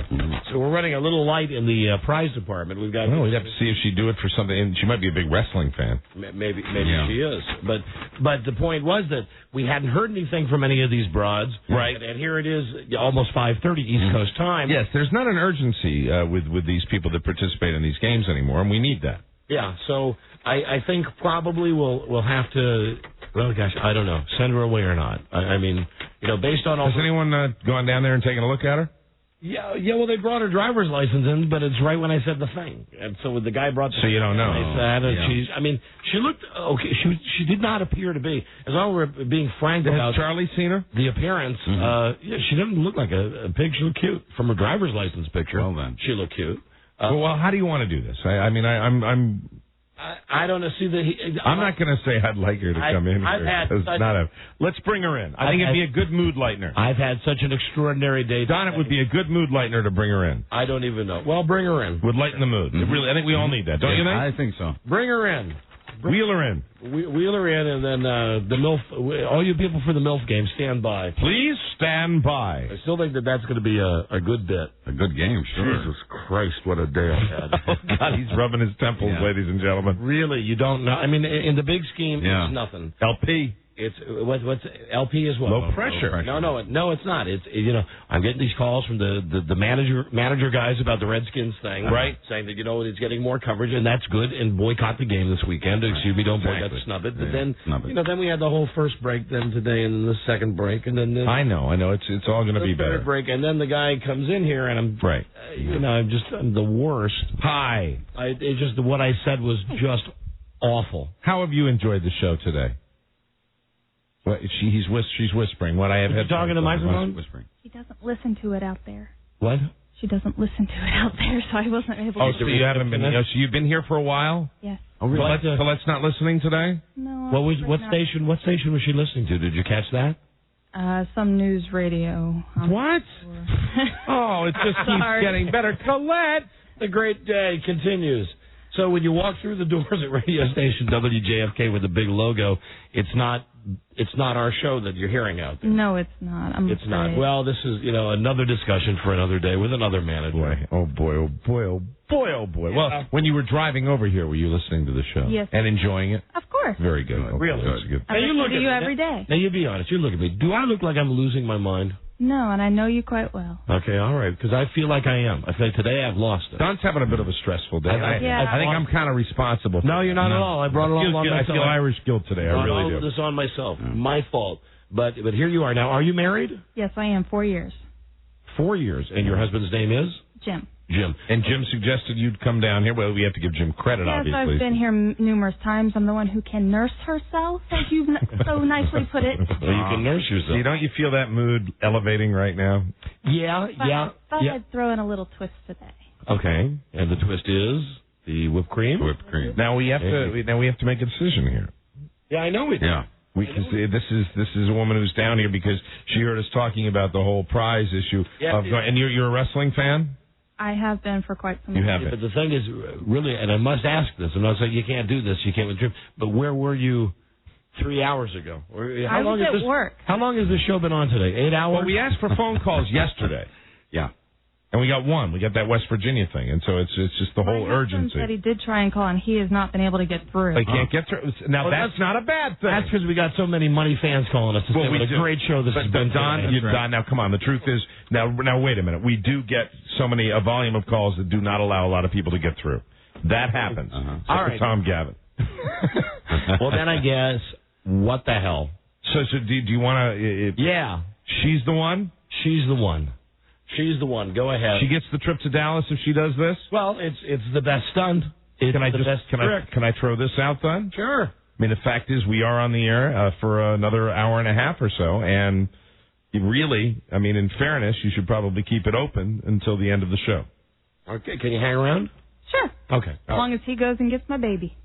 So we're running a little light in the prize department. We've got. Well, we'd have to see if she'd do it for something. And she might be a big wrestling fan. Maybe she is. But the point was that we hadn't heard anything from any of these broads. Right. And here it is, almost 5:30 East Coast time. Yes, there's not an urgency with these people that participate in these games anymore, and we need that. Yeah. So I think probably we'll have to. Well, gosh, I don't know. Send her away or not. I mean, based on all. Has anyone gone down there and taken a look at her? Yeah. Well, they brought her driver's license in, but it's right when I said the thing, and so the guy brought. So you don't know. She looked okay. She did not appear to be. As long as we're being frank about. Has Charlie seen her? The appearance. She doesn't look like a pig. She looked cute from her driver's license picture. Well then, she looked cute. Well, how do you want to do this? I don't know. See I'm not going to say I'd like her to come in here. Let's bring her in. I think it'd be a good mood lightener. I've had such an extraordinary day. Don, it would be a good mood lightener to bring her in. I don't even know. Well, bring her in. Would lighten the mood. Really, I think we all need that. Don't you think? I think so. Bring her in. Wheel her in. Wheel her in, and then the MILF. All you people for the MILF game, stand by. Please stand by. I still think that's going to be a good bit. A good game, sure. Jesus Christ, what a day I had. Oh, God, he's rubbing his temples, ladies and gentlemen. Really, you don't know. I mean, in the big scheme, it's nothing. LP. It's what's LP is what? Low pressure. No, it's not. It's I'm getting these calls from the manager guys about the Redskins thing, right? Saying that it's getting more coverage and that's good, and boycott the game this weekend. Right. Excuse me, don't boycott, snub it. But then then we had the whole first break then today, and then the second break, and then I know it's all going to be better. Third break, and then the guy comes in here, and I'm right. I'm the worst. Hi. It's just what I said was just awful. How have you enjoyed the show today? She's whispering. What I have had talking to the microphone? Whispering. She doesn't listen to it out there. What? She doesn't listen to it out there, so I wasn't able to. Oh, so you haven't been? So you've been here for a while? Yes. Oh, really? Colette's not listening today? No. What station? What station was she listening to? Did you catch that? Some news radio. What? Sure. Oh, it just keeps getting better. Colette, the great day continues. So when you walk through the doors at radio station WJFK with the big logo, it's not our show that you're hearing out there. No, it's not. It's not. Well, this is another discussion for another day with another manager. Oh boy. Yeah. Well, when you were driving over here, were you listening to the show? Yes. And enjoying it? Of course. Very good. Okay, really good. I listen to you every day. Now you be honest. You look at me. Do I look like I'm losing my mind? No, and I know you quite well. Okay, all right, because I feel like I am. I feel like today I've lost it. Don's having a bit of a stressful day. I think I'm kind of responsible. No, you're not at all. I brought it all on myself. I feel Irish guilt today. I really do. all of this on myself. My fault. But here you are now. Are you married? Yes, I am. 4 years. 4 years. And your husband's name is? Jim. And Jim suggested you'd come down here. Well, we have to give Jim credit, obviously. Yes, I've been here numerous times. I'm the one who can nurse herself, as you've so nicely put it. Well, you can nurse yourself. See, don't you feel that mood elevating right now? Yeah. I thought I'd throw in a little twist today. Okay. And the twist is the whipped cream? Whipped cream. Now we have to make a decision here. Yeah, I know we do. Yeah. We can see this is a woman who's down here because she heard us talking about the whole prize issue. And you're a wrestling fan? I have been for quite some time. You have been. But the thing is, really, and I must ask this, I'm not saying you can't do this, you can't with Jim, but where were you 3 hours ago? I was at work. How long has this show been on today? 8 hours? Well, we asked for phone calls yesterday. Yeah. And we got one. We got that West Virginia thing, and so it's just the whole urgency. Said he did try and call, and he has not been able to get through. He can't get through. Now that's not a bad thing. That's because we got so many money fans calling us to say what a great show this has been. Don, now come on. The truth is, now wait a minute. We do get a volume of calls that do not allow a lot of people to get through. That happens. All right, Tom Gavin. Well, then I guess what the hell? So do you want to? Yeah, she's the one. She's the one. She's the one. Go ahead. She gets the trip to Dallas if she does this? Well, it's the best stunt. Can I throw this out then? Sure. I mean, the fact is we are on the air for another hour and a half or so, and really, I mean, in fairness, you should probably keep it open until the end of the show. Okay. Can you hang around? Sure. Okay. As long as he goes and gets my baby.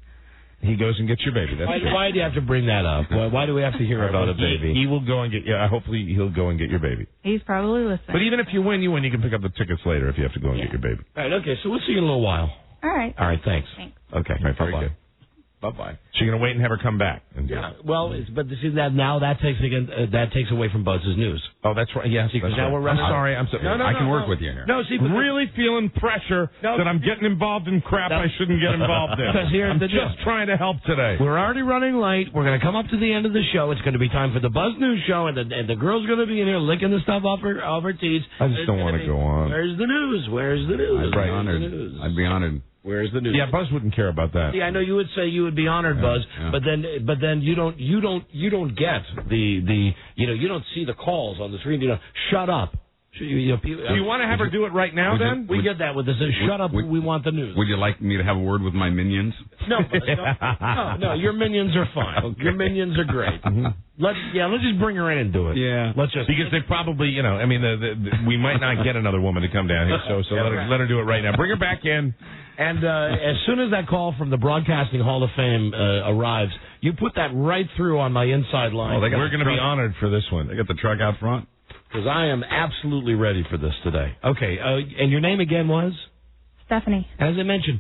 He goes and gets your baby. That's why do you have to bring that up? Why do we have to hear about a baby? He will go and get. Yeah, hopefully he'll go and get your baby. He's probably listening. But even if you win, you can pick up the tickets later if you have to go and get your baby. All right. Okay. So we'll see you in a little while. All right. All right. Thanks. Okay. All right, very good. Bye-bye. So you're going to wait and have her come back? Yeah. Well, but see that now that takes away from Buzz's news. Oh, that's right. Yes. Because now we're running. I'm sorry. I can work with you here. No, see, really feeling pressure that I'm getting involved in crap I shouldn't get involved in. Because I'm just trying to help today. We're already running late. We're going to come up to the end of the show. It's going to be time for the Buzz News Show, and the girl's going to be in here licking the stuff off her teeth. I just don't want to go on. Where's the news? Where's the news? I'd be honored. Where's the news? Yeah, Buzz wouldn't care about that. Yeah, I know you would say you would be honored, Buzz, but then you don't get you don't see the calls on the screen. Shut up. Do you want to have her do it right now, then? We get that with this. Shut up, we want the news. Would you like me to have a word with my minions? No, your minions are fine. Okay. Your minions are great. Let's just bring her in and do it. Yeah. Because they probably, we might not get another woman to come down here, so let her do it right now. Bring her back in. And as soon as that call from the Broadcasting Hall of Fame arrives, you put that right through on my inside line. We're going to be honored for this one. They got the truck out front. Because I am absolutely ready for this today. Okay, and your name again was? Stephanie. As I mentioned,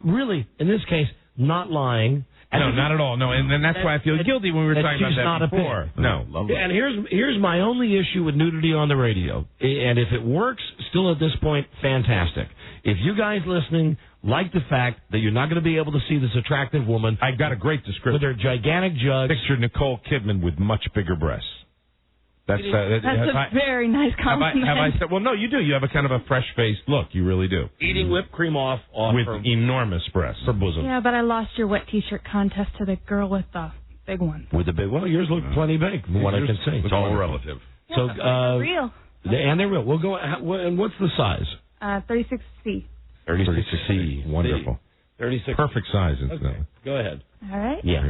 really, in this case, not lying. No, not at all. No, and then that's why I feel guilty when we were talking about that before. No, lovely. And here's my only issue with nudity on the radio. And if it works, still at this point, fantastic. If you guys listening like the fact that you're not going to be able to see this attractive woman. I got a great description. With her gigantic jugs. Picture Nicole Kidman with much bigger breasts. That's a very nice compliment. Have I said? Well, no, you do. You have a kind of a fresh-faced look. You really do. Eating whipped cream off with enormous breasts. Her bosom. Yeah, but I lost your wet T-shirt contest to the girl with the big one. With the big one? Well, yours look plenty big, from what I can see. It's all relative. Yeah, so real. And they're real. We'll go. And what's the size? 36C. 36C. Wonderful. 36. Perfect size, incidentally. Okay. Go ahead. All right. Yeah,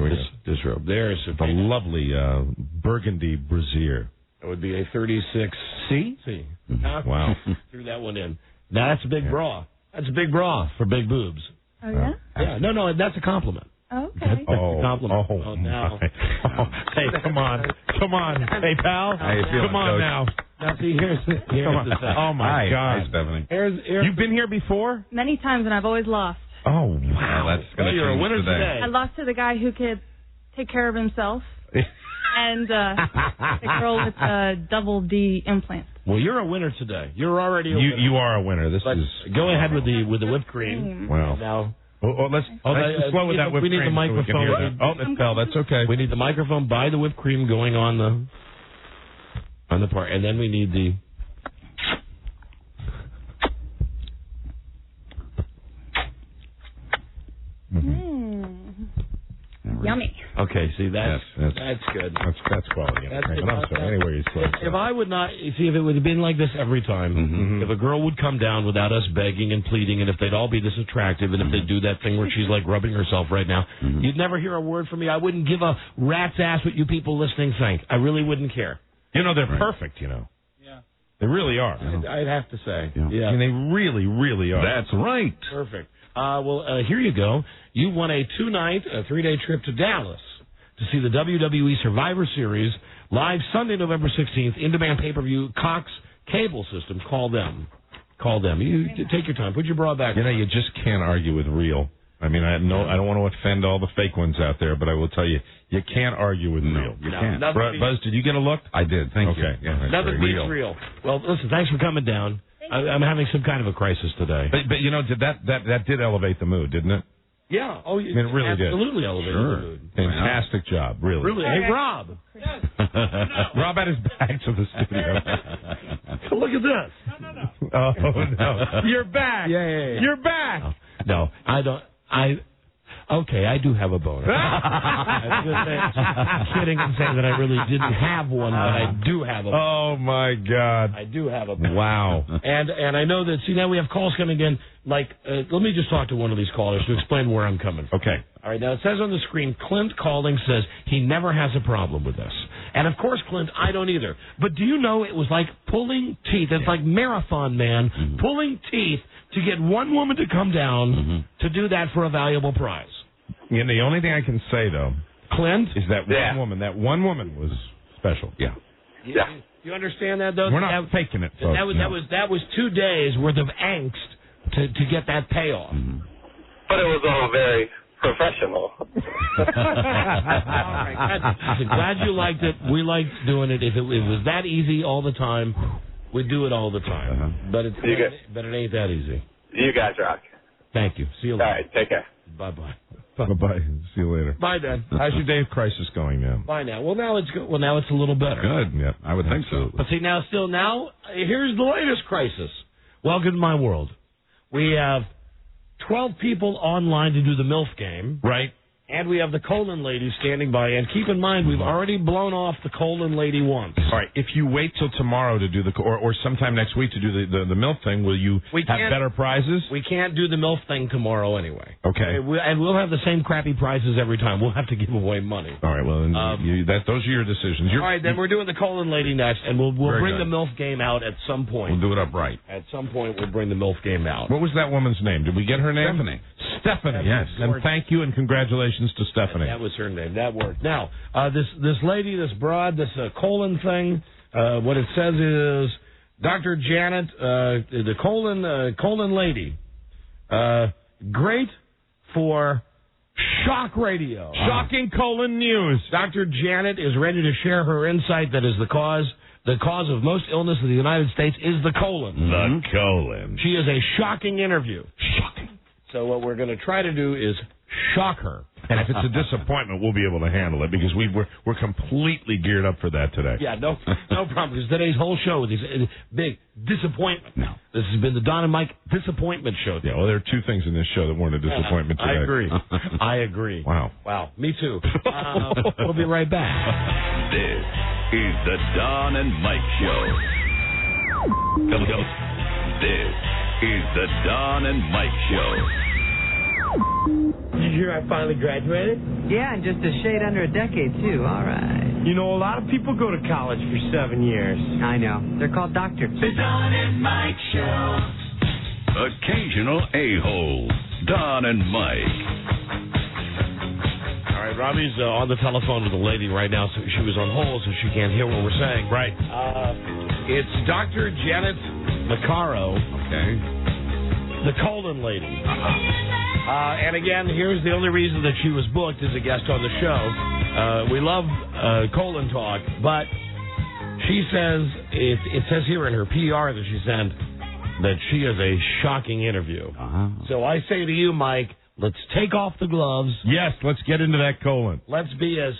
this robe. There's a lovely burgundy brassiere. It would be a 36C. C. Wow. Threw that one in. Now, that's a big bra. That's a big bra for big boobs. Oh, yeah? Yeah. No, that's a compliment. Okay. That's a compliment. Oh, now. Hey, come on. Hey, pal. How you feeling, come on Coach? now. Now, see, here's the thing. Oh, my God. Hi, Stephanie. You've been here before? Many times, and I've always lost. Oh, wow. That's going to you're a change winner today. I lost to the guy who could take care of himself. And the girl with the double D implant. Well, you're a winner today. You're already a winner. You are a winner. This is. Go ahead with the whipped cream. Wow. Now. Let's slow with that whipped cream. We need the microphone. It's Bell. That's okay. We need the microphone by the whipped cream going on the part, and then we need the. Yummy. Okay, see that's good. That's quality. I'm sorry. Anywhere you say. If I would not see if it would have been like this every time, if a girl would come down without us begging and pleading, and if they'd all be this attractive, and if they do that thing where she's like rubbing herself right now, you'd never hear a word from me. I wouldn't give a rat's ass what you people listening think. I really wouldn't care. They're perfect. Yeah. They really are. I'd have to say. Yeah. I mean, they really, really are. That's right. Perfect. Here you go. You won a 2-night, 3-day trip to Dallas to see the WWE Survivor Series live Sunday, November 16th, in-demand pay-per-view, Cox Cable System. Call them. You take your time. Put your bra back. You just can't argue with real. I mean, I don't want to offend all the fake ones out there, but I will tell you, you can't argue with real. You can't. Buzz, did you get a look? I did. Thank you. Okay. Yeah, nothing beats real. Well, listen, thanks for coming down. I'm having some kind of a crisis today. But that did elevate the mood, didn't it? Yeah. Oh, I mean, it really did. Absolutely elevated the mood. Fantastic job, really. Really. Hey, Rob. Rob had his back to the studio. Look at this. No. Oh, no. You're back. Yeah. You're back. No, I don't. Okay, I do have a boner. I'm kidding and saying that I really didn't have one, but I do have a boner. Oh, my God. I do have a boner. Wow. And I know that, see, now we have calls coming in. Like, let me just talk to one of these callers to explain where I'm coming from. Okay. All right, now it says on the screen, Clint calling says he never has a problem with this. And, of course, Clint, I don't either. But do you know it was like pulling teeth. It's like Marathon Man pulling teeth to get one woman to come down to do that for a valuable prize. The only thing I can say, though, Clint, is that one woman was special. Yeah. You understand that, though? We're not faking it, folks. That was 2 days worth of angst to get that payoff. But it was all very professional. All right. Glad you liked it. We liked doing it. If it was that easy all the time, we'd do it all the time. But it ain't that easy. You guys rock. Thank you. See you later. All right. Take care. Bye-bye. Bye-bye. See you later. Bye, Dad. How's your day of crisis going now? Bye now. Well, now it's good. Well, now it's a little better. Good. Yeah, I would think so. But see, now here's the latest crisis. Welcome to my world. We have 12 people online to do the MILF game. Right. And we have the colon lady standing by. And keep in mind, we've already blown off the colon lady once. All right. If you wait till tomorrow to do or sometime next week to do the MILF thing, will you have better prizes? We can't do the MILF thing tomorrow anyway. Okay. And we'll have the same crappy prizes every time. We'll have to give away money. All right. Well, then those are your decisions. All right. Then we're doing the colon lady next, and we'll bring the MILF game out at some point. We'll do it up right. At some point, we'll bring the MILF game out. What was that woman's name? Did we get her name? Stephanie. Yes. And thank you and congratulations to Stephanie. That was her name. That worked. Now, this lady, this broad, this colon thing, what it says is Dr. Janet, the colon lady, great for shock radio. Shocking colon news. Dr. Janet is ready to share her insight that is the cause of most illness in the United States is the colon. The colon. She is a shocking interview. Shocking. So what we're going to try to do is shock her. And if it's a disappointment, we'll be able to handle it because we're completely geared up for that today. Yeah, no problem. Because today's whole show is big disappointment. No. This has been the Don and Mike disappointment show. Yeah, well, there are two things in this show that weren't a disappointment today. I agree. I agree. Wow. Me too. We'll be right back. This is the Don and Mike Show. This is the Don and Mike Show. Did you hear I finally graduated? Yeah, and just a shade under a decade, too. All right. You know, a lot of people go to college for 7 years. I know. They're called doctors. The Don and Mike Show. Occasional a-holes. Don and Mike. All right, Robbie's on the telephone with a lady right now. So she was on hold, so she can't hear what we're saying. Right. It's Dr. Janet Maccaro. Okay. The colon lady. And again, here's the only reason that she was booked as a guest on the show. We love colon talk, but she says, it says here in her PR that she sent that she is a shocking interview. So I say to you, Mike, let's take off the gloves. Yes, let's get into that colon. Let's be as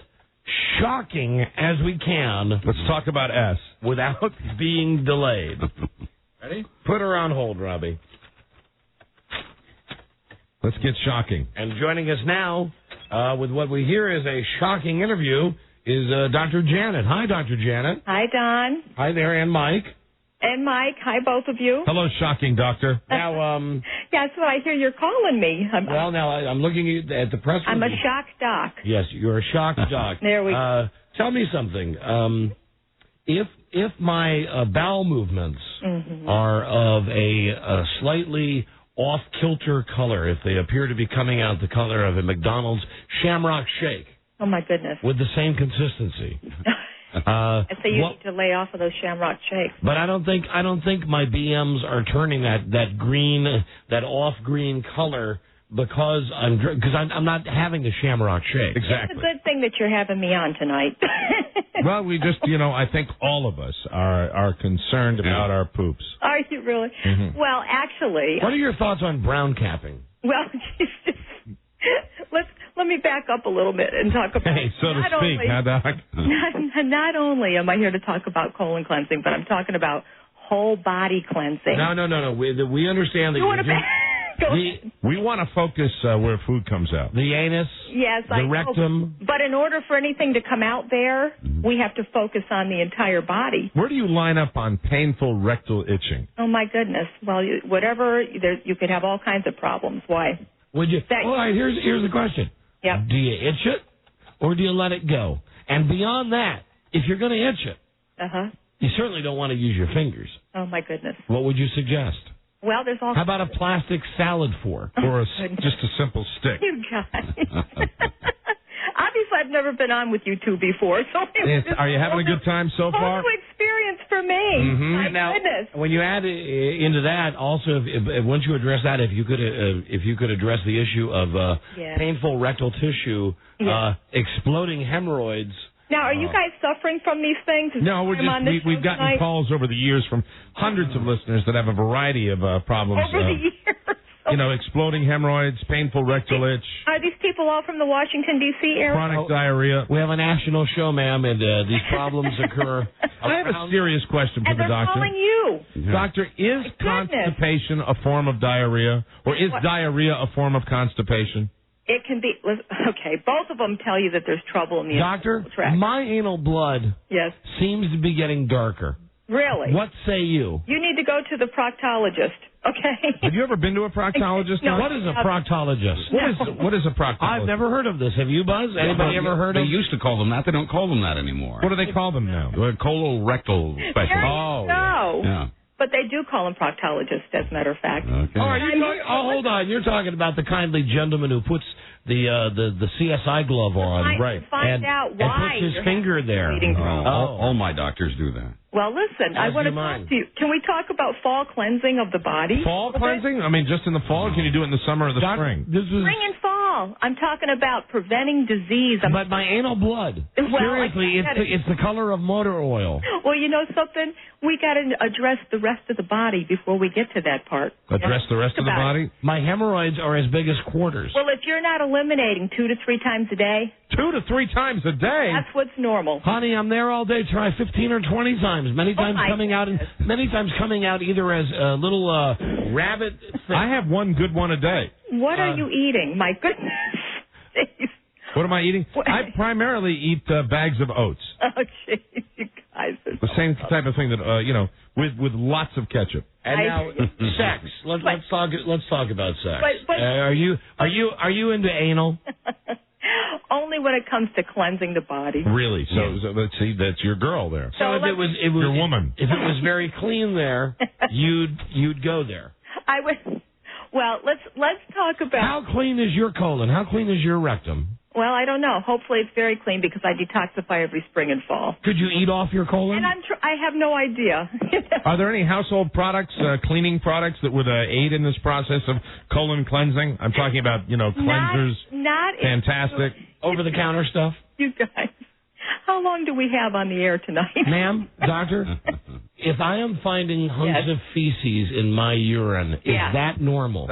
shocking as we can. Let's talk about S. Without being delayed. Ready? Put her on hold, Robbie. Let's get shocking. And joining us now with what we hear is a shocking interview is Dr. Janet. Hi, Dr. Janet. Hi, Don. Hi there, and Mike. And Mike. Hi, both of you. Hello, shocking doctor. Now, yeah, that's what I hear you're calling me. I'm looking at the press release. I'm a shock doc. Yes, you're a shock doc. There we go. Tell me something. If my bowel movements are of a slightly off-kilter color, if they appear to be coming out the color of a McDonald's Shamrock Shake. Oh, my goodness. With the same consistency. I say you need to lay off of those Shamrock Shakes. But I don't think my BMs are turning that green, that off-green color because I'm not having the Shamrock Shake. It's Exactly. a good thing that you're having me on tonight. Well, we just, I think all of us are concerned about our poops. Are you really? Mm-hmm. Well, actually. What are your thoughts on brown capping? Well, let me back up a little bit and talk about. Hey, so to speak, huh, Doc? Not only am I here to talk about colon cleansing, but I'm talking about whole body cleansing. No. We understand that we want to focus where food comes out. The anus. Yes, the rectum. But in order for anything to come out there, we have to focus on the entire body. Where do you line up on painful rectal itching? Oh my goodness! Well, you could have all kinds of problems. Why? Would you? All right. Here's the question. Yeah. Do you itch it, or do you let it go? And beyond that, if you're going to itch it, you certainly don't want to use your fingers. Oh my goodness! What would you suggest? Well, there's all. How about a plastic salad fork? Or just a simple stick? You guys. Obviously, I've never been on with you two before, so are you having a good time so far? Whole new experience for me. My goodness. When you add into that, also, if once you address that, if you could address the issue of painful rectal tissue, exploding hemorrhoids. Now, are you guys suffering from these things? No, we've gotten calls over the years from hundreds of listeners that have a variety of problems. Over the years. Exploding hemorrhoids, painful rectal itch. Are these people all from the Washington, D.C. area? Chronic diarrhea. We have a national show, ma'am, and these problems occur. I have a serious question for the doctor. Calling you. Yeah. Doctor, is constipation a form of diarrhea? Or is diarrhea a form of constipation? It can be, okay, both of them tell you that there's trouble in the Doctor, tract. my anal blood seems to be getting darker. Really? What say you? You need to go to the proctologist, okay? Have you ever been to a proctologist? No, what is a proctologist? What is a proctologist? I've never heard of this. Have you, Buzz? Anybody ever heard of? They used to call them that. They don't call them that anymore. What do they call them now? Colorectal specialist. No. Yeah. But they do call them proctologists, as a matter of fact. Okay. Hold on. You're talking about the kindly gentleman who puts the CSI glove on, right? Find out why and puts his finger there. All my doctors do that. Well, listen, I want to talk to you. Can we talk about fall cleansing of the body? Fall cleansing? I mean, just in the fall, or can you do it in the summer or the spring? Spring and fall. I'm talking about preventing disease. But my anal blood. Well, seriously, it's the color of motor oil. Well, you know something? We got to address the rest of the body before we get to that part. Address the rest of the body? My hemorrhoids are as big as quarters. Well, if you're not eliminating 2 to 3 times a day. 2 to 3 times a day? That's what's normal. Honey, I'm there all day. Try 15 or 20 times. Many times coming out either as a little rabbit. I have one good one a day. What are you eating? My goodness. What am I eating? I primarily eat bags of oats. Oh, jeez, you guys. The same type of thing that with lots of ketchup. And now sex. Let's talk about sex. But are you into anal? Only when it comes to cleansing the body. Really? So let's see, that's your girl there. So if it was your woman. If it was very clean there, you'd go there. I would. Well, let's talk about how clean is your colon? How clean is your rectum? Well, I don't know. Hopefully, it's very clean because I detoxify every spring and fall. Could you eat off your colon? And I have no idea. Are there any household products, cleaning products that would aid in this process of colon cleansing? I'm talking about, cleansers. Not fantastic. Over-the-counter stuff. You guys, how long do we have on the air tonight? Ma'am, doctor, if I am finding hunks of feces in my urine, is that normal?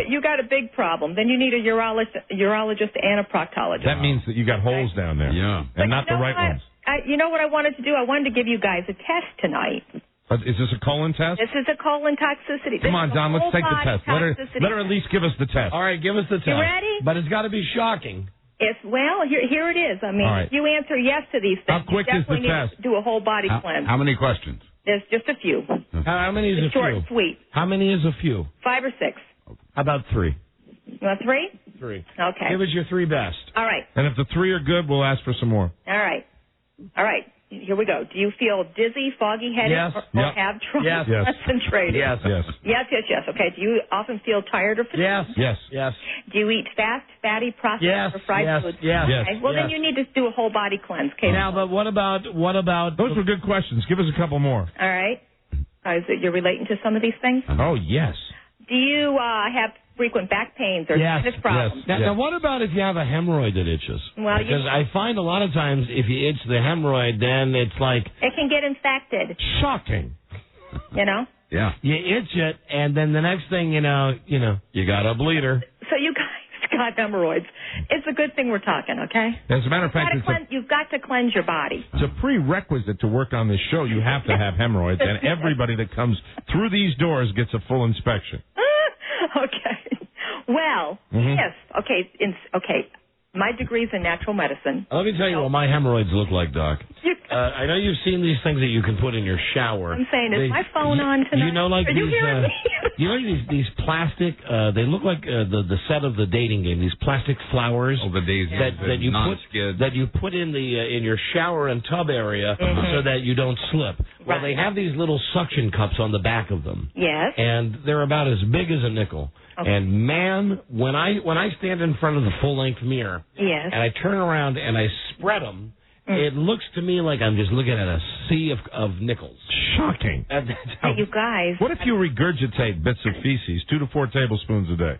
You got a big problem. Then you need a urologist and a proctologist. That means that you got holes down there. Yeah. And not the right ones. You know what I wanted to do? I wanted to give you guys a test tonight. Is this a colon test? This is a colon toxicity. Come on, Don, let's take the test. Let her at least give us the test. All right, give us the test. You ready? But it's got to be shocking. Here it is. I mean, if you answer yes to these things, how quick you is the definitely test? need to do a whole body cleanse. How many questions? There's just a few. How many is a few? Short and sweet. How many is a few? 5 or 6. How about 3? You want 3? 3. Okay. Give us your 3 best. All right. And if the 3 are good, we'll ask for some more. All right. Here we go. Do you feel dizzy, foggy-headed, or have trouble concentrating? Yes. Okay. Do you often feel tired or fatigued? Yes. Do you eat fast, fatty, processed, or fried foods? Yes. Okay. Well, then you need to do a whole body cleanse. Okay. Now, but what about? Those were good questions. Give us a couple more. All right. Is it you're relating to some of these things? Oh, yes. Do you have frequent back pains or sinus problems? Now, what about if you have a hemorrhoid that itches? Well, because I find a lot of times if you itch the hemorrhoid, then it's like it can get infected. Shocking. Yeah. You itch it, and then the next thing you know, you got a bleeder. So you guys got hemorrhoids. It's a good thing we're talking, okay? As a matter of fact, you've got to cleanse your body. It's a prerequisite to work on this show. You have to have hemorrhoids, and everybody that comes through these doors gets a full inspection. Okay. Well, okay. My degree's in natural medicine. Let me tell you what my hemorrhoids look like, Doc. I know you've seen these things that you can put in your shower. I'm saying, is my phone on tonight? You know, like Are you hearing me? You know these plastic? They look like the set of the dating game. These plastic flowers. Oh, the daisies. That you put in the in your shower and tub area so that you don't slip. Well, they have these little suction cups on the back of them. Yes. And they're about as big as a nickel. Okay. And man, when I stand in front of the full-length mirror, and I turn around and I spread them, it looks to me like I'm just looking at a sea of nickels. Shocking. Hey, you guys. What if you regurgitate bits of feces 2 to 4 tablespoons a day?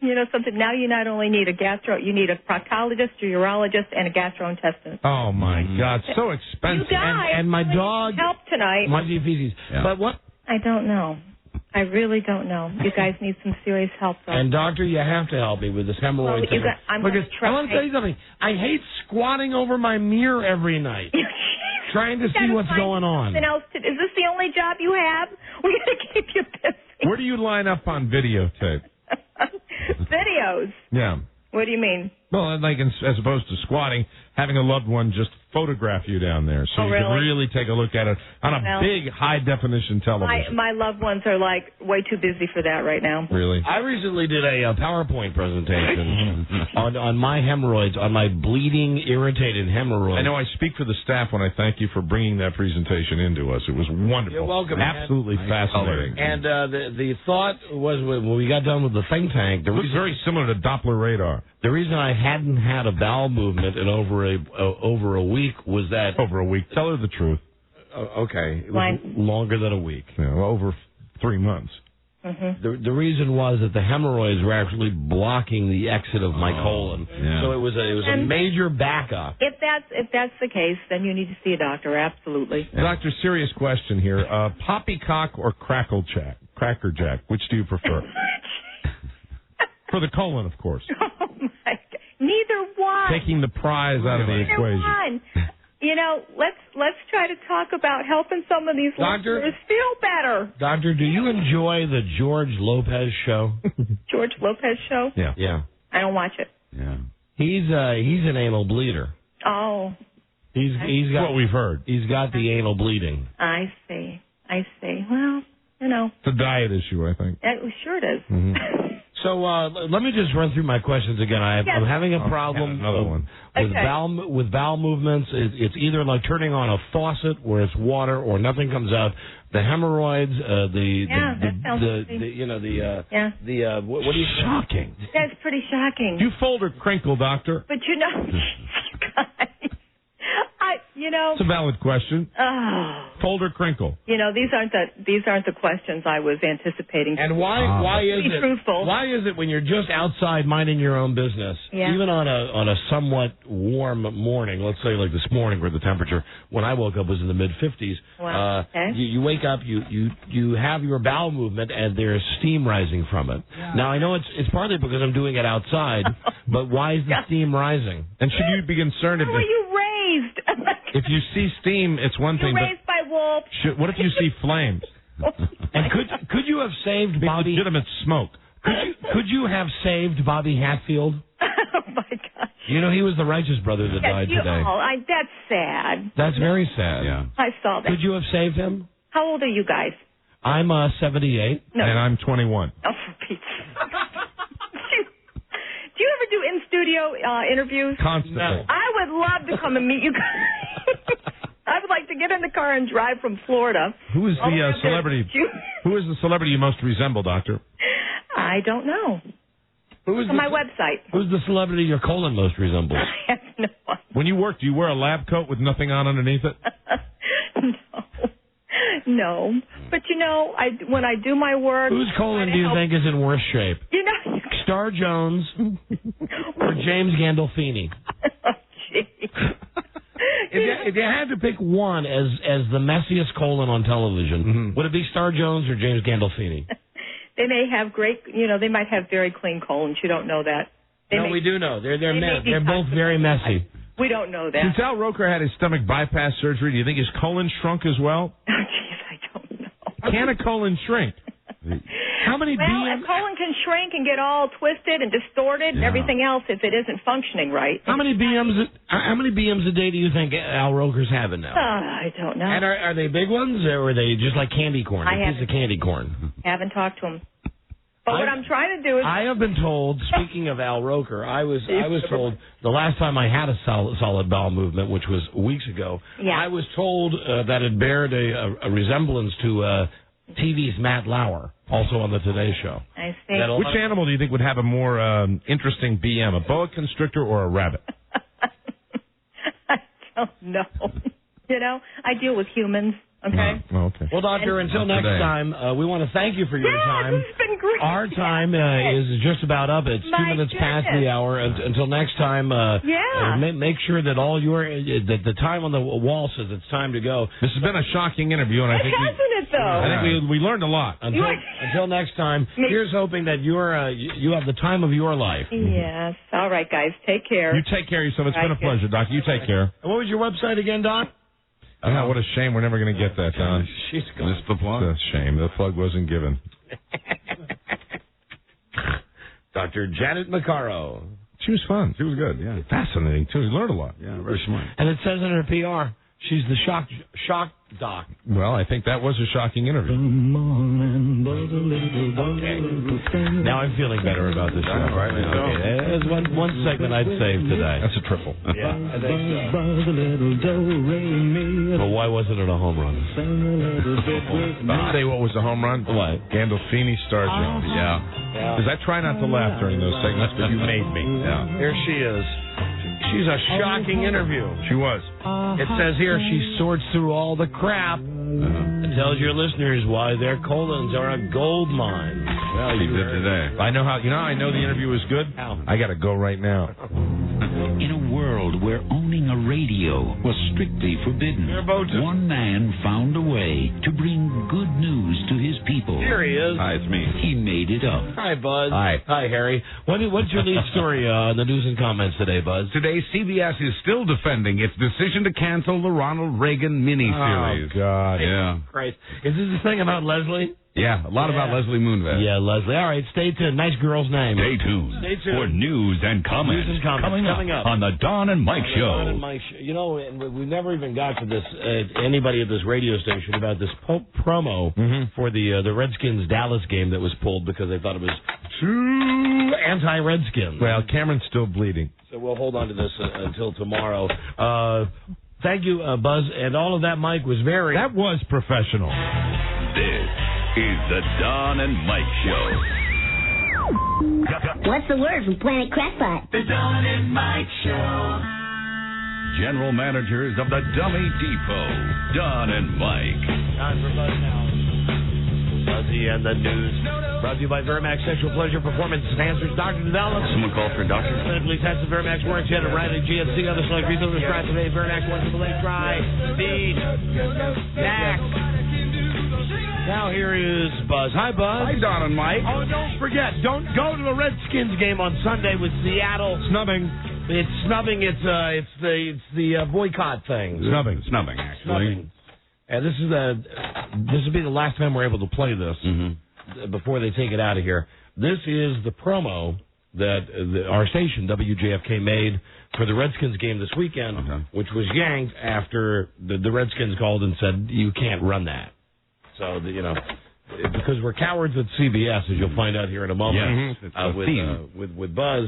You know something? Now you not only need you need a proctologist, a urologist, and a gastrointestinist. Oh my God, so expensive. You guys, and my dog help tonight. My feces. Yeah. But what? I don't know. I really don't know. You guys need some serious help, though. And, doctor, you have to help me with this hemorrhoid thing. I want to tell you something. I hate squatting over my mirror every night, trying to see what's going on. Is this the only job you have? We're going to keep you busy. Where do you line up on videotape? Videos? Yeah. What do you mean? Well, like as opposed to squatting, having a loved one just photograph you down there, so you can really take a look at it on a big high-definition television. My loved ones are like way too busy for that right now. Really? I recently did a PowerPoint presentation on my hemorrhoids, on my bleeding, irritated hemorrhoids. I know I speak for the staff when I thank you for bringing that presentation into us. It was wonderful. You're welcome. Absolutely fascinating. And the thought was when we got done with the think tank, it was very similar to Doppler radar. The reason I hadn't had a bowel movement in over a week was that... Over a week. Tell her the truth. Okay. It was longer than a week. Yeah, well, over 3 months. Mm-hmm. The reason was that the hemorrhoids were actually blocking the exit of my colon. Yeah. So it was a major backup. If that's the case, then you need to see a doctor. Absolutely. Doctor, serious question here. Poppycock or Cracker Jack? Which do you prefer? For the colon, of course. Oh my God. Neither one. Taking the prize out of the equation. One. You know, let's try to talk about helping some of these listeners feel better. Doctor, do you enjoy the George Lopez show? George Lopez show? Yeah. I don't watch it. Yeah. He's an anal bleeder. Oh. He's got what we've heard. He's got the anal bleeding. I see. Well, you know. It's a diet issue, I think. Sure it is. Mm-hmm. So let me just run through my questions again. I'm having a problem with bowel movements. It's either like turning on a faucet where it's water or nothing comes out. The hemorrhoids, what do you shocking? That's pretty shocking. You fold or crinkle, doctor? But you know, it's a valid question. Fold or crinkle? You know, these aren't the questions I was anticipating. And why is it? Truthful. Why is it when you're just outside minding your own business, even on a somewhat warm morning, let's say like this morning where the temperature when I woke up was in the mid 50s. You wake up, you have your bowel movement, and there's steam rising from it. Yeah. Now I know it's partly because I'm doing it outside, but why is the steam rising? And should you be concerned How were you raised? If you see steam, it's one thing. You're raised by wolves. What if you see flames? And could you have saved Bobby? Legitimate smoke. Could you have saved Bobby Hatfield? Oh my gosh! You know he was the righteous brother that died today. That's sad. That's very sad. Yeah. I saw that. Could you have saved him? How old are you guys? I'm 78. No. And I'm 21. Oh, for Pete's sake. Do you ever do in-studio interviews? Constantly. No. I would love to come and meet you guys. I would like to get in the car and drive from Florida. Who is the celebrity? Who is the celebrity you most resemble, Doctor? I don't know. On my website. Who's the celebrity your colon most resembles? I have no idea. When you work, do you wear a lab coat with nothing on underneath it? No. But, you know, when I do my work... Whose colon do you think is in worse shape? You know... Star Jones or James Gandolfini? Oh, gee. If you had to pick one as the messiest colon on television, would it be Star Jones or James Gandolfini? They may have they might have very clean colons. You don't know that. We do know. They're both very messy. We don't know that. Since Al Roker had his stomach bypass surgery, do you think his colon shrunk as well? Oh, jeez, I don't know. Can a colon shrink? How many BMs? A colon can shrink and get all twisted and distorted and everything else if it isn't functioning right. How many BMs a day do you think Al Roker's having now? I don't know. And are they big ones or are they just like candy corn? A piece of candy corn. Haven't talked to him. But what I'm trying to do is... I have been told, speaking of Al Roker, I was told the last time I had a solid bowel movement, which was weeks ago, I was told that it bared a resemblance to TV's Matt Lauer, also on the Today Show. I see. Which animal do you think would have a more interesting BM, a boa constrictor or a rabbit? I don't know. You know, I deal with humans. Okay. Okay. Well, Doctor, until next time, we want to thank you for your time. This has been great. Our time is just about up. It's 2 minutes past the hour. Until next time, make sure that that the time on the wall says it's time to go. This has been a shocking interview, and I think we learned a lot. Until next time, here's hoping that you have the time of your life. Yes. All right, guys. Take care. You take care of yourself. It's been a pleasure, Doc. You take care. And what was your website again, Doc? Oh, what a shame. We're never going to get that, Don. She's gone. It's the plug. It's a shame. The plug wasn't given. Dr. Janet Maccaro. She was fun. She was good, yeah. Fascinating, too. You learned a lot. Yeah, very smart. And it says in her PR, she's the shock doc. Well, I think that was a shocking interview. Okay. Now I'm feeling better about this show. Right. Okay. There's one segment I'd save today. That's a triple. Yeah. I think so. Well, why wasn't it a home run? Say what was the home run? What? Gandolfini Star Jones. Yeah. Because I try not to laugh during those segments, but you made me. Yeah. Here she is. She's a shocking interview. She was. It says here she sorts through all the crap and tells your listeners why their colons are a gold mine. Well, you did today. I know how. You know how I know the interview is good? How? I got to go right now. In a world where owning a radio was strictly forbidden, one man found a way to bring good news to his people. Here he is. Hi, it's me. He made it up. Hi, Buzz. Hi. Hi, Harry. What's your lead story in the news and comments today, Buzz? Today, CBS is still defending its decision to cancel the Ronald Reagan miniseries. Oh, God. Yeah. Christ. Is this the thing about Leslie? Yeah, a lot about Leslie Moonves. Yeah, Leslie. All right, stay tuned. Nice girl's name. Stay tuned for news and comments, coming up on the Don and Mike Show. Don and Mike Show. You know, and we never even got to this, anybody at this radio station, about this promo for the Redskins Dallas game that was pulled because they thought it was too anti-Redskins. Well, Cameron's still bleeding. So we'll hold on to this until tomorrow. Thank you, Buzz. And all of that, Mike, was very... That was professional. This is the Don and Mike Show. What's the word from Planet Crackpot? The Don and Mike Show. General managers of the Dummy Depot, Don and Mike. Time for Buzz now. Buzzy and the news. Brought to you by Verimax Sexual Pleasure Performance Enhancers. Doctor Develop. Someone called for a doctor. Clinically tested Verimax works. Yet a Riley GNC. Other select retailers try today. Verimax one to the lake dry. Speed. Snack. Now here is Buzz. Hi, Buzz. Hi, Don and Mike. Oh, don't forget. Don't go to the Redskins game on Sunday with Seattle. Snubbing. It's snubbing. It's the boycott thing. Snubbing, actually. Snubbing. And this will be the last time we're able to play this before they take it out of here. This is the promo that our station WJFK made for the Redskins game this weekend, which was yanked after the Redskins called and said you can't run that. So because we're cowards at CBS, as you'll find out here in a moment, with Buzz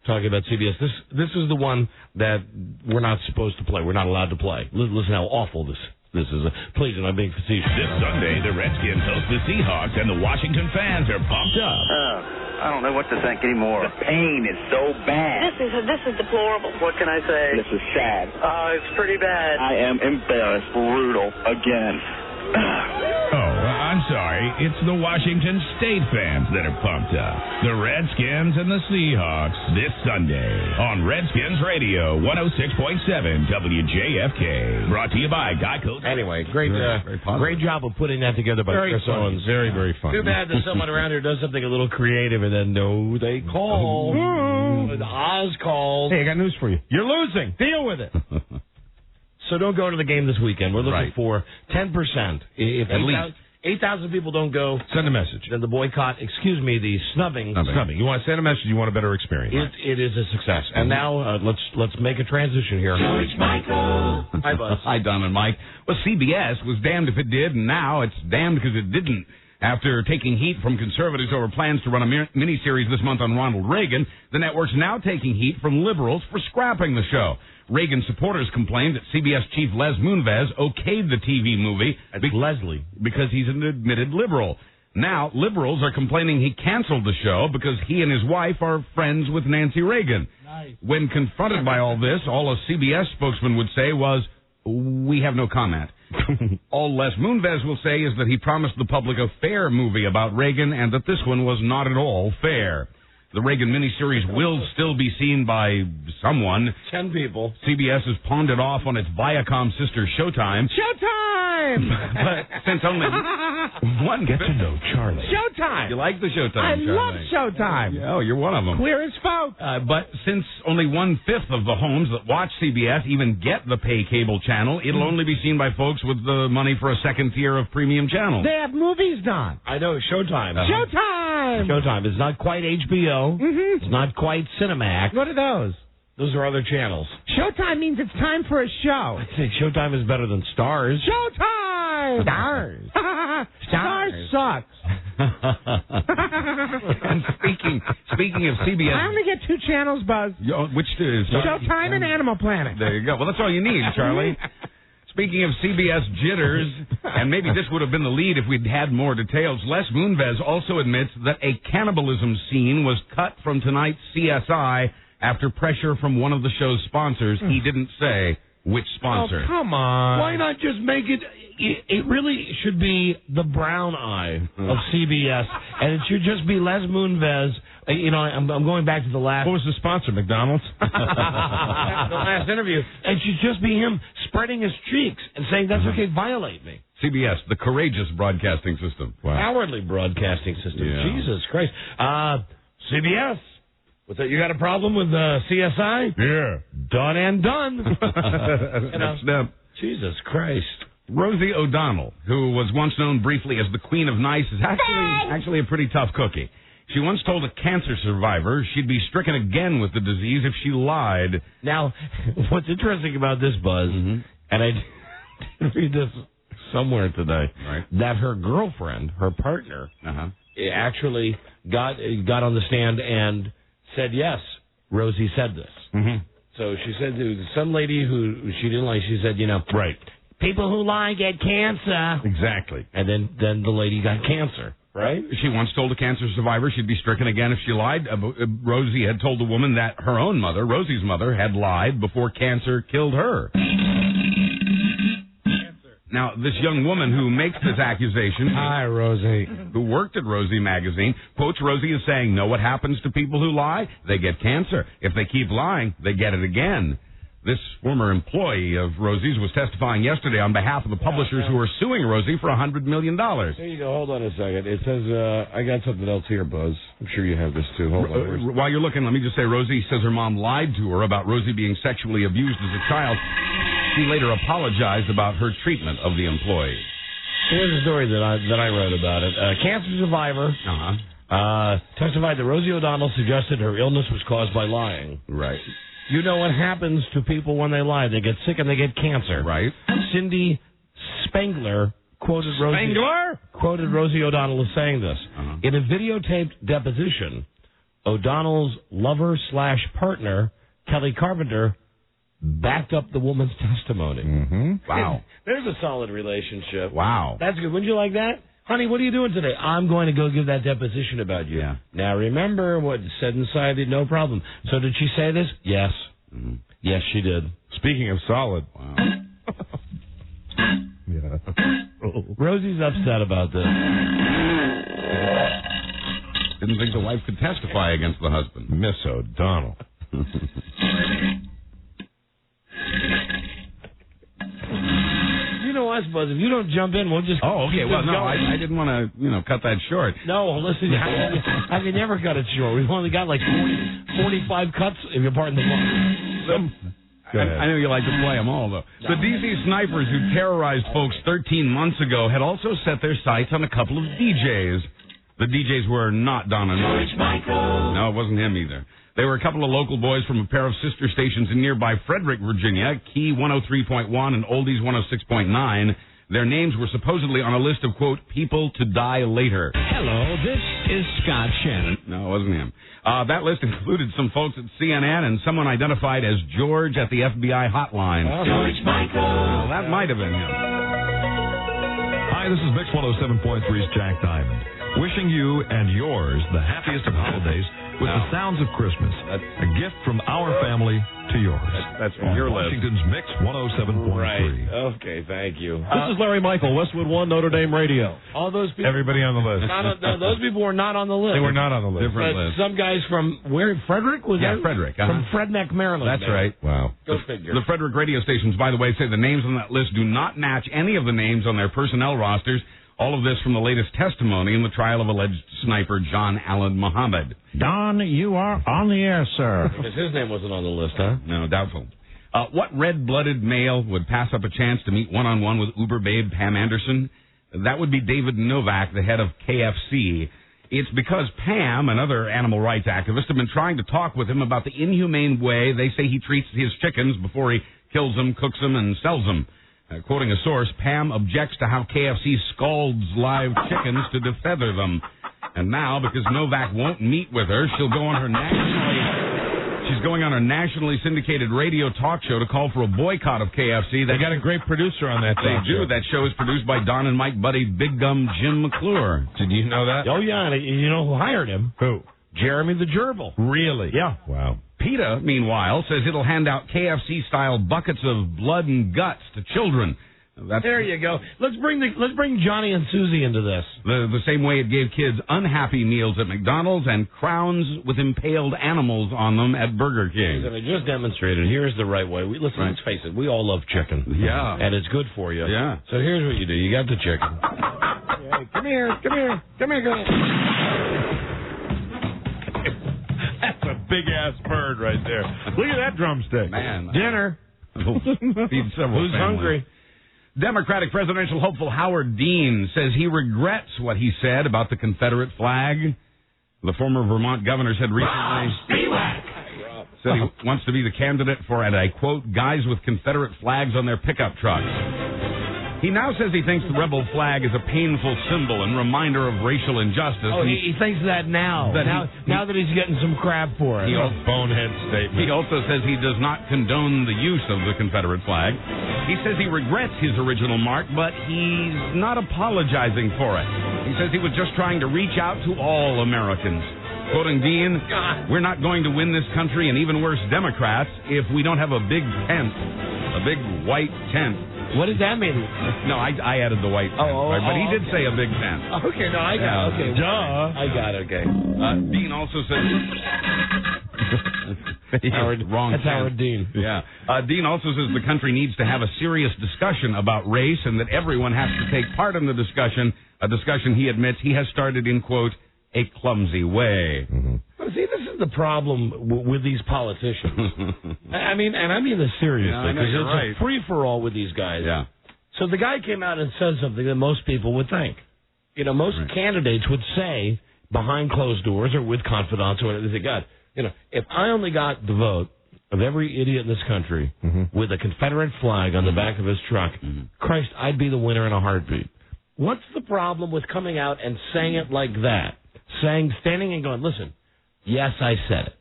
talking about CBS. This is the one that we're not supposed to play. We're not allowed to play. Listen how awful this is. Please, and I'm being facetious. This Sunday, the Redskins host the Seahawks, and the Washington fans are pumped up. I don't know what to think anymore. The pain is so bad. This is deplorable. What can I say? This is sad. It's pretty bad. I am embarrassed. Brutal again. I'm sorry. It's the Washington State fans that are pumped up. The Redskins and the Seahawks this Sunday on Redskins Radio 106.7 WJFK. Brought to you by Geico. Anyway, great job of putting that together by Chris Owens. Very, very fun. Too bad that someone around here does something a little creative and then they call. Oz calls. Hey, I got news for you. You're losing. Deal with it. So don't go to the game this weekend. We're looking for 10%. If at least 8,000 people don't go, send a message. Then the boycott, the snubbing. You want to send a message, you want a better experience. It is a success. And now let's make a transition here. George Michael. Hi, Buzz. Hi, Don and Mike. Well, CBS was damned if it did, and now it's damned because it didn't. After taking heat from conservatives over plans to run a miniseries this month on Ronald Reagan, the network's now taking heat from liberals for scrapping the show. Reagan supporters complained that CBS chief Les Moonves okayed the TV movie Leslie because he's an admitted liberal. Now, liberals are complaining he canceled the show because he and his wife are friends with Nancy Reagan. Nice. When confronted by all this, all a CBS spokesman would say was, "We have no comment." All Les Moonves will say is that he promised the public a fair movie about Reagan and that this one was not at all fair. The Reagan miniseries will still be seen by someone. 10 people. CBS has pawned it off on its Viacom sister Showtime. But since only one Get to know Charlie. Showtime. You like the Showtime, I Charlie? love Showtime. Yeah, you're one of them. Clear as folk. But since only 1/5 of the homes that watch CBS even get the pay cable channel, it'll only be seen by folks with the money for a second tier of premium channels. They have movies, Don. I know, Showtime. Showtime. Showtime. It's not quite HBO. video. Mm-hmm. It's not quite Cinemax. What are those? Those are other channels. Showtime means it's time for a show. I think Showtime is better than Stars. Showtime! Stars. Stars sucks. And speaking of CBS, I only get 2 channels, Buzz. Which is Showtime and Animal Planet. There you go. Well, that's all you need, Charlie. Speaking of CBS jitters, and maybe this would have been the lead if we'd had more details, Les Moonves also admits that a cannibalism scene was cut from tonight's CSI after pressure from one of the show's sponsors. He didn't say which sponsor. Oh, come on. Why not just make it... It really should be the brown eye of CBS, and it should just be Les Moonves. I'm going back to the last... What was the sponsor, McDonald's? The last interview. It should just be him spreading his cheeks and saying, that's okay, violate me. CBS, the courageous broadcasting system. Wow. Cowardly broadcasting system. Yeah. Jesus Christ. CBS. What's that? You got a problem with CSI? Yeah. Done and done. Snap. Jesus Christ. Rosie O'Donnell, who was once known briefly as the Queen of Nice, is actually a pretty tough cookie. She once told a cancer survivor she'd be stricken again with the disease if she lied. Now, what's interesting about this, Buzz, and I did read this somewhere today, that her girlfriend, her partner, actually got on the stand and said, yes, Rosie said this. So she said to some lady who she didn't like, she said, people who lie get cancer. Exactly. And then the lady got cancer, right? She once told a cancer survivor she'd be stricken again if she lied. Rosie had told the woman that her own mother, Rosie's mother, had lied before cancer killed her. Now, this young woman who makes this accusation... Hi, Rosie. ...who worked at Rosie Magazine, quotes Rosie as saying, know what happens to people who lie? They get cancer. If they keep lying, they get it again. This former employee of Rosie's was testifying yesterday on behalf of the publishers who are suing Rosie for $100 million. There you go. Hold on a second. It says, I got something else here, Buzz. I'm sure you have this, too. Hold on. While you're looking, let me just say Rosie says her mom lied to her about Rosie being sexually abused as a child. She later apologized about her treatment of the employee. Here's a story that I wrote about it. A cancer survivor testified that Rosie O'Donnell suggested her illness was caused by lying. Right. You know what happens to people when they lie. They get sick and they get cancer. Right. Cindy Spangler quoted Rosie O'Donnell as saying this. In a videotaped deposition, O'Donnell's lover/partner, Kelly Carpenter, backed up the woman's testimony. Wow. There's a solid relationship. Wow. That's good. Wouldn't you like that? Honey, what are you doing today? I'm going to go give that deposition about you. Yeah. Now, remember what said inside it, no problem. So did she say this? Yes. Yes, she did. Speaking of solid. Wow. Rosie's upset about this. Didn't think the wife could testify against the husband. Miss O'Donnell. You know us, Buzz. If you don't jump in, we'll just... Oh, okay. Well, no, I didn't want to, cut that short. No, listen, I can never cut it short. We've only got like 45 cuts, if you're pardon the pun. I know you like to play them all, though. The D.C. snipers who terrorized folks 13 months ago had also set their sights on a couple of DJs. The DJs were not Don and Mike. No, it wasn't him either. They were a couple of local boys from a pair of sister stations in nearby Frederick, Virginia, Key 103.1 and Oldies 106.9. Their names were supposedly on a list of, quote, people to die later. Hello, this is Scott Shannon. No, it wasn't him. That list included some folks at CNN and someone identified as George at the FBI hotline. George Michael. Well, that might have been him. Hi, this is Mix 107.3's Jack Diamond. Wishing you and yours the happiest of holidays with the sounds of Christmas. A gift from our family to yours. That's from your list. Washington's Mix 107.3. Right. Okay, thank you. This is Larry Michael, Westwood 1, Notre Dame Radio. All those people... Everybody on the list. Those people were not on the list. They were not on the list. Different list. Some guys from where? Frederick? Frederick. From Fredneck, Maryland. That's right. Wow. Go figure. The Frederick radio stations, by the way, say the names on that list do not match any of the names on their personnel rosters. All of this from the latest testimony in the trial of alleged sniper John Allen Muhammad. Don, you are on the air, sir. Because his name wasn't on the list, huh? No, doubtful. What red-blooded male would pass up a chance to meet one-on-one with Uber babe Pam Anderson? That would be David Novak, the head of KFC. It's because Pam, another animal rights activist, have been trying to talk with him about the inhumane way they say he treats his chickens before he kills them, cooks them, and sells them. Quoting a source, Pam objects to how KFC scalds live chickens to defeather them. And now, because Novak won't meet with her, she's going on her nationally syndicated radio talk show to call for a boycott of KFC. They got a great producer on that talk show. That show is produced by Don and Mike buddy Big Gum Jim McClure. Did you know that? Oh, yeah. And you know who hired him? Who? Jeremy the Gerbil. Really? Yeah. Wow. PETA, meanwhile, says it'll hand out KFC-style buckets of blood and guts to children. There you go. Let's bring Johnny and Susie into this. The same way it gave kids unhappy meals at McDonald's and crowns with impaled animals on them at Burger King. I just demonstrated. Here's the right way. Let's face it. We all love chicken. Yeah. And it's good for you. Yeah. So here's what you do. You got the chicken. Hey, come here. That's a big-ass bird right there. Look at that drumstick. Man. Dinner. Feed several Who's families. hungry? Democratic presidential hopeful Howard Dean says he regrets what he said about the Confederate flag. The former Vermont governor said recently said he wants to be the candidate for, and I quote, guys with Confederate flags on their pickup trucks. He now says he thinks the rebel flag is a painful symbol and reminder of racial injustice. Oh, he thinks that now. Now that he's getting some crap for it. Bonehead statement. He also says he does not condone the use of the Confederate flag. He says he regrets his original mark, but he's not apologizing for it. He says he was just trying to reach out to all Americans. Quoting Dean, we're not going to win this country, and even worse, Democrats, if we don't have a big tent, a big white tent. What does that mean? No, I added the white tent, but he did say a big tent. Okay, no, I got it. Okay. Duh. I got it, okay. Dean also said... Wrong. That's Howard Dean. Yeah. Dean also says the country needs to have a serious discussion about race and that everyone has to take part in the discussion, a discussion he admits he has started in, quote, a clumsy way. Mm-hmm. See, this is the problem with these politicians. I mean this seriously, because it's a free-for-all with these guys. Yeah. So the guy came out and said something that most people would think. You know, most candidates would say behind closed doors or with confidants or whatever, they say, God, you know, if I only got the vote of every idiot in this country with a Confederate flag on the back of his truck, Christ, I'd be the winner in a heartbeat. What's the problem with coming out and saying it like that? Standing and going, listen, yes, I said it.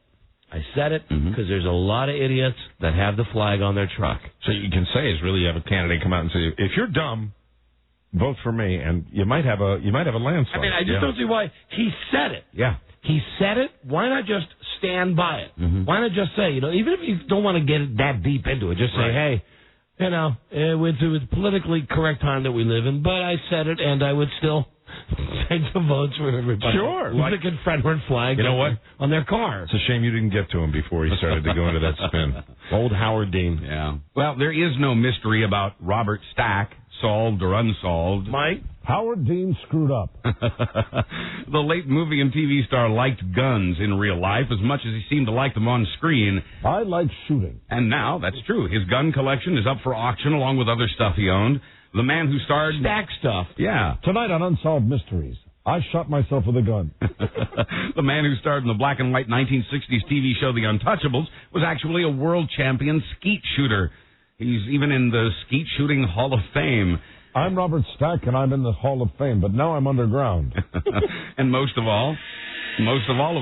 I said it because there's a lot of idiots that have the flag on their truck. So you can say is really have a candidate come out and say, if you're dumb, vote for me, and you might have a landslide. I mean, I just don't see why he said it. Yeah. He said it. Why not just stand by it? Why not just say, you know, even if you don't want to get that deep into it, just say, hey, you know, it's a politically correct time that we live in, but I said it, and I would still take the votes for everybody. Sure. With the Confederate flag on their car. It's a shame you didn't get to him before he started to go into that spin. Old Howard Dean. Yeah. Well, there is no mystery about Robert Stack, solved or unsolved. Mike? Howard Dean screwed up. The late movie and TV star liked guns in real life as much as he seemed to like them on screen. I like shooting. And now, that's true. His gun collection is up for auction along with other stuff he owned. The man who starred... Stack stuff. Yeah. Tonight on Unsolved Mysteries, I shot myself with a gun. The man who starred in the black and white 1960s TV show The Untouchables was actually a world champion skeet shooter. He's even in the Skeet Shooting Hall of Fame. I'm Robert Stack, and I'm in the Hall of Fame, but now I'm underground. And most of all of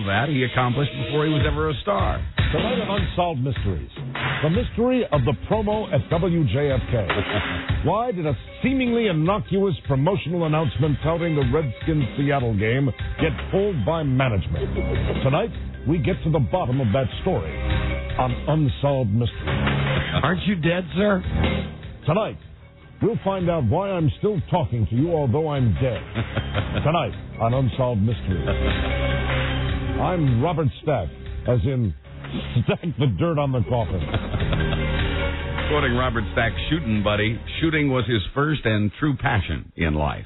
that he accomplished before he was ever a star. Tonight on Unsolved Mysteries, the mystery of the promo at WJFK. Why did a seemingly innocuous promotional announcement touting the Redskins Seattle game get pulled by management? Tonight, we get to the bottom of that story on Unsolved Mysteries. Aren't you dead, sir? Tonight, we'll find out why I'm still talking to you, although I'm dead. Tonight on Unsolved Mysteries. I'm Robert Stack, as in stack the dirt on the coffin. Quoting Robert Stack's shooting buddy, shooting was his first and true passion in life.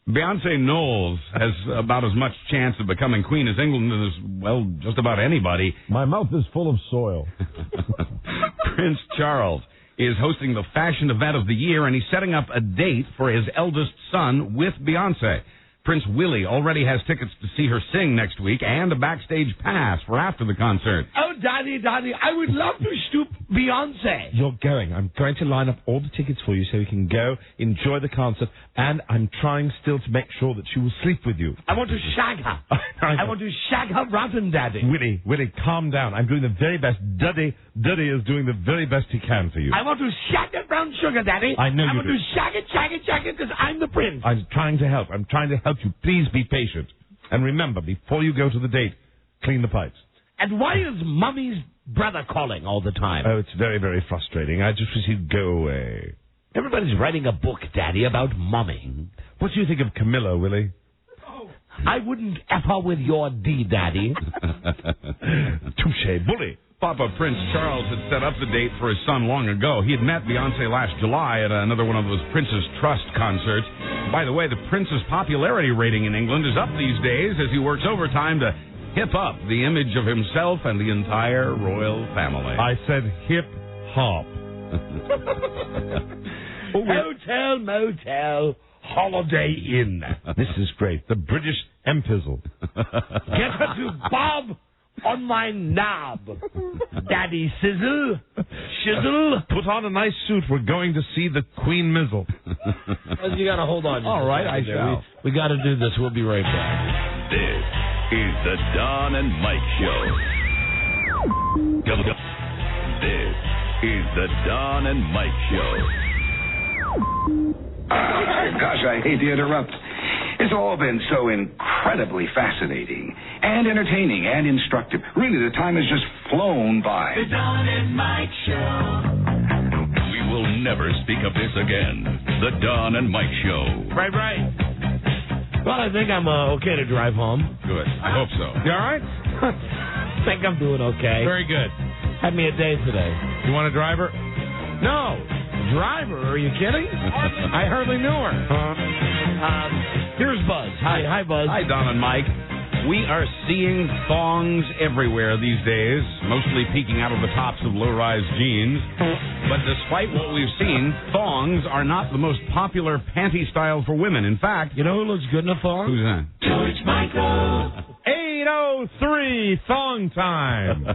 Beyonce Knowles has about as much chance of becoming Queen as England as, well, just about anybody. My mouth is full of soil. Prince Charles is hosting the fashion event of the year, and he's setting up a date for his eldest son with Beyonce. Prince Willie already has tickets to see her sing next week and a backstage pass for after the concert. Oh, Daddy, I would love to stoop Beyonce. You're going. I'm going to line up all the tickets for you so you can go, enjoy the concert, and I'm trying still to make sure that she will sleep with you. I want to shag her. I want to shag her rotten, Daddy. Willie, calm down. I'm doing the very best. Duddy is doing the very best he can for you. I want to shag that brown sugar, Daddy. I know you do. I want to shag it, because I'm the prince. I'm trying to help. I'm trying to help you. Please be patient. And remember, before you go to the date, clean the pipes. And why is Mummy's brother calling all the time? Oh, it's very, very frustrating. I just wish he'd go away. Everybody's writing a book, Daddy, about Mummy. What do you think of Camilla, Willie? I wouldn't F her with your D, Daddy. Touche, bully. Papa Prince Charles had set up the date for his son long ago. He had met Beyonce last July at another one of those Prince's Trust concerts. By the way, the Prince's popularity rating in England is up these days as he works overtime to hip up the image of himself and the entire royal family. I said hip hop. Hotel, motel, Holiday Inn. This is great. The British Empizzle. Get her to Bob on my knob. Daddy Sizzle. Shizzle. Put on a nice suit. We're going to see the Queen Mizzle. You got to hold on. All right, I shall. We got to do this. We'll be right back. This is the Don and Mike Show. This is the Don and Mike Show. Gosh, I hate to interrupt. It's all been so incredibly fascinating and entertaining and instructive. Really, the time has just flown by. The Don and Mike Show. We will never speak of this again. The Don and Mike Show. Right. Well, I think I'm okay to drive home. Good. I hope so. You all right? I think I'm doing okay. Very good. Had me a day today. You want a driver? No. Driver? Are you kidding? I hardly knew her. Here's Buzz. Hi, Buzz. Hi, Don and Mike. We are seeing thongs everywhere these days, mostly peeking out of the tops of low-rise jeans. But despite what we've seen, thongs are not the most popular panty style for women. In fact, you know who looks good in a thong? Who's that? George Michael. 8:03 thong time.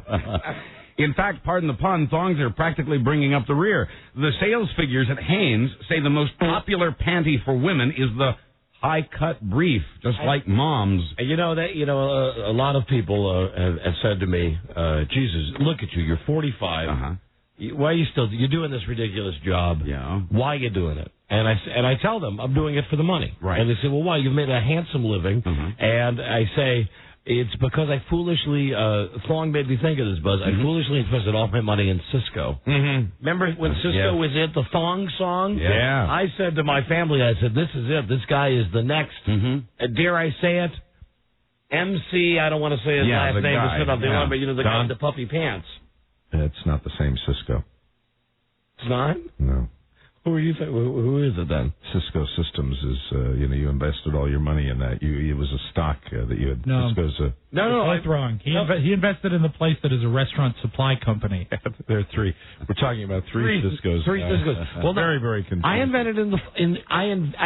In fact, pardon the pun, thongs are practically bringing up the rear. The sales figures at Hanes say the most popular panty for women is the high-cut brief, just like Mom's. You know, a lot of people have said to me, Jesus, look at you, you're 45. Uh-huh. Why are you you're doing this ridiculous job? Yeah. Why are you doing it? And I tell them, I'm doing it for the money. Right. And they say, well, why? You've made a handsome living. Mm-hmm. And I say, it's because I foolishly, Thong made me think of this, Buzz. Mm-hmm. I foolishly invested all my money in Cisco. Mm-hmm. Remember when Cisco was it, the Thong song? Yeah. I said to my family, I said, this is it. This guy is the next, dare I say it, MC, I don't want to say his last name, but the guy with the puffy pants. It's not the same Cisco. It's not? No. Who are you? Who is it then? Cisco Systems is, you invested all your money in that. It was a stock that you had. No. Cisco's Both wrong. He invested in the place that is a restaurant supply company. There are three. We're talking about three Ciscos. Three Ciscos. Well, very, very confusing. I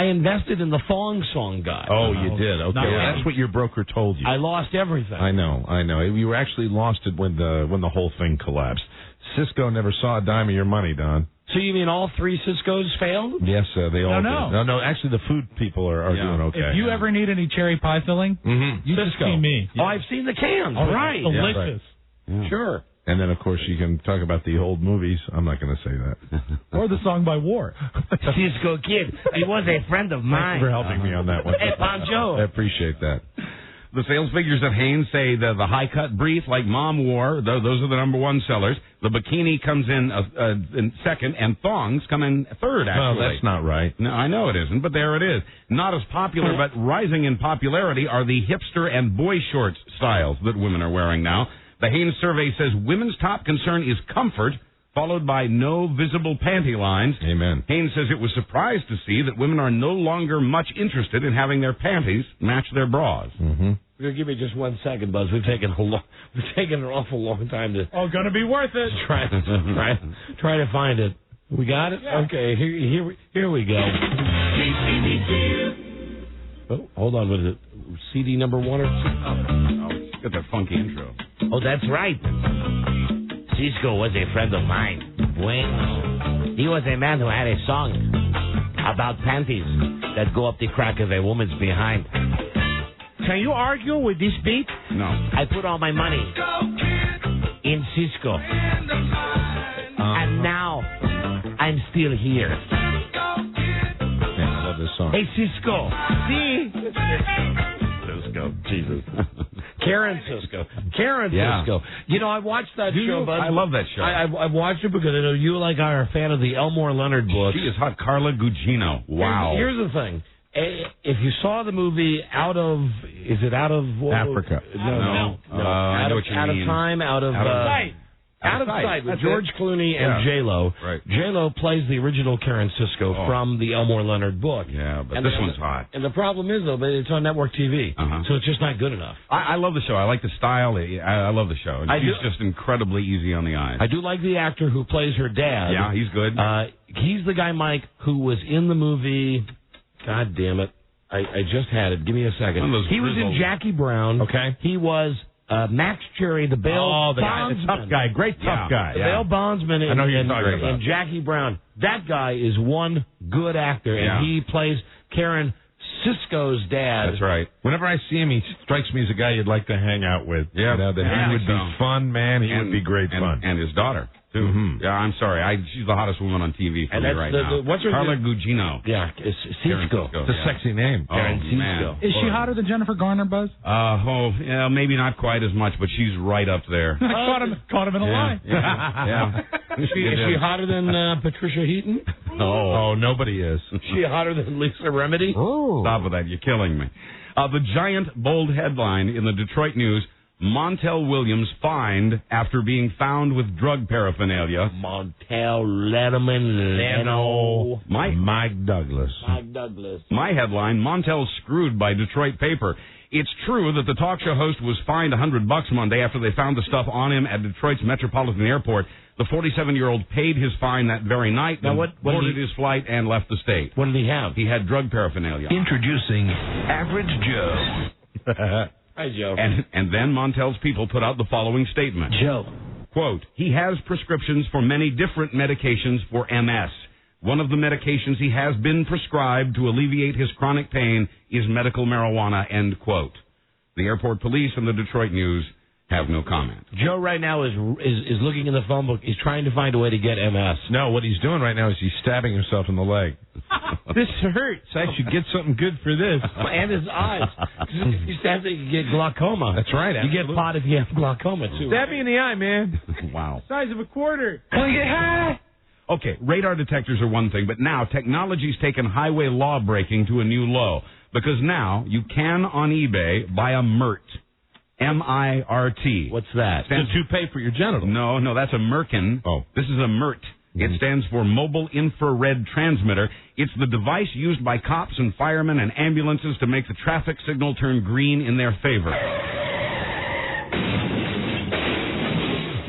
invested in the Thong song guy. Oh, you did. Okay, that's what your broker told you. I lost everything. I know. You were actually lost it when the whole thing collapsed. Cisco never saw a dime of your money, Don. So you mean all three Ciscos failed? Yes, they all did. No, actually the food people are doing okay. If you ever need any cherry pie filling, you just see me. Oh, I've seen the cans. Oh, right. Delicious. Yeah, right. Yeah. Sure. And then, of course, you can talk about the old movies. I'm not going to say that. Or the song by War. Cisco Kid. He was a friend of mine. Thanks for helping me on that one. Hey, Poncho. I appreciate that. The sales figures at Hanes say the high-cut brief, like Mom wore, those are the number one sellers. The bikini comes in second, and thongs come in third, actually. Well, that's not right. No, I know it isn't, but there it is. Not as popular, but rising in popularity are the hipster and boy shorts styles that women are wearing now. The Hanes survey says women's top concern is comfort, followed by no visible panty lines. Amen. Hanes says it was surprised to see that women are no longer much interested in having their panties match their bras. Mm-hmm. Give me just 1 second, Buzz. We've taken an awful long time to. Oh, gonna be worth it. Try to find it. We got it. Yeah. Okay, here we go. Oh, hold on, what is it? CD number 1 or 2? Oh, it's got that funky intro. Oh, that's right. Cisco was a friend of mine. Bueno. He was a man who had a song about panties that go up the crack of a woman's behind. Can you argue with this beat? No. I put all my money in Cisco. And now I'm still here. Man, I love this song. Hey, Cisco. See? Cisco. Jesus. Karen Cisco. Cisco. You know, I watched that show, Bud. I love that show. I watched it because I know you, like, are a fan of the Elmore Leonard book. She is hot. Carla Gugino. Wow. Here's the thing. If you saw the movie Out of Africa? No. I know what you mean. Out of Time, Out of Sight with George Clooney and J-Lo. Right. J-Lo plays the original Karen Cisco from the Elmore Leonard book. Yeah, but this one's hot. And the problem is, though, it's on network TV, so it's just not good enough. I love the show. I like the style. I love the show. And she's just incredibly easy on the eyes. I do like the actor who plays her dad. Yeah, he's good. He's the guy, Mike, who was in the movie... God damn it. I just had it. Give me a second. He was in Jackie Brown. Okay. He was Max Cherry, the bail bondsman. The tough guy. Great tough guy. The bail bondsman in Jackie Brown. That guy is one good actor, and he plays Karen Cisco's dad. That's right. Whenever I see him, he strikes me as a guy you'd like to hang out with. Yeah. You know, that he would be fun, man. He would be great fun. And his daughter, too. Mm-hmm. Yeah, I'm sorry. She's the hottest woman on TV for me right now. What's her Carla Gugino. Yeah, it's Cisco. It's a sexy name. Karen Cisco. Is she hotter than Jennifer Garner, Buzz? Yeah, maybe not quite as much, but she's right up there. Caught him in a lie. Yeah. Is she hotter than Patricia Heaton? Oh, nobody is. Is she hotter than Lisa Remedy? Oh. Stop with that. You're killing me. The giant, bold headline in the Detroit News, Montel Williams fined after being found with drug paraphernalia. Montel, Letterman, Leno. Mike Douglas. My headline, Montel screwed by Detroit paper. It's true that the talk show host was fined $100 Monday after they found the stuff on him at Detroit's Metropolitan Airport. The 47-year-old paid his fine that very night, then boarded his flight and left the state. What did he have? He had drug paraphernalia. Introducing Average Joe. Hi, Joe. And then Montel's people put out the following statement. Joe. Quote, he has prescriptions for many different medications for MS. One of the medications he has been prescribed to alleviate his chronic pain is medical marijuana, end quote. The airport police and the Detroit News have no comment. Joe right now is looking in the phone book. He's trying to find a way to get MS. No, what he's doing right now is he's stabbing himself in the leg. This hurts. I should get something good for this. And his eyes. You have to get glaucoma. That's right. You get pot if you have glaucoma, too. Stab me in the eye, man. Wow. Size of a quarter. Wanna get high? Okay, radar detectors are one thing, but now technology's taken highway law breaking to a new low. Because now you can, on eBay, buy a MIRT. M-I-R-T. What's that? Stands to pay for your genitals. No, that's a Merkin. Oh. This is a MIRT. It stands for Mobile Infrared Transmitter. It's the device used by cops and firemen and ambulances to make the traffic signal turn green in their favor.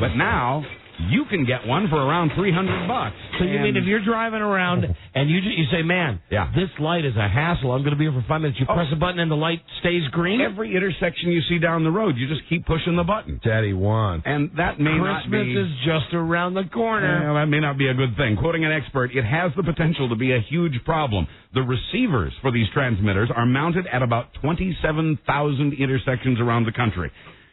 But now, you can get one for around $300. So you mean if you're driving around and you say, man, this light is a hassle. I'm going to be here for 5 minutes. You press a button and the light stays green? Every intersection you see down the road, you just keep pushing the button. Daddy wants. And that may not be... Christmas is just around the corner. Well, that may not be a good thing. Quoting an expert, it has the potential to be a huge problem. The receivers for these transmitters are mounted at about 27,000 intersections around the country.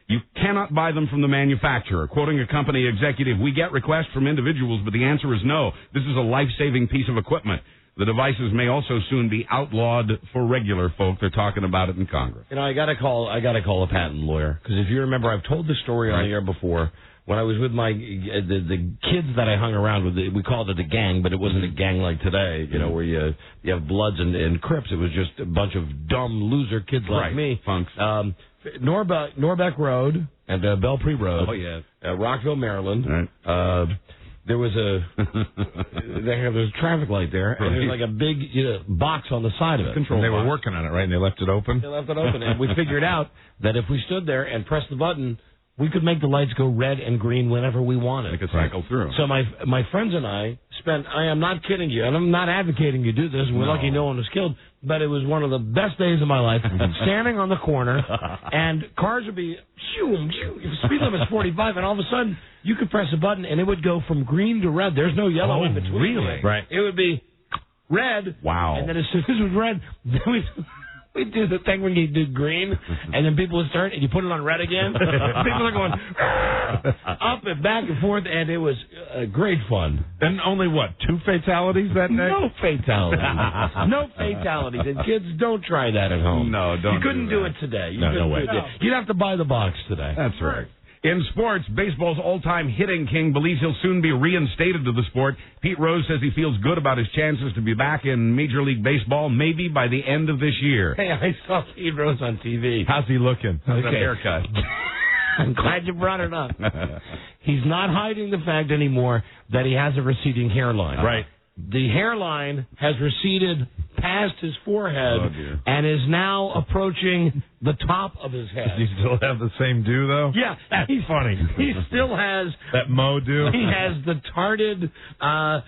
You cannot buy them from the manufacturer. Quoting a company executive, we get requests from individuals, but the answer is no. This is a life-saving piece of equipment. The devices may also soon be outlawed for regular folk. They're talking about it in Congress. You know, I got to call a patent lawyer, because if you remember, I've told this story on the air before. When I was with the kids that I hung around with, we called it a gang, but it wasn't a gang like today, you know, where you have Bloods and Crips. It was just a bunch of dumb loser kids like me. Punks. Norbeck Road and Belpre Road. Oh, yeah. Rockville, Maryland. Right. There was there's a traffic light there, and there's like a big box on the side of it. And they were working on it, right? And they left it open? They left it open, and we figured out that if we stood there and pressed the button, we could make the lights go red and green whenever we wanted. They could cycle through. So my friends and I I am not kidding you, and I'm not advocating you do this. We're lucky no one was killed, but it was one of the best days of my life. Standing on the corner, and cars would be, speed limit's 45, and all of a sudden, you could press a button, and it would go from green to red. There's no yellow in between. Really? Right. It would be red. Wow. And then as soon as it was red, then we'd do the thing when you do green, and then people would start, and you put it on red again. People are going up and back and forth, and it was great fun. And only, 2 fatalities that day? No fatalities. No fatalities. And kids, don't try that at home. No, don't. You couldn't do it today. No way. You'd have to buy the box today. That's right. In sports, baseball's all-time hitting king believes he'll soon be reinstated to the sport. Pete Rose says he feels good about his chances to be back in Major League Baseball, maybe by the end of this year. Hey, I saw Pete Rose on TV. How's he looking? How's that haircut? I'm glad you brought it up. He's not hiding the fact anymore that he has a receding hairline. Right. The hairline has receded past his forehead and is now approaching the top of his head. Does he still have the same do, though? Yeah. That's funny. He still has... that Mo do? He has the tarted, not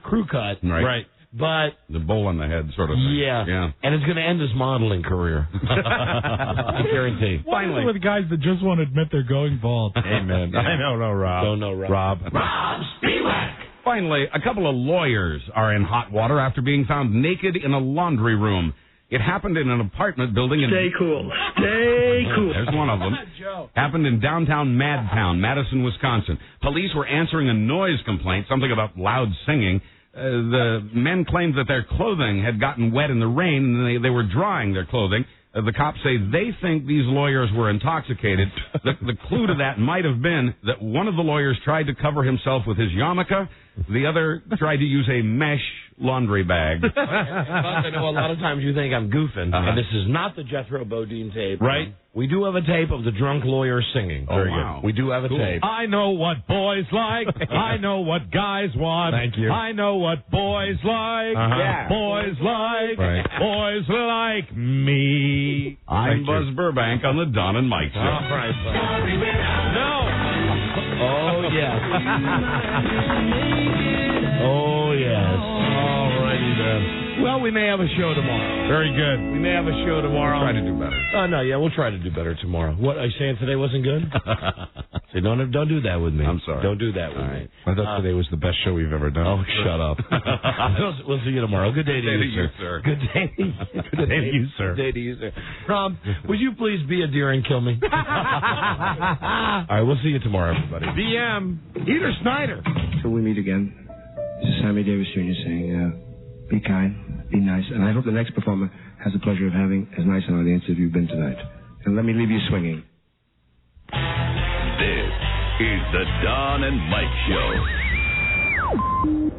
crew cut. Right. But... the bowl on the head sort of thing. Yeah. And it's going to end his modeling career. I guarantee. What is it with guys that just won't admit they're going bald? Amen. I don't know, Rob. Don't know, Rob. Rob Spivak. Finally, a couple of lawyers are in hot water after being found naked in a laundry room. It happened in an apartment building in... Stay cool. Stay cool. There's one of them. Happened in downtown Madtown, Madison, Wisconsin. Police were answering a noise complaint, something about loud singing. The men claimed that their clothing had gotten wet in the rain, and they were drying their clothing. The cops say they think these lawyers were intoxicated. The clue to that might have been that one of the lawyers tried to cover himself with his yarmulke. The other tried to use a mesh laundry bag. I know a lot of times you think I'm goofing, and this is not the Jethro Bodine tape. Right. We do have a tape of the drunk lawyer singing. Very good. We do have a tape. I know what boys like. I know what guys want. Thank you. I know what boys like. Yeah. Boys like. Right. Boys like me. I'm Buzz Burbank on the Don and Mike Show. All right, Oh, yes. Oh, yes. All righty then. Well, we may have a show tomorrow. Very good. We may have a show tomorrow. Try to do better. No, yeah, we'll try to do better tomorrow. What, are you saying today wasn't good? Say, don't do that with me. I'm sorry. Don't do that with me. I thought today was the best show we've ever done. Oh, shut up. We'll see you tomorrow. Good day to you, sir. Good day to you. Good day to you, sir. Good day to you, sir. Rob, would you please be a deer and kill me? All right, we'll see you tomorrow, everybody. DM. Peter Snyder. Till we meet again, this is Sammy Davis Jr. saying, be kind, be nice, and I hope the next performer has the pleasure of having as nice an audience as you've been tonight. And let me leave you swinging. This is the Don and Mike Show.